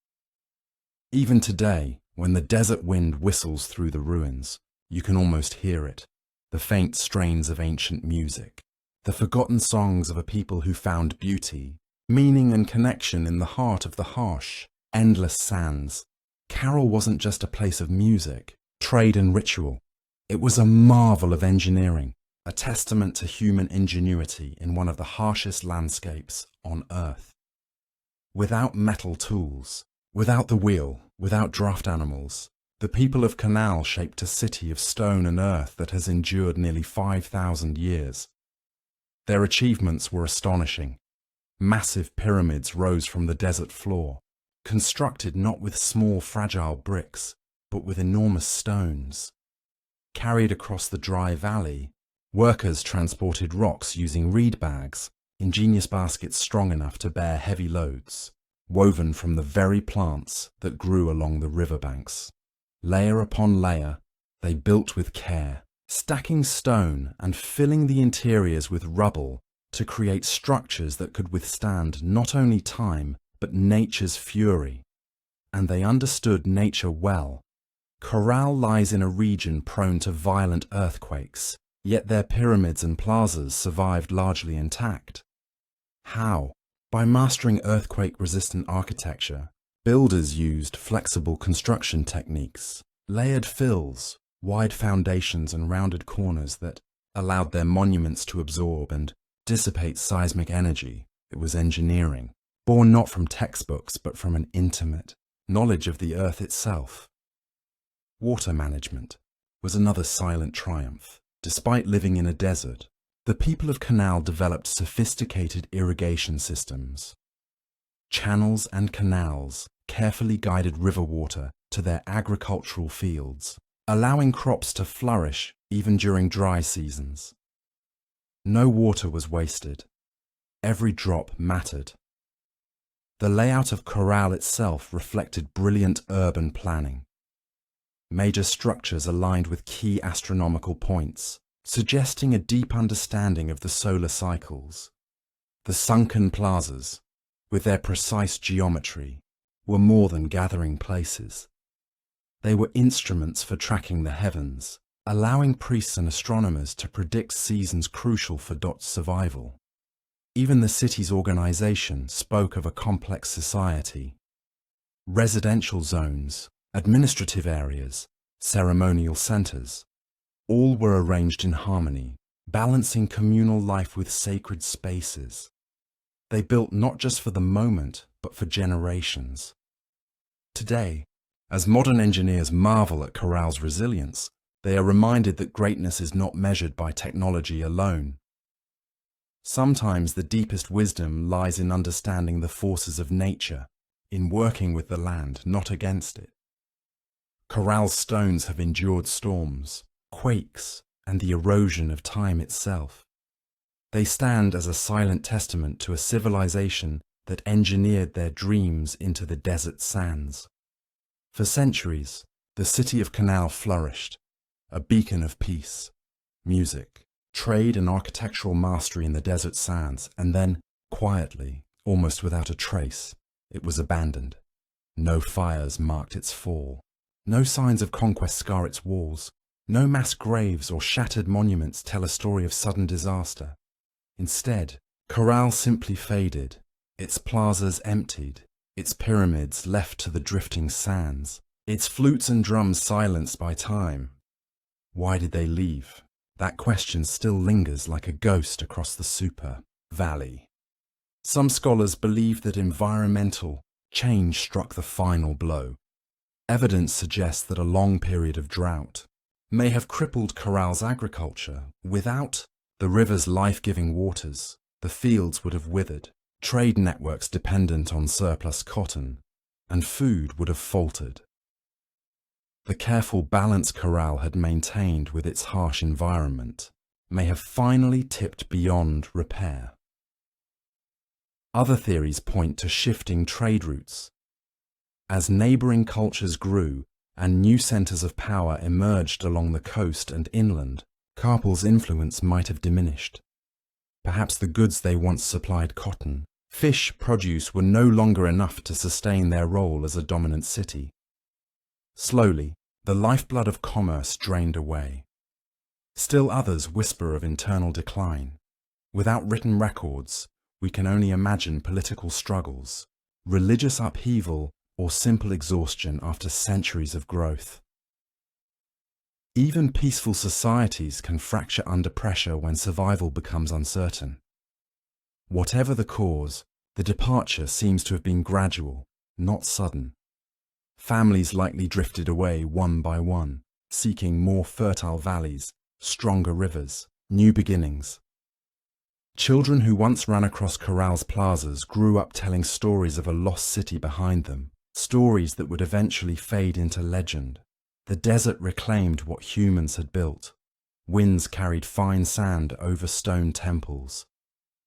Even today, when the desert wind whistles through the ruins, you can almost hear it, the faint strains of ancient music, the forgotten songs of a people who found beauty, meaning and connection in the heart of the harsh, endless sands. Carroll wasn't just a place of music, trade and ritual. It was a marvel of engineering, a testament to human ingenuity in one of the harshest landscapes on Earth. Without metal tools, without the wheel, without draft animals, the people of Canal shaped a city of stone and earth that has endured nearly 5,000 years. Their achievements were astonishing. Massive pyramids rose from the desert floor, constructed not with small fragile bricks, but with enormous stones. Carried across the dry valley, workers transported rocks using reed bags, ingenious baskets strong enough to bear heavy loads, woven from the very plants that grew along the riverbanks. Layer upon layer, they built with care, stacking stone and filling the interiors with rubble to create structures that could withstand not only time, but nature's fury. And they understood nature well. Corral lies in a region prone to violent earthquakes, yet their pyramids and plazas survived largely intact. How? By mastering earthquake-resistant architecture, builders used flexible construction techniques, layered fills, wide foundations and rounded corners that allowed their monuments to absorb and dissipate seismic energy. It was engineering, born not from textbooks but from an intimate knowledge of the earth itself. Water management was another silent triumph. Despite living in a desert, the people of Canal developed sophisticated irrigation systems. Channels and canals carefully guided river water to their agricultural fields, allowing crops to flourish even during dry seasons. No water was wasted. Every drop mattered. The layout of Corral itself reflected brilliant urban planning. Major structures aligned with key astronomical points, suggesting a deep understanding of the solar cycles. The sunken plazas, with their precise geometry, were more than gathering places. They were instruments for tracking the heavens, allowing priests and astronomers to predict seasons crucial for Dot's survival. Even the city's organization spoke of a complex society. Residential zones, administrative areas, ceremonial centers, all were arranged in harmony, balancing communal life with sacred spaces. They built not just for the moment, but for generations. Today, as modern engineers marvel at Corral's resilience, they are reminded that greatness is not measured by technology alone. Sometimes the deepest wisdom lies in understanding the forces of nature, in working with the land, not against it. Corral's stones have endured storms, quakes, and the erosion of time itself. They stand as a silent testament to a civilization that engineered their dreams into the desert sands. For centuries, the city of Canal flourished, a beacon of peace, music, trade and architectural mastery in the desert sands, and then, quietly, almost without a trace, it was abandoned. No fires marked its fall. No signs of conquest scar its walls. No mass graves or shattered monuments tell a story of sudden disaster. Instead, Corral simply faded, its plazas emptied, its pyramids left to the drifting sands, its flutes and drums silenced by time. Why did they leave? That question still lingers like a ghost across the Super Valley. Some scholars believe that environmental change struck the final blow. Evidence suggests that a long period of drought, may have crippled Corral's agriculture. Without the river's life-giving waters, the fields would have withered, trade networks dependent on surplus cotton, and food would have faltered. The careful balance Corral had maintained with its harsh environment may have finally tipped beyond repair. Other theories point to shifting trade routes. As neighboring cultures grew and new centers of power emerged along the coast and inland, Carpel's influence might have diminished. Perhaps the goods they once supplied, cotton, fish, produce, were no longer enough to sustain their role as a dominant city. Slowly, the lifeblood of commerce drained away. Still others whisper of internal decline. Without written records, we can only imagine political struggles, religious upheaval, or simple exhaustion after centuries of growth. Even peaceful societies can fracture under pressure when survival becomes uncertain. Whatever the cause, the departure seems to have been gradual, not sudden. Families likely drifted away one by one, seeking more fertile valleys, stronger rivers, new beginnings. Children who once ran across Corral's plazas grew up telling stories of a lost city behind them, stories that would eventually fade into legend. The desert reclaimed what humans had built. Winds carried fine sand over stone temples.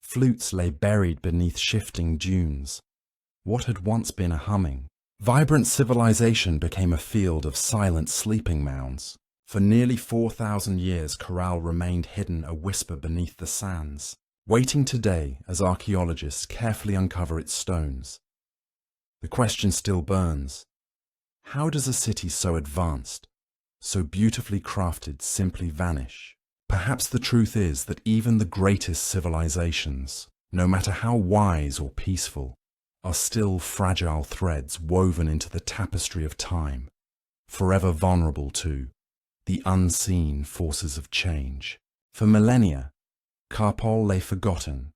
Flutes lay buried beneath shifting dunes. What had once been a humming, vibrant civilization became a field of silent sleeping mounds. For nearly 4,000 years, Corral remained hidden, a whisper beneath the sands, waiting today as archaeologists carefully uncover its stones. The question still burns. How does a city so advanced, so beautifully crafted, simply vanish? Perhaps the truth is that even the greatest civilizations, no matter how wise or peaceful, are still fragile threads woven into the tapestry of time, forever vulnerable to the unseen forces of change. For millennia, Carpel lay forgotten,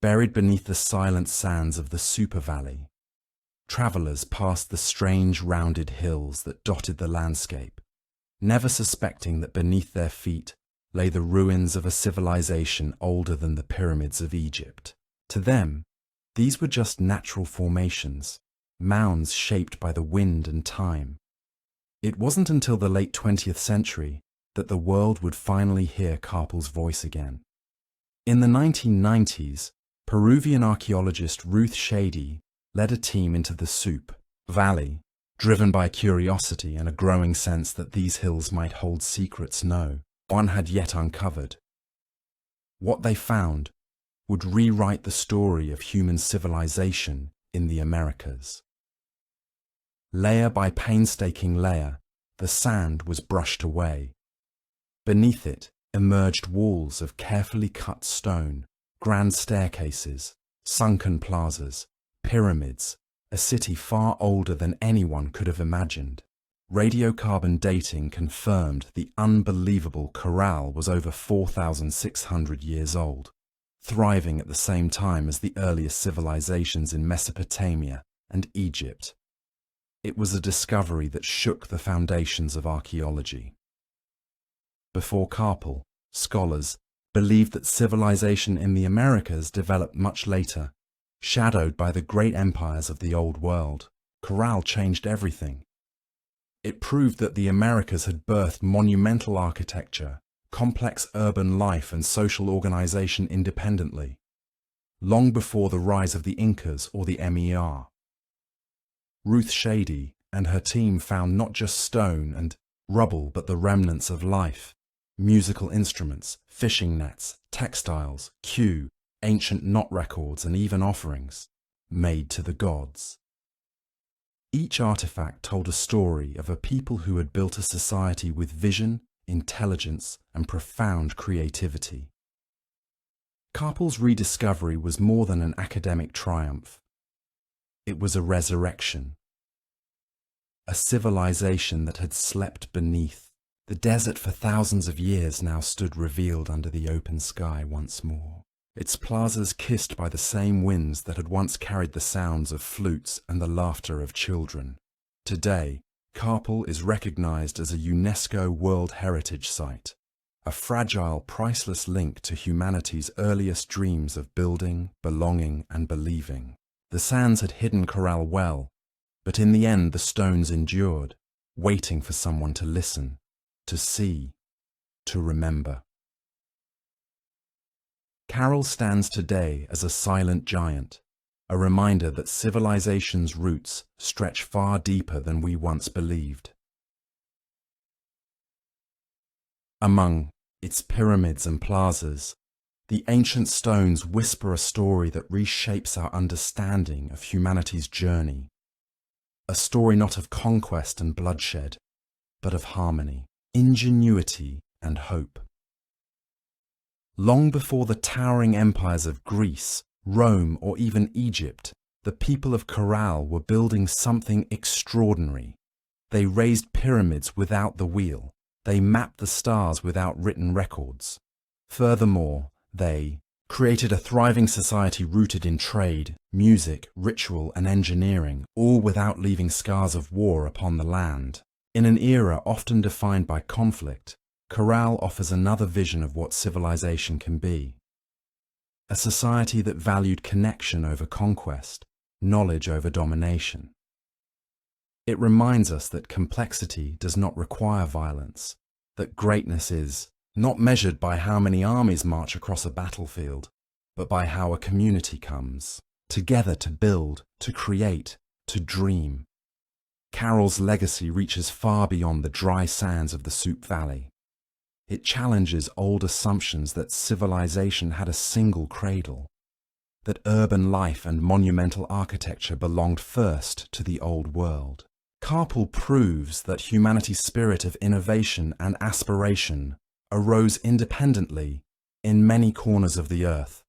buried beneath the silent sands of the Super Valley. Travelers passed the strange rounded hills that dotted the landscape, never suspecting that beneath their feet lay the ruins of a civilization older than the pyramids of Egypt. To them, these were just natural formations, mounds shaped by the wind and time. It wasn't until the late 20th century that the world would finally hear Carpel's voice again. In the 1990s, Peruvian archaeologist Ruth Shady led a team into the Soup Valley, driven by curiosity and a growing sense that these hills might hold secrets no one had yet uncovered. What they found would rewrite the story of human civilization in the Americas. Layer by painstaking layer, the sand was brushed away. Beneath it emerged walls of carefully cut stone, grand staircases, sunken plazas, pyramids, a city far older than anyone could have imagined. Radiocarbon dating confirmed the unbelievable Corral was over 4,600 years old, thriving at the same time as the earliest civilizations in Mesopotamia and Egypt. It was a discovery that shook the foundations of archaeology. Before Carpel, scholars believed that civilization in the Americas developed much later, shadowed by the great empires of the Old World. Corral changed everything. It proved that the Americas had birthed monumental architecture, complex urban life and social organization independently, long before the rise of the Incas or the MER. Ruth Shady and her team found not just stone and rubble but the remnants of life, musical instruments, fishing nets, textiles, queue, ancient knot records and even offerings, made to the gods. Each artifact told a story of a people who had built a society with vision, intelligence, and profound creativity. Carpel's rediscovery was more than an academic triumph. It was a resurrection. A civilization that had slept beneath the desert for thousands of years now stood revealed under the open sky once more. Its plazas kissed by the same winds that had once carried the sounds of flutes and the laughter of children. Today, Carpal is recognized as a UNESCO World Heritage Site, a fragile, priceless link to humanity's earliest dreams of building, belonging, and believing. The sands had hidden Corral well, but in the end the stones endured, waiting for someone to listen, to see, to remember. Carroll stands today as a silent giant, a reminder that civilization's roots stretch far deeper than we once believed. Among its pyramids and plazas, the ancient stones whisper a story that reshapes our understanding of humanity's journey. A story not of conquest and bloodshed, but of harmony, ingenuity, and hope. Long before the towering empires of Greece, Rome, or even Egypt, the people of Corral were building something extraordinary. They raised pyramids without the wheel. They mapped the stars without written records. Furthermore, they created a thriving society rooted in trade, music, ritual, and engineering, all without leaving scars of war upon the land. In an era often defined by conflict, Corral offers another vision of what civilization can be. A society that valued connection over conquest, knowledge over domination. It reminds us that complexity does not require violence, that greatness is not measured by how many armies march across a battlefield, but by how a community comes together to build, to create, to dream. Carroll's legacy reaches far beyond the dry sands of the Soup Valley. It challenges old assumptions that civilization had a single cradle, that urban life and monumental architecture belonged first to the old world. Carpal proves that humanity's spirit of innovation and aspiration arose independently in many corners of the earth,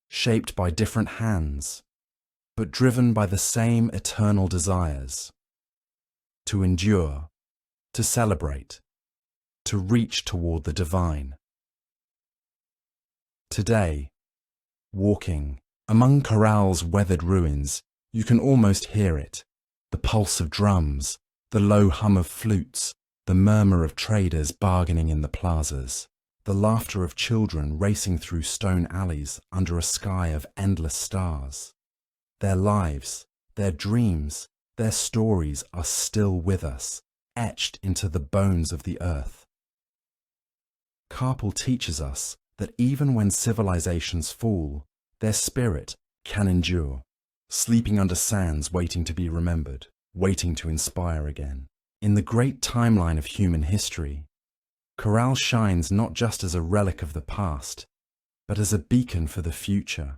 shaped by different hands, but driven by the same eternal desires: to endure, to celebrate, to reach toward the divine. Today, walking among Corral's weathered ruins, you can almost hear it: the pulse of drums, the low hum of flutes, the murmur of traders bargaining in the plazas, the laughter of children racing through stone alleys under a sky of endless stars. Their lives, their dreams, their stories are still with us, etched into the bones of the earth. Carpal teaches us that even when civilizations fall, their spirit can endure, sleeping under sands waiting to be remembered, waiting to inspire again. In the great timeline of human history, Corral shines not just as a relic of the past, but as a beacon for the future.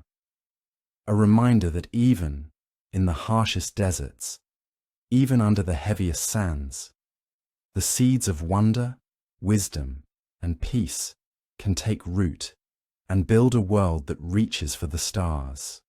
A reminder that even in the harshest deserts, even under the heaviest sands, the seeds of wonder, wisdom, and peace can take root and build a world that reaches for the stars.